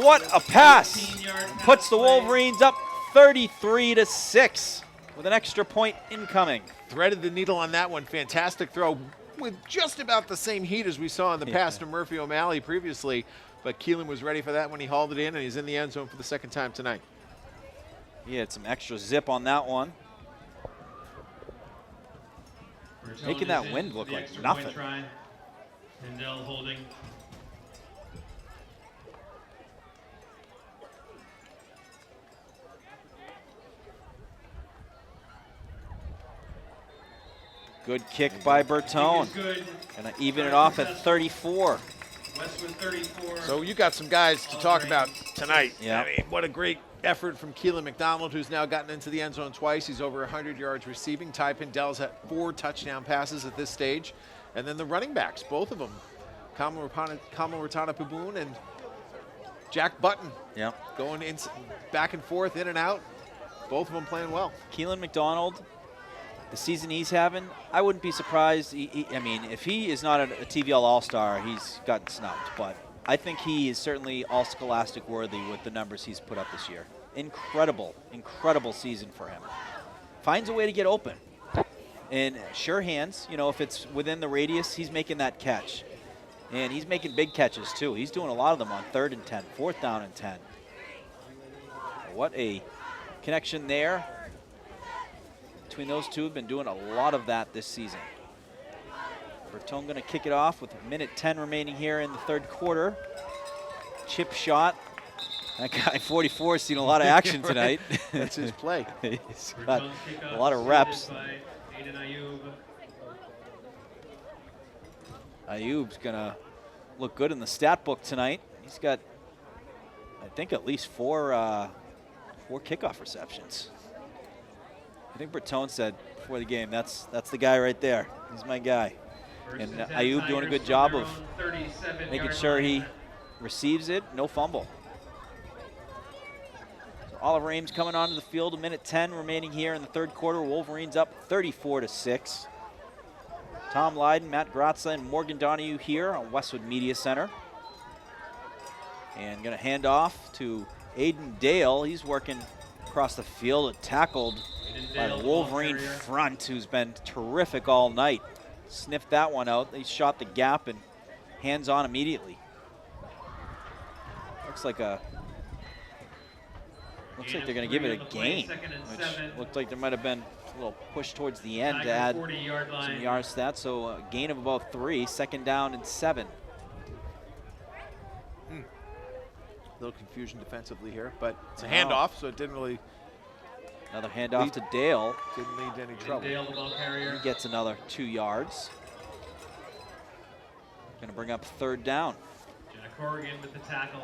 What a pass. Puts the Wolverines up 33-6 with an extra point incoming. Threaded the needle on that one. Fantastic throw with just about the same heat as we saw in the pass to Murphy O'Malley previously. But Keelan was ready for that when he hauled it in, and he's in the end zone for the second time tonight. He had some extra zip on that one. Making that wind look like nothing. Pindell holding. Good kick by Bertone. Gonna even it off at 34. Westwood 34. So you got some guys to talk about tonight. Yeah. I mean, what a great effort from Keelan McDonald, who's now gotten into the end zone twice. He's over 100 yards receiving. Ty Pindell's had 4 touchdown passes at this stage. And then the running backs, both of them, Kamal Ratana-Puboon and Jack Button, going in, back and forth, in and out. Both of them playing well. Keelan McDonald, the season he's having, I wouldn't be surprised. I mean, if he is not a TVL All-Star, he's gotten snubbed. But I think he is certainly All-Scholastic worthy with the numbers he's put up this year. Incredible, incredible season for him. Finds a way to get open. And sure hands, you know, if it's within the radius, he's making that catch. And he's making big catches, too. He's doing a lot of them on 3rd and 10, 4th down and 10. What a connection there. Between those two, have been doing a lot of that this season. Bertone going to kick it off with 1:10 remaining here in the 3rd quarter. Chip shot. That guy 44 has seen a lot of action tonight. That's his play. He's got a lot of reps. Ayub's going to look good in the stat book tonight. He's got, I think, at least 4 kickoff receptions. I think Bertone said before the game, that's the guy right there. He's my guy. And Ayub doing a good job of making sure he receives it, no fumble. So Oliver Ames coming onto the field, 1:10 remaining here in the 3rd quarter. Wolverines up 34-6. Tom Lydon, Matt Gratza, and Morgan Donahue here on Westwood Media Center. And going to hand off to Aiden Dale. He's working across the field, tackled by the Wolverine front, who's been terrific all night. Sniffed that one out. They shot the gap and hands on immediately. Looks like they're going to give it a gain, which looked like there might have been a little push towards the end to add some yards to that. So a gain of about 3, 2nd down and 7. A little confusion defensively here, but it's a handoff, so it didn't really. Another handoff to Dale. Didn't lead to any trouble. Dale, the ball carrier. He gets another 2 yards. Going to bring up 3rd down. Jenna Corrigan with the tackle.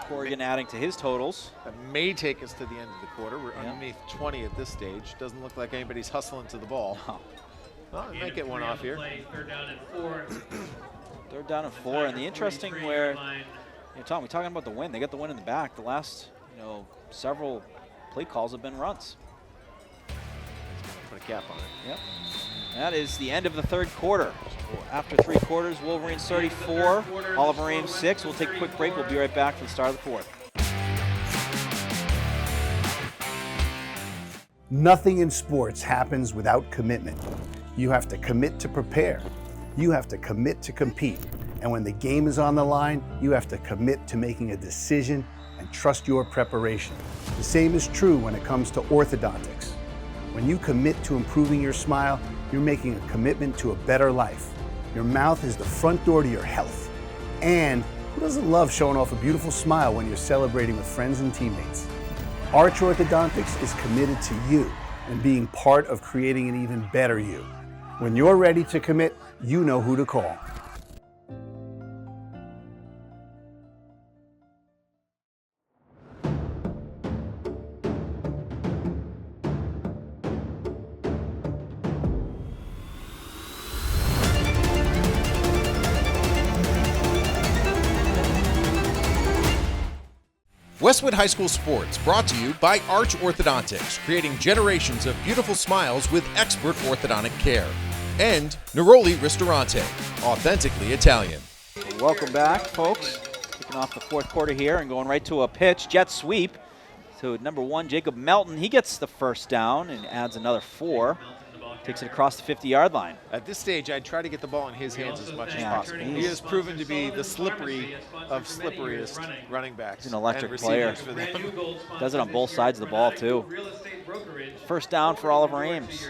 Corrigan adding to his totals. That may take us to the end of the quarter. We're underneath 20 at this stage. Doesn't look like anybody's hustling to the ball. No. Well, we might get one off here. 3rd down and 4. 3rd down and 4. And the interesting where, you know, Tom, we're talking about the win. They got the win in the back. The last, several play calls have been runs. put a cap on it. Yep. That is the end of the third quarter. After 3 quarters, Wolverines 34, Oliver Ames 6. We'll take a quick break. We'll be right back for the start of the fourth. Nothing in sports happens without commitment. You have to commit to prepare. You have to commit to compete. And when the game is on the line, you have to commit to making a decision and trust your preparation. The same is true when it comes to orthodontics. When you commit to improving your smile, you're making a commitment to a better life. Your mouth is the front door to your health. And who doesn't love showing off a beautiful smile when you're celebrating with friends and teammates? Arch Orthodontics is committed to you and being part of creating an even better you. When you're ready to commit, you know who to call. Westwood High School Sports brought to you by Arch Orthodontics, creating generations of beautiful smiles with expert orthodontic care. And Neroli Ristorante, authentically Italian. Welcome back, folks. Kicking off the fourth quarter here and going right to a pitch. Jet sweep. So number 1, Jacob Melton, he gets the first down and adds another 4. Takes it across the 50-yard line. At this stage, I'd try to get the ball in his hands as much as Yeah, possible. He has proven to be the slippery of slipperiest running backs. He's an electric and player. receivers for them. Does it on both sides of the ball, too. First down for Oliver Ames.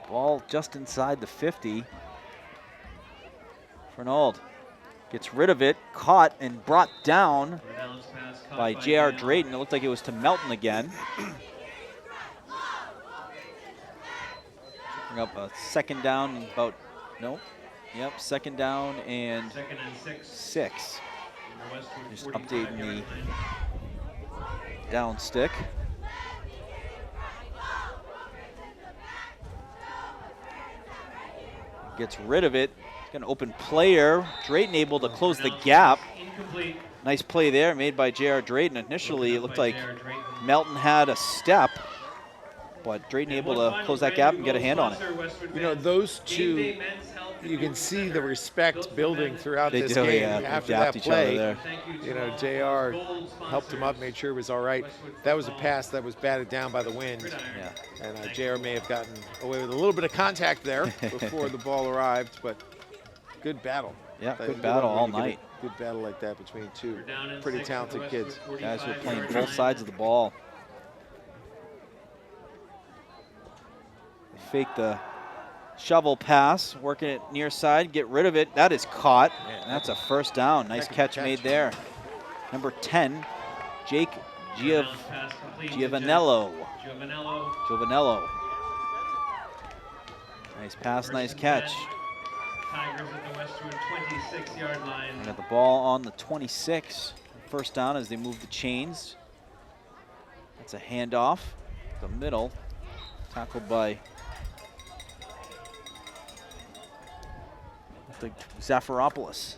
Ball just inside the 50. Fernald gets rid of it, caught and brought down by J.R. Drayton. It looked like it was to Melton again. Bring up a second down and about, nope. Yep, second down and 6. Just updating the down stick. Gets rid of it. Got an open player. Drayton able to close the gap. Nice play there made by J.R. Drayton. Initially, it looked like Melton had a step, but Drayton able to close that gap and get a hand on it. You know, those two, you can see the respect building throughout They this do, game. yeah. After Adapt that each other play, there. you know, JR helped him up, made sure it was all right. That was a pass that was batted down by the wind. Yeah. And JR may have gotten away with a little bit of contact there before the ball arrived, but good battle. Yeah, That- good battle all when you get a night. Good battle like that between two pretty talented kids. Guys who are playing both sides of the ball. They fake the shovel pass, working it near side, get rid of it. That is caught. And that's a first down. Nice catch made there. Number 10, Jake Giovanello. Nice pass, nice catch. Tigers at the Westwood 26-yard line. Got the ball on the 26. First down as they move the chains. That's a handoff. The middle. Tackled by Zafiropoulos.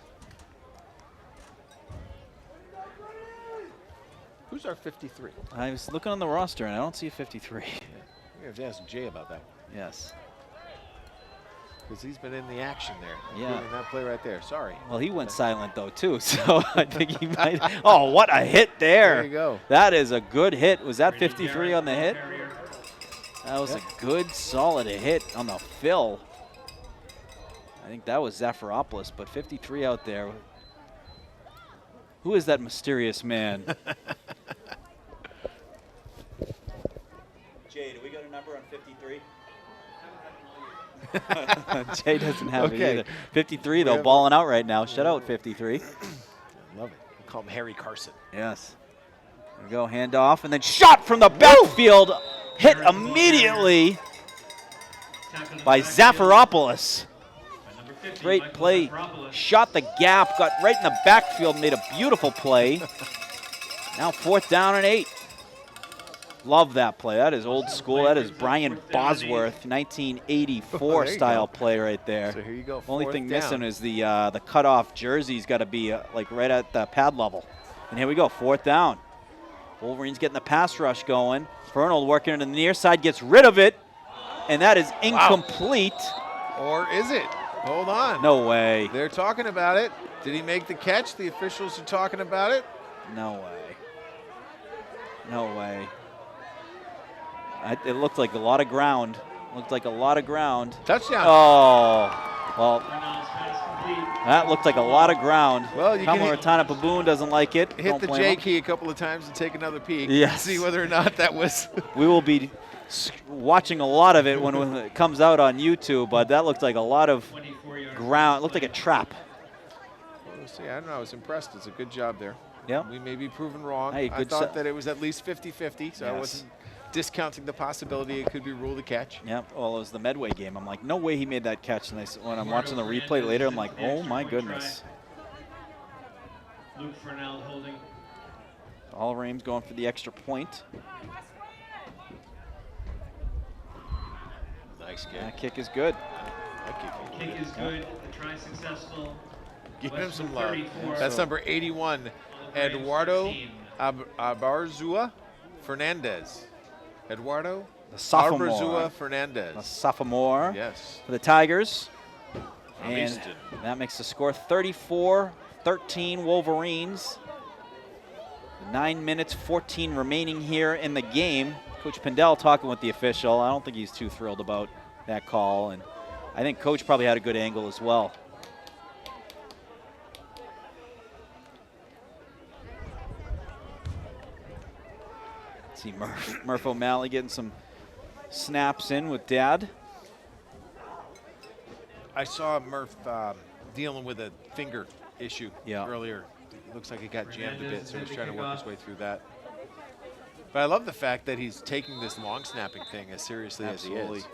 Who's our 53? I was looking on the roster and I don't see a 53. We have to ask Jay about that one. Yes. Because he's been in the action there. Yeah. Doing that play right there. Sorry. Well, he went silent though too, so I think he might. Oh, what a hit there! There you go. That is a good hit. Was that 53 on the hit? That was a good, solid hit on the fill. I think that was Zafiropoulos, but 53 out there. Who is that mysterious man? Jay, do we got a number on 53? Jay doesn't have it either. 53 though, balling out right now. Shut out 53. I love it. We call him Harry Carson. Yes. There we go, handoff, and then shot from the backfield. Hit immediately by Zafiropoulos. Great play. Shot the gap, got right in the backfield, made a beautiful play. Now 4th down and 8. Love that play. That is old school. That is Brian Bosworth, 1984 style play right there. So here you go. Only thing 4th down. missing is the cutoff jersey's got to be like right at the pad level. And here we go, 4th down. Wolverines getting the pass rush going. Fernald working it on the near side, gets rid of it, and that is incomplete. Or is it? Hold on. No way. They're talking about it. Did he make the catch? The officials are talking about it. No way. No way. It looked like a lot of ground. Touchdown. Oh, well, Fernand's pass complete. that looked like a lot of ground. Well, you can Kamaratana Baboon doesn't like it. hit Don't the blame J him. key a couple of times and take another peek. Yes. See whether or not that was. We will be watching a lot of it when it comes out on YouTube, but that looked like a lot of 24-yard ground. It looked like a trap. We'll see. I don't know. I was impressed. It's a good job there. Yeah. We may be proven wrong. Hey, I good thought se- that it was at least 50-50, so I Yes. wasn't discounting the possibility it could be ruled a catch. Yeah, well, it was the Medway game. I'm like, no way he made that catch. And when I'm watching the replay later, I'm like, oh my goodness. Luke Fernald holding. All Rames going for the extra point. Nice That kick is good. Kick is good. The try successful. Give him Westwood some love. 34. That's number 81, Eduardo Abarzua Fernandez. Eduardo The sophomore. Abarzua A Fernandez. sophomore Yes. for the Tigers. From And Easton. that makes the score 34-13 Wolverines. 9 minutes, 14 remaining here in the game. Coach Pindell talking with the official. I don't think he's too thrilled about that call, and I think Coach probably had a good angle as well. See Murph O'Malley getting some snaps in with Dad. I saw Murph dealing with a finger issue Yeah. earlier. It looks like he got jammed a bit, Fernandez so he's is trying to heading work his kickoff. way through that. But I love the fact that he's taking this long snapping thing as seriously as Absolutely. he is.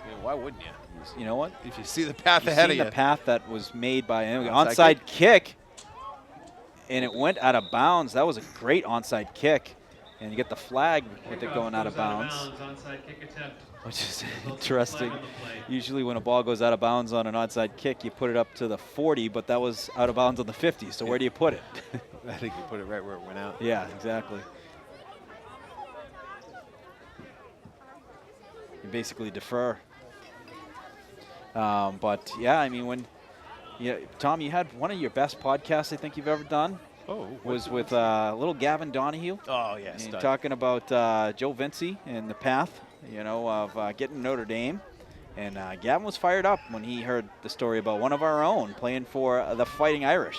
I mean, why wouldn't you? You know what? If you see the path You've ahead seen of the you. path that was made by him. Onside Onside kick, and it went out of bounds. That was a great onside kick, and you get the flag with it Kickoff going out of goes bounds, Onside kick attempt. which is Results in a interesting. flag on the play. Usually when a ball goes out of bounds on an onside kick, you put it up to the 40, but that was out of bounds on the 50, so where do you put it? I think you put it right where it went out. Yeah, exactly. You basically defer. But yeah, I mean, Tom, you had one of your best podcasts I think you've ever done Oh, was with little Gavin Donahue. Oh, yes. And talking about Joe Vinci and the path, of getting Notre Dame. And Gavin was fired up when he heard the story about one of our own playing for the Fighting Irish.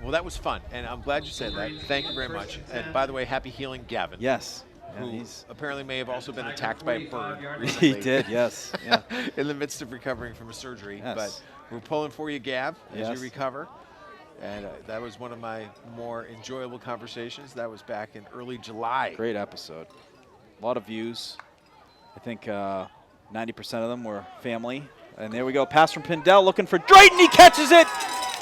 Well, that was fun, and I'm glad you said that. Thank you very much. And by the way, happy healing, Gavin. Yes. Yeah, Who he's apparently may have also been attacked by a bird he recently. did, yes. Yeah. In the midst of recovering from a surgery. Yes. But we're pulling for you, Gav, as Yes. you recover. And that was one of my more enjoyable conversations. That was back in early July. Great episode. A lot of views. I think 90% of them were family. And there we go. Pass from Pindell looking for Drayton. He catches it.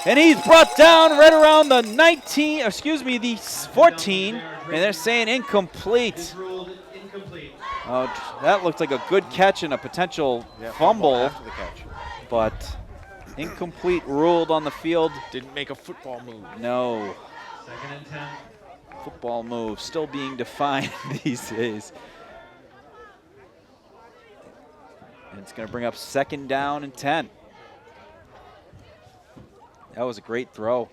And he's brought down right around the the 14. And they're saying incomplete. Is ruled incomplete. Oh, that looked like a good catch and a potential Yeah, fumble. after the catch. But incomplete ruled on the field. Didn't make a football move. No. 2nd and 10. Football move still being defined these days. And it's going to bring up 2nd down and 10. That was a great throw.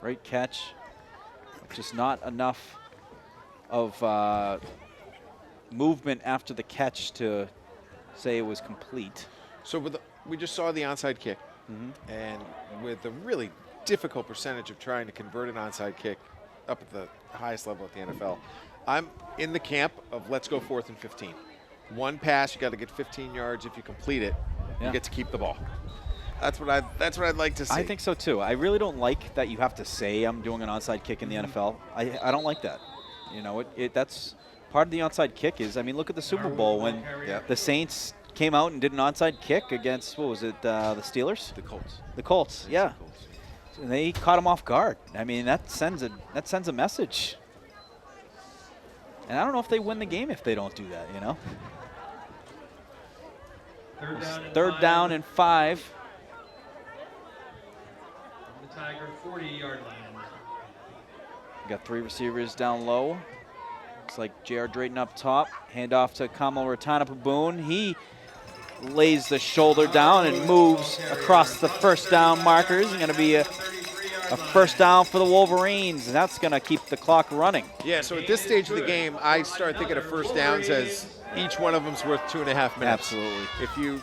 Great catch. Just not enough of movement after the catch to say it was complete. So we just saw the onside kick. And with a really difficult percentage of trying to convert an onside kick up at the highest level at the NFL, I'm in the camp of let's go 4th and 15. One pass, you got to get 15 yards. If you complete it, Yeah. you get to keep the ball. That's what I'd like to see. I think so too. I really don't like that you have to say I'm doing an onside kick in the NFL. I don't like that. That's part of the onside kick is, I mean, look at the Super Bowl when the Saints came out and did an onside kick against, what was it, the Steelers? the Colts. The Colts, yeah. And they caught them off guard. I mean, that sends a message. And I don't know if they win the game if they don't do that, you know? 3rd down and 3rd 5. down and 5. The Tiger 40-yard line. We got 3 receivers down low. Looks like J.R. Drayton up top. Hand off to Kamal Ratanapaboon. He lays the shoulder down and moves across the first down markers. It's going to be a first down for the Wolverines, and that's going to keep the clock running. Yeah, so at this stage of the game, I start thinking of first downs as each one of them's worth 2.5 minutes. Absolutely. If you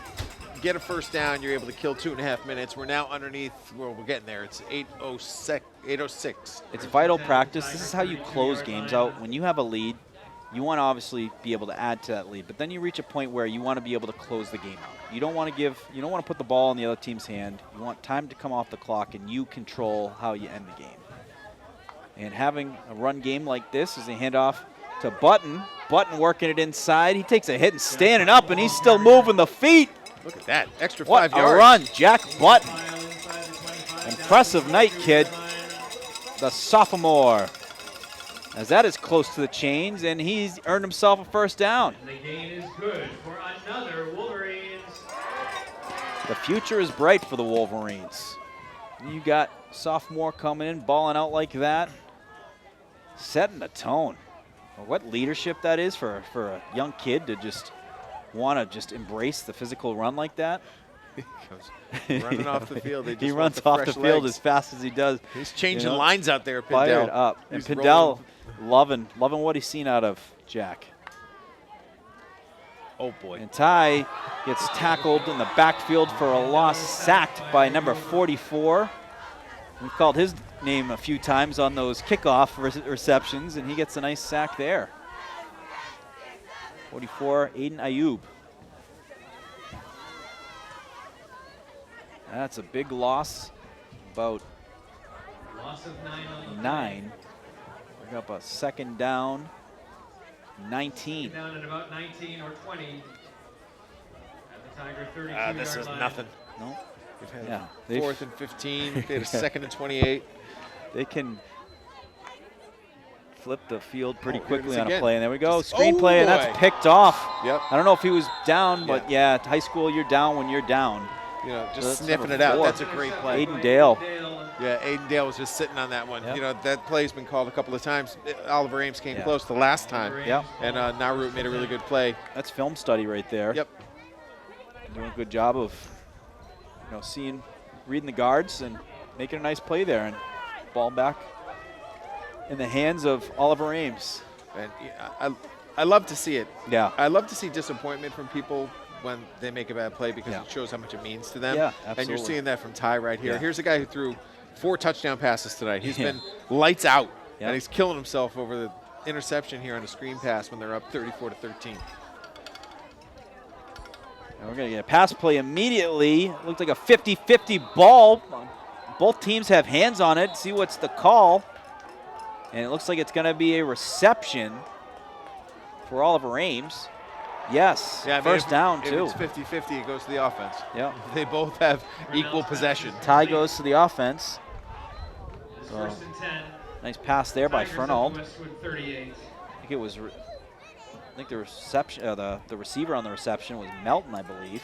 get a first down, you're able to kill 2.5 minutes. We're now underneath, well, we're getting there. It's 8:06. It's vital practice. This is how you close games out. When you have a lead, you want to obviously be able to add to that lead, but then you reach a point where you want to be able to close the game out. You don't want to put the ball in the other team's hand. You want time to come off the clock, and you control how you end the game. And having a run game like this is a handoff to Button. Button working it inside. He takes a hit and standing up, and he's still moving the feet. Look at that, extra 5 What yards. a run, Jack Button. Impressive night, kid. The sophomore. As that is close to the chains, and he's earned himself a first down. And the gain is good for another Wolverines. The future is bright for the Wolverines. You got sophomore coming in, balling out like that, setting the tone. What leadership that is for a young kid to just want to just embrace the physical run like that. He comes running off the field. They just He want runs off the fresh field legs. as fast as he does. He's changing you know, lines out there, Pindell. Fired up. And He's Pindell rolling. loving what he's seen out of Jack. Oh, boy. And Ty gets tackled in the backfield for a loss, sacked by number 44. We've called his name a few times on those kickoff receptions, and he gets a nice sack there. 44, Aiden Ayub. That's a big loss, about Loss of 9 on the 9. Bring up a second down, 19. play. Down at about 19 or 20. At the Tiger 32 This yard is line. nothing. No, We've had Yeah, a 4th and 15. They had a 2nd and 28. they can flip the field pretty Oh, here it quickly is on a again. play. And there we go, Just- screenplay, and boy. that's picked off. Yep. I don't know if he was down, but Yeah. yeah, high school, you're down when you're down. You know, So just that's sniffing number it out. 4. That's a great play. Aiden Dale. Yeah, Aiden Dale was just sitting on that one. Yep. You know, that play's been called a couple of times. Oliver Ames came Yeah. close the last time. Yep. And Naru made a really good play. That's film study right there. Yep. Doing a good job of, reading the guards and making a nice play there, and ball back in the hands of Oliver Ames. And yeah, I love to see it. Yeah. I love to see disappointment from people when they make a bad play because Yeah. it shows how much it means to them. Yeah, And you're absolutely. seeing that from Ty right here. Yeah. Here's a guy who threw 4 touchdown passes tonight. He's Yeah. been lights out, Yeah. and he's killing himself over the interception here on a screen pass when they're up 34-13. And we're going to get a pass play immediately. Looked like a 50-50 ball. Both teams have hands on it. See what's the call. And it looks like it's going to be a reception for Oliver Ames. Yes, Yeah, I mean, first if- down, if too. it's 50-50, it goes to the offense. Yeah. They both have equal possession. Tie goes to the offense. It's Oh. first and 10. Nice pass there by Tigers up Fernald. Westwood 38. I think it was. I think the reception, the receiver on the reception was Melton, I believe.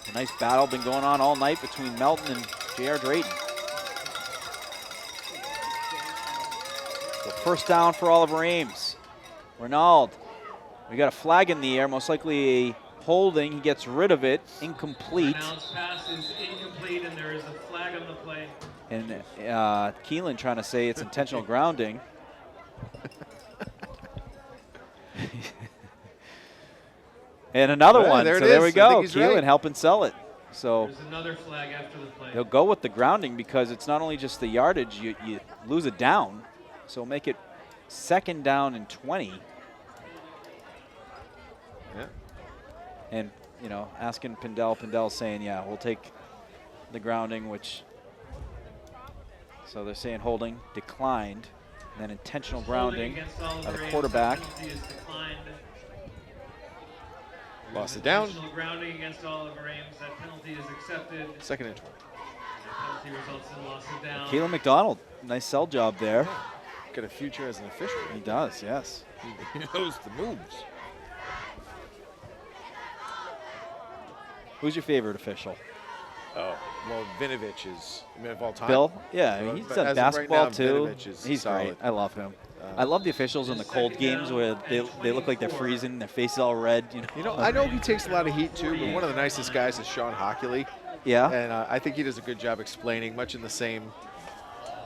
A nice battle been going on all night between Melton and J.R. Drayton. So first down for Oliver Ames. Renaud, we got a flag in the air, most likely a holding. He gets rid of it, incomplete. Reynolds' pass is incomplete, and there is a flag on the play. And Keelan trying to say it's intentional grounding. And another Yeah, one. there So it there we is. I think go. he's Keelan right. helping sell it. So There's another flag after the play. they'll go with the grounding because it's not only just the yardage, you lose it down. So make it second down and 20. Yeah. And, asking Pindell saying, yeah, we'll take the grounding, which, so they're saying holding, declined, and then intentional grounding Holding against by Oliver the Ames, quarterback. the penalty is declined. Lost There's it down. intentional grounding against Oliver Ames. That penalty is accepted. 2nd and 20. The penalty results in loss of down. Keelan McDonald, nice sell job there. Got a future as an official. He does, yes. He knows the moves. Who's your favorite official? Oh, well, Vinovich is, of all time. Bill, yeah, I mean, But he's as done of right basketball now, too. Vinovich is He's solid. great. I love him. I love the officials in the cold games where they look like they're freezing, their faces all red. I know he takes a lot of heat too, but one of the nicest guys is Sean Hockley. Yeah. And I think he does a good job explaining, much in the same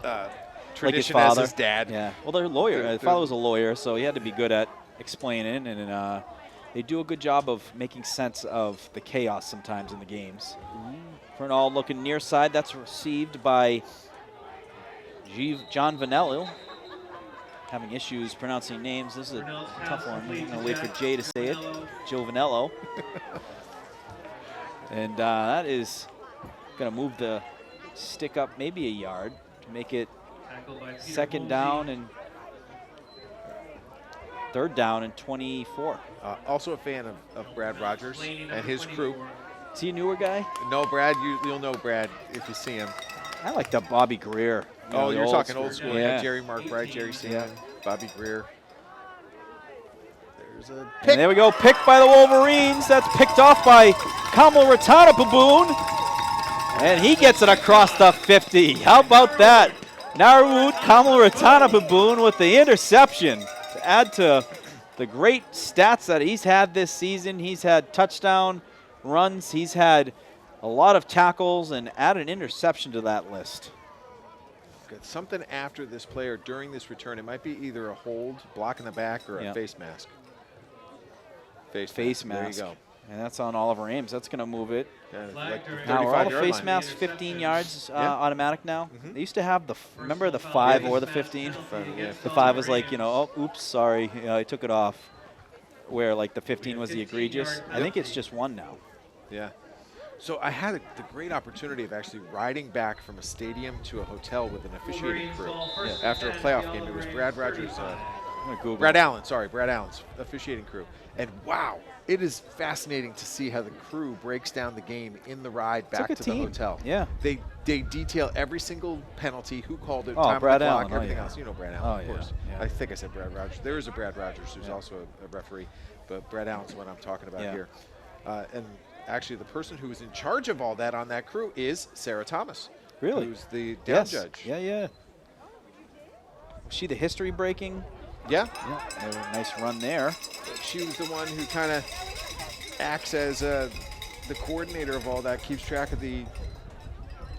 Like his tradition as father. his dad. Yeah. Well, their lawyer. His father was a lawyer, so he had to be good at explaining, and they do a good job of making sense of the chaos sometimes in the games. For an all looking near side, that's received by John Vanello. Having issues pronouncing names. This is a tough one. I'm going to wait for Jay to say it. Joe Vanello. And that is going to move the stick up maybe a yard to make it second down and third down and 24. Also a fan of Brad Rogers and his crew. Is he a newer guy? No, Brad, you'll know Brad if you see him. I like the Bobby Greer. Oh, the you're talking old school. Yeah. Yeah, Jerry Mark Bright, Jerry Seaman, Bobby Greer. There's a pick. And there we go, picked by the Wolverines. That's picked off by Kamal Ratanapaboon. And he gets it across the 50. How about that? Narwood Kamal Ratanapaboon with the interception to add to the great stats that he's had this season. He's had touchdown runs. He's had a lot of tackles and add an interception to that list. Good. Something after this player during this return. It might be either a hold, block in the back, or a face mask. Face mask. There you go. And that's on Oliver Ames. That's going to move it. Like the Now, are all the 35-yard face line. masks 15 yards automatic now? Mm-hmm. They used to have remember the 5 or the 15? Yeah. The 5 was like, oh, oops, sorry, I took it off. Where like the 15 was the egregious. I think it's just 1 now. Yeah. So I had the great opopportunity of actually riding back from a stadium to a hotel with an officiating crew after a playoff game. It was Brad Rogers, Brad Allen's officiating crew. And wow, it is fascinating to see how the crew breaks down the game in the ride back to the hotel. Yeah. They detail every single penalty, who called it, Oh, time Brad on the clock, Allen. Oh, everything yeah. else. You know Brad Oh, Allen, of yeah, course. yeah. I think I said Brad Rogers. There is a Brad Rogers who's also a referee, but Brad Allen's what I'm talking about here. And actually, the person who was in charge of all that on that crew is Sarah Thomas. Really? Who's the down judge. Yeah, yeah. Was she the history breaking? Yeah. Yeah. Nice run there. She was the one who kind of acts as the coordinator of all that, keeps track of the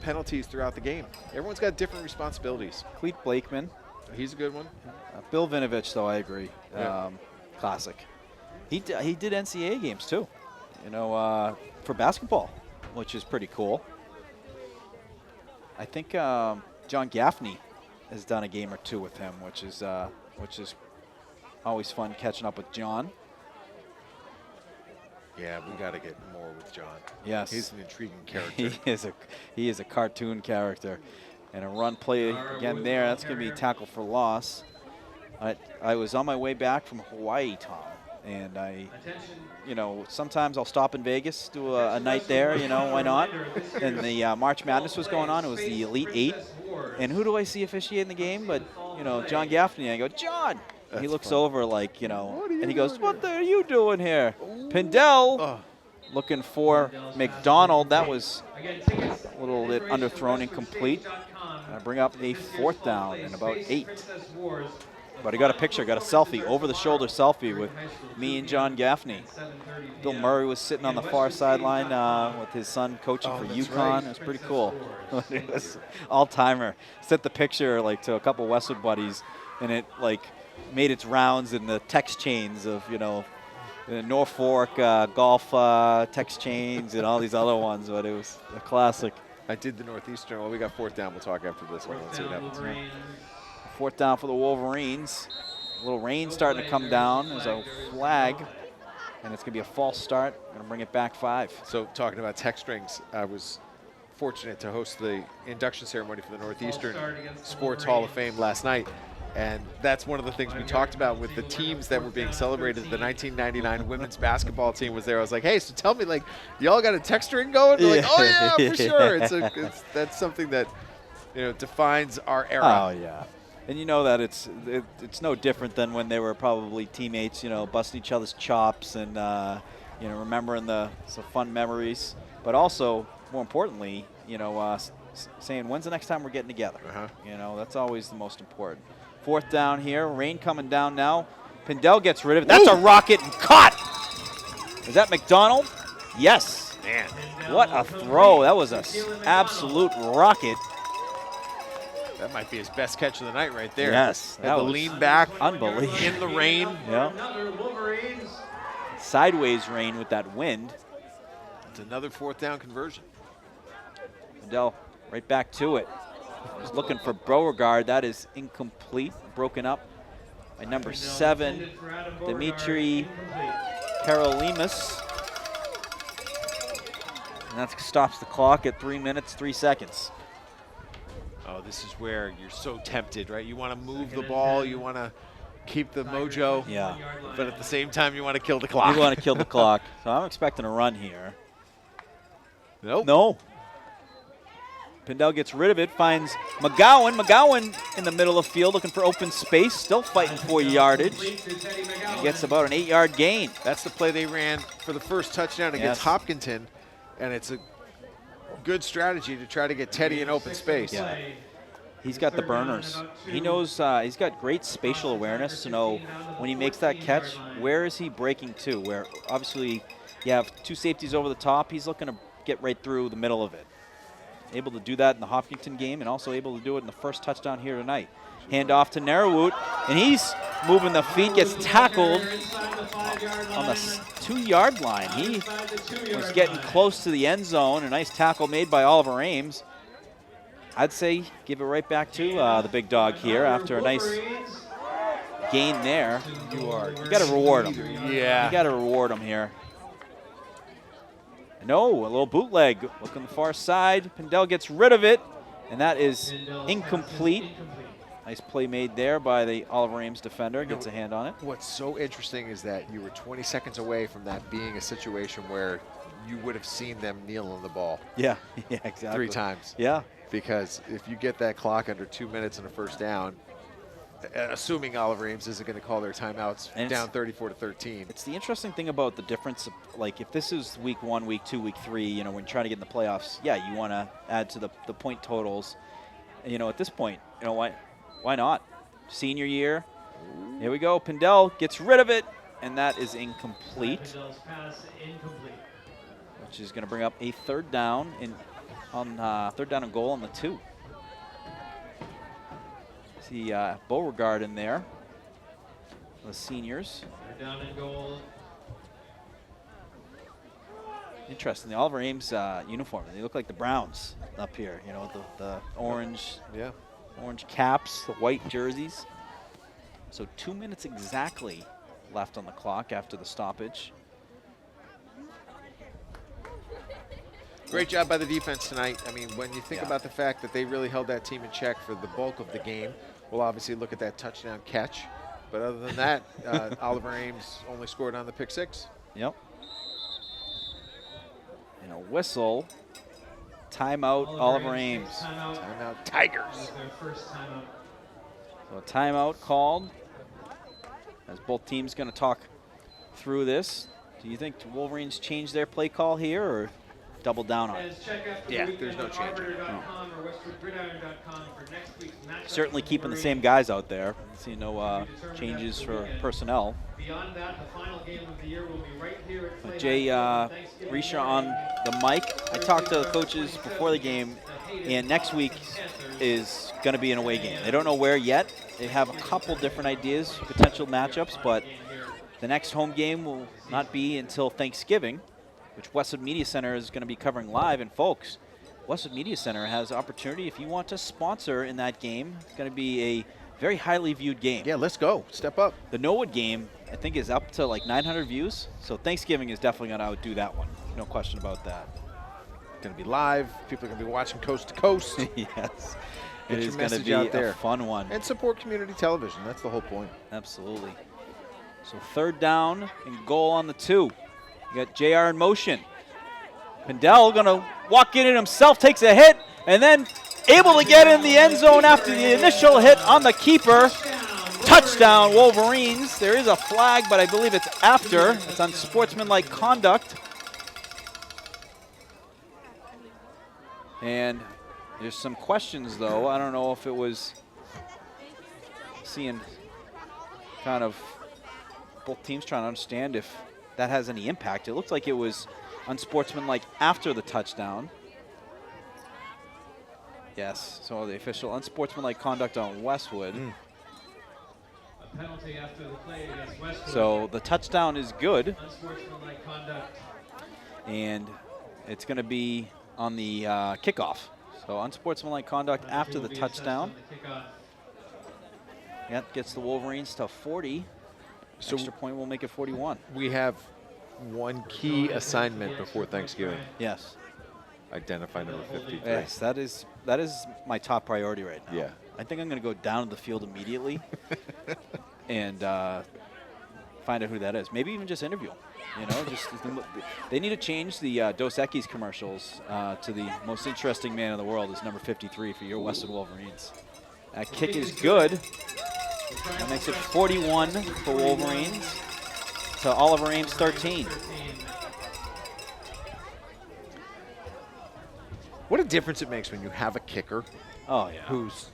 penalties throughout the game. Everyone's got different responsibilities. Cleet Blakeman. He's a good one. Bill Vinovich, though, I agree. Yeah. Classic. He did NCAA games, too, for basketball, which is pretty cool. I think John Gaffney has done a game or two with him, which is always fun catching up with John. Yeah, we got to get more with John. Yes. He's an intriguing character. he is a cartoon character. And a run play again there. That's going to be tackle for loss. I was on my way back from Hawaii, Tom, and sometimes I'll stop in Vegas, do a night there, why not? And the March Madness was going on. It was the Elite Eight. And who do I see officiating the game but, John Gaffney. I go, John! And he looks over like, and he goes, what are you doing here? Pindell looking for McDonald. That was a little bit underthrown, incomplete. I bring up a 4th down and about 8. But I got a picture, got a selfie, over-the-shoulder selfie with me and John Gaffney. Bill Murray was sitting on the far sideline with his son coaching for UConn. Right. It was pretty cool. It was all-timer. Sent the picture to a couple Westwood buddies, and it made its rounds in the text chains of the Norfolk golf text chains and all these other ones. But it was a classic. I did the Northeastern. Well, we got 4th down. We'll talk after this one. Let's see what happens. 4th down for the Wolverines. A little rain starting to come down. There's a flag, and it's going to be a false start. Going to bring it back 5. So talking about text strings, I was fortunate to host the induction ceremony for the Northeastern Sports Hall of Fame last night. And that's one of the things we talked about with the teams that were being celebrated. The 1999 women's basketball team was there. I was like, hey, so tell me, y'all got a text string going? They're like, oh, yeah, for sure. That's something that, defines our era. Oh, yeah. And that it's no different than when they were probably teammates, busting each other's chops and, remembering some fun memories. But also, more importantly, saying, when's the next time we're getting together? Uh-huh. That's always the most important. 4th down here. Rain coming down now. Pindell gets rid of it. That's a rocket and caught. Is that McDonald? Yes. Man. What a throw. That was an absolute rocket. That might be his best catch of the night right there. Yes. Had the lean back. Unbelievable. In the rain. Yeah. Another Wolverines. Sideways rain with that wind. It's another 4th down conversion. Pindell right back to it. He's looking for Beauregard. That is incomplete. Broken up by number 7, Dimitri Karolimus. And that stops the clock at 3 minutes, 3 seconds. Oh, this is where you're so tempted, right? You want to move the ball. You want to keep the mojo. Yeah. But at the same time, you want to kill the clock. You want to kill the clock. So I'm expecting a run here. Nope. No. Pindell gets rid of it, finds McGowan. McGowan in the middle of the field looking for open space, still fighting for yardage. He gets about an 8-yard gain. That's the play they ran for the first touchdown against Hopkinton, and it's a good strategy to try to get Teddy in open space. Yeah. He's got the burners. He knows he's got great spatial awareness to know when he makes that catch, where is he breaking to? Where obviously you have 2 safeties over the top. He's looking to get right through the middle of it. Able to do that in the Hopkinton game and also able to do it in the first touchdown here tonight. Hand off to Narrowwood, and he's moving the feet, gets tackled on the 2-yard line. He was getting close to the end zone. A nice tackle made by Oliver Ames. I'd say give it right back to the big dog here after a nice gain there. You got to reward him. Yeah. You got to reward him here. No, a little bootleg. Look on the far side. Pindell gets rid of it, and that is incomplete. Nice play made there by the Oliver Ames defender. Gets a hand on it. What's so interesting is that you were 20 seconds away from that being a situation where you would have seen them kneel on the ball. Yeah, yeah, exactly. 3 times. Yeah. Because if you get that clock under 2 minutes and a first down, assuming Oliver Ames isn't going to call their timeouts down 34-13. It's the interesting thing about the difference of, like, if this is week 1, week 2, week 3, when you're trying to get in the playoffs, yeah, you want to add to the point totals. And, at this point, why not? Senior year. Here we go. Pindell gets rid of it, and that is incomplete. Pindell's pass incomplete. Which is going to bring up a 3rd down on 3rd down and goal on the 2. See Beauregard in there, the seniors. They're down in goal. Interesting. The Oliver Ames uniform. They look like the Browns up here. The orange, orange caps, the white jerseys. So 2 minutes exactly left on the clock after the stoppage. Great job by the defense tonight. I mean, when you think about the fact that they really held that team in check for the bulk of the game, we'll obviously look at that touchdown catch. But other than that, Oliver Ames only scored on the pick 6. Yep. And a whistle. Timeout, Oliver Ames. Timeout, Tigers. Their first timeout. So a timeout called as both teams going to talk through this. Do you think the Wolverines change their play call here or double down on it? Yeah, there's no change. Certainly keeping the same guys out there. See no changes for personnel. Beyond that, the final game of the year will be right here at Jay Risha on the mic. I talked to the coaches before the game, and next week is going to be an away game. They don't know where yet. They have a couple different ideas, potential matchups, but the next home game will not be until Thanksgiving, which Westwood Media Center is going to be covering live. And folks, Westwood Media Center has opportunity if you want to sponsor in that game. It's going to be a very highly viewed game. Yeah, let's go. Step up. The Norwood game, I think, is up to like 900 views. So Thanksgiving is definitely going to outdo that one. No question about that. Going to be live. People are going to be watching coast to coast. Yes. Get It your is going to message be out there. a fun one. And support community television. That's the whole point. Absolutely. So 3rd down and goal on the 2. You got JR in motion. Pindell going to walk in it himself, takes a hit, and then able to get in the end zone after the initial hit on the keeper. Touchdown, Wolverines. There is a flag, but I believe it's after. It's unsportsmanlike conduct. And there's some questions, though. I don't know if it was seeing kind of both teams trying to understand if that has any impact. It looked like it was unsportsmanlike after the touchdown. Yes, so the official unsportsmanlike conduct on Westwood. A penalty after the play against Westwood. So the touchdown is good, Unsportsmanlike conduct. and it's going to be on the kickoff. So unsportsmanlike conduct after the touchdown. That gets the Wolverines to 40. So Extra point will make it 41. we have one key assignment before Thanksgiving. Yes. Identify number 53. Yes, that is my top priority right now. Yeah. I think I'm going to go down to the field immediately and find out who that is. Maybe even just interview him. You know, they need to change the Dos Equis commercials to the most interesting man in the world is number 53 for your Westwood Wolverines. That kick is good. That makes it 41 for Wolverines to Oliver Ames 13. What a difference it makes when you have a kicker Oh, yeah. who's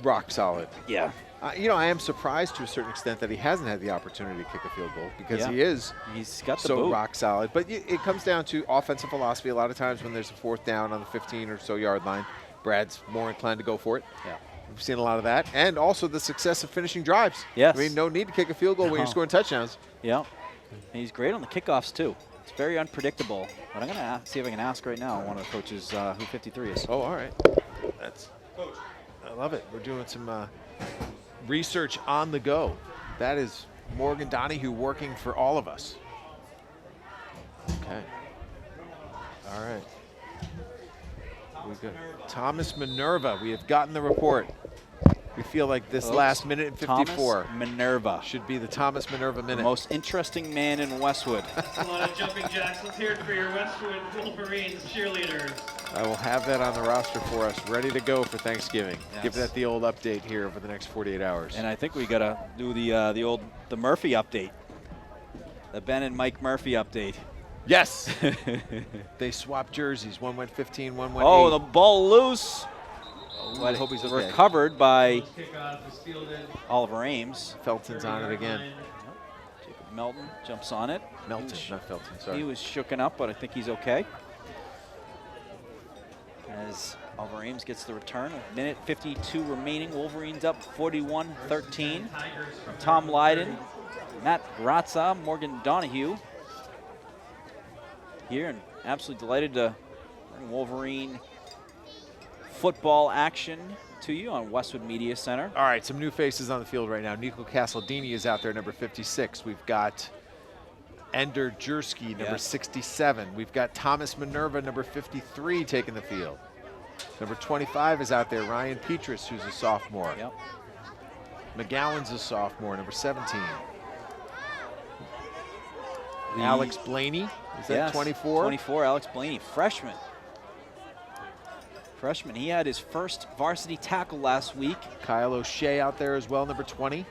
rock solid. Yeah. You know, I am surprised to a certain extent that he hasn't had the opportunity to kick a field goal because Yeah. he is He's got the so boot. rock solid. But it comes down to offensive philosophy. A lot of times when there's a fourth down on the 15 or so yard line, Brad's more inclined to go for it. Yeah. We've seen a lot of that. And also the success of finishing drives. Yes. I mean, no need to kick a field goal when you're No. scoring touchdowns. Yeah. And he's great on the kickoffs, too. It's very unpredictable. But I'm going to see if I can ask right now one of the coaches who 53 is. Oh, all right. I love it. We're doing some research on the go. That is Morgan Donahue working for all of us. Okay. All right. We've got Thomas Minerva. We have gotten the report. We feel like this last minute and 54 Thomas Minerva. should be the Thomas Minerva The minute. most interesting man in Westwood. A lot of jumping jacks. Let's hear it for your Westwood Wolverines cheerleaders. I will have that on the roster for us, ready to go for Thanksgiving. Yes. Give that the old update here over the next 48 hours. And I think we got to do the Murphy update. The Ben and Mike Murphy update. Yes. They swapped jerseys. One went 15, one went 8. Oh, the ball loose. I hope he's okay. Recovered by Kickoff is fielded. Oliver Ames. Felton's on it again. Jacob Melton jumps on it. Melton, not Felton, He sorry. was shooken up, but I think he's okay. As Oliver Ames gets the return, a minute 52 remaining. Wolverines up 41-13. Tom Lydon, Matt Grazza, Morgan Donahue here, and absolutely delighted to bring Wolverine football action to you on Westwood Media Center. All right, some new faces on the field right now. Nico Casaldini is out there, number 56. We've got Ender Jersky, number 67. We've got Thomas Minerva, number 53, taking the field. Number 25 is out there, Ryan Petrus, who's a sophomore. Yep. McGowan's a sophomore, number 17. Alex Blaney, is that 24? 24, Alex Blaney, freshman. He had his first varsity tackle last week. Kyle O'Shea out there as well, number 20.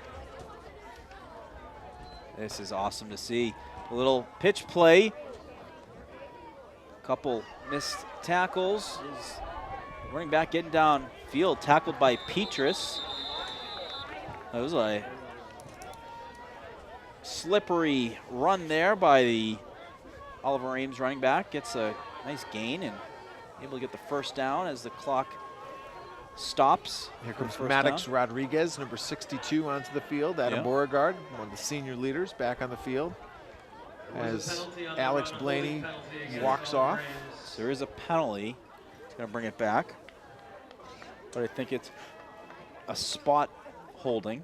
This is awesome to see. A little pitch play. Couple missed tackles. Running back getting downfield, tackled by Petrus. That was a slippery run there by the Oliver Ames running back. Gets a nice gain and able to get the first down as the clock stops. Here comes First Maddox down. Rodriguez, number 62, onto the field. Adam Beauregard, one of the senior leaders, back on the field. As Alex Blaney walks off. So there is a penalty. It's going to bring it back. But I think it's a spot holding.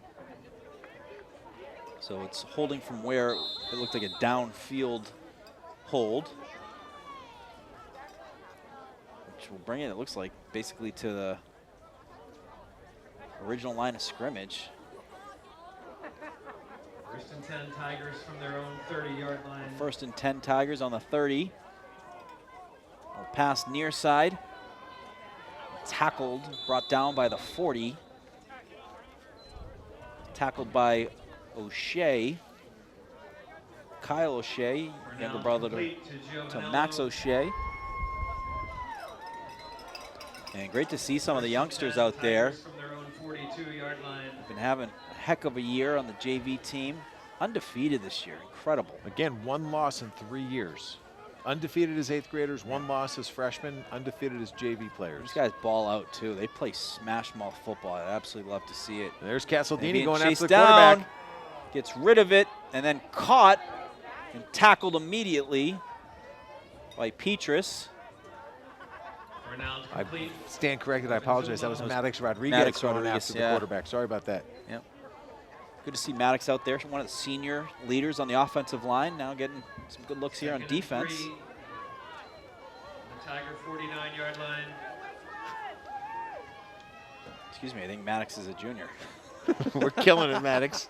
So it's holding from where it looked like a downfield hold. Which will bring it looks like, basically to the original line of scrimmage. First and 10 Tigers from their own 30-yard line. First and 10 Tigers on the 30. A pass near side. Tackled, brought down by the 40. Tackled by O'Shea. Kyle O'Shea, younger brother to Max O'Shea. And great to see some of the youngsters out there. From their own 42-yard line. Been having a heck of a year on the JV team. Undefeated this year. Incredible. Again, 1 loss in 3 years. Undefeated as 8th graders, 1 loss as freshmen, undefeated as JV players. These guys ball out too. They play smash mouth football. I'd absolutely love to see it. There's Castledini Being going after chased the down, quarterback. gets rid of it, and then caught and tackled immediately by Petrus. Renowned I complete. stand corrected. I apologize. That was Maddox Rodriguez Maddox going Rodriguez, after the yeah. quarterback. Sorry about that. Yep. Good to see Maddox out there, one of the senior leaders on the offensive line, now getting some good looks here on 2nd and defense. 3. The Tiger 49-yard line. Excuse me, I think Maddox is a junior. We're killing it, Maddox.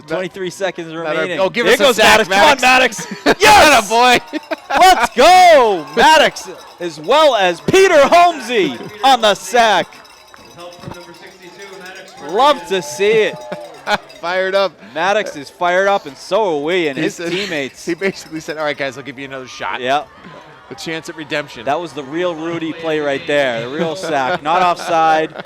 23 seconds remaining. Oh, give There us a goes sack, Maddox. Come on, Maddox. Yes, boy. Let's go. Maddox, as well as Peter Holmesy on the sack. Help from number 62, Maddox. Love to see it. Fired up. Maddox is fired up, and so are we, and He his said- teammates. He basically said, all right, guys, I'll give you another shot. Yep. A chance at redemption. That was the real Rudy play right there, the real sack, not offside.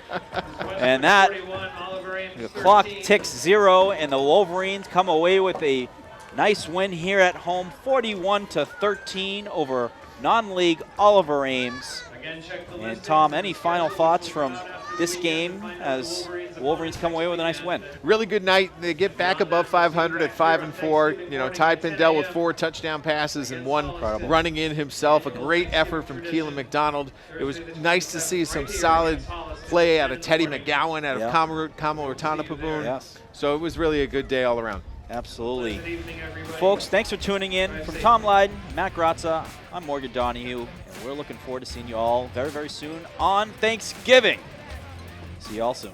And that, 41, Oliver Ames, the clock 13. ticks 0, and the Wolverines come away with a nice win here at home, 41-13 over non-league Oliver Ames. Again, check the And listings. Tom, any final thoughts from this game as Wolverines come away with a nice win? Really good night. They get back above 500 at 5-4. You know, Ty Pindell with 4 touchdown passes and 1 running in himself. A great effort from Keelan McDonald. It was nice to see some solid play out of Teddy McGowan, out of Yeah. Kamal Ratanapaboon. Yes. So it was really a good day all around. Absolutely. Good evening, everybody. Folks, thanks for tuning in. From Tom Lydon, Matt Grazza, I'm Morgan Donahue, and we're looking forward to seeing you all very, very soon on Thanksgiving. See you all soon.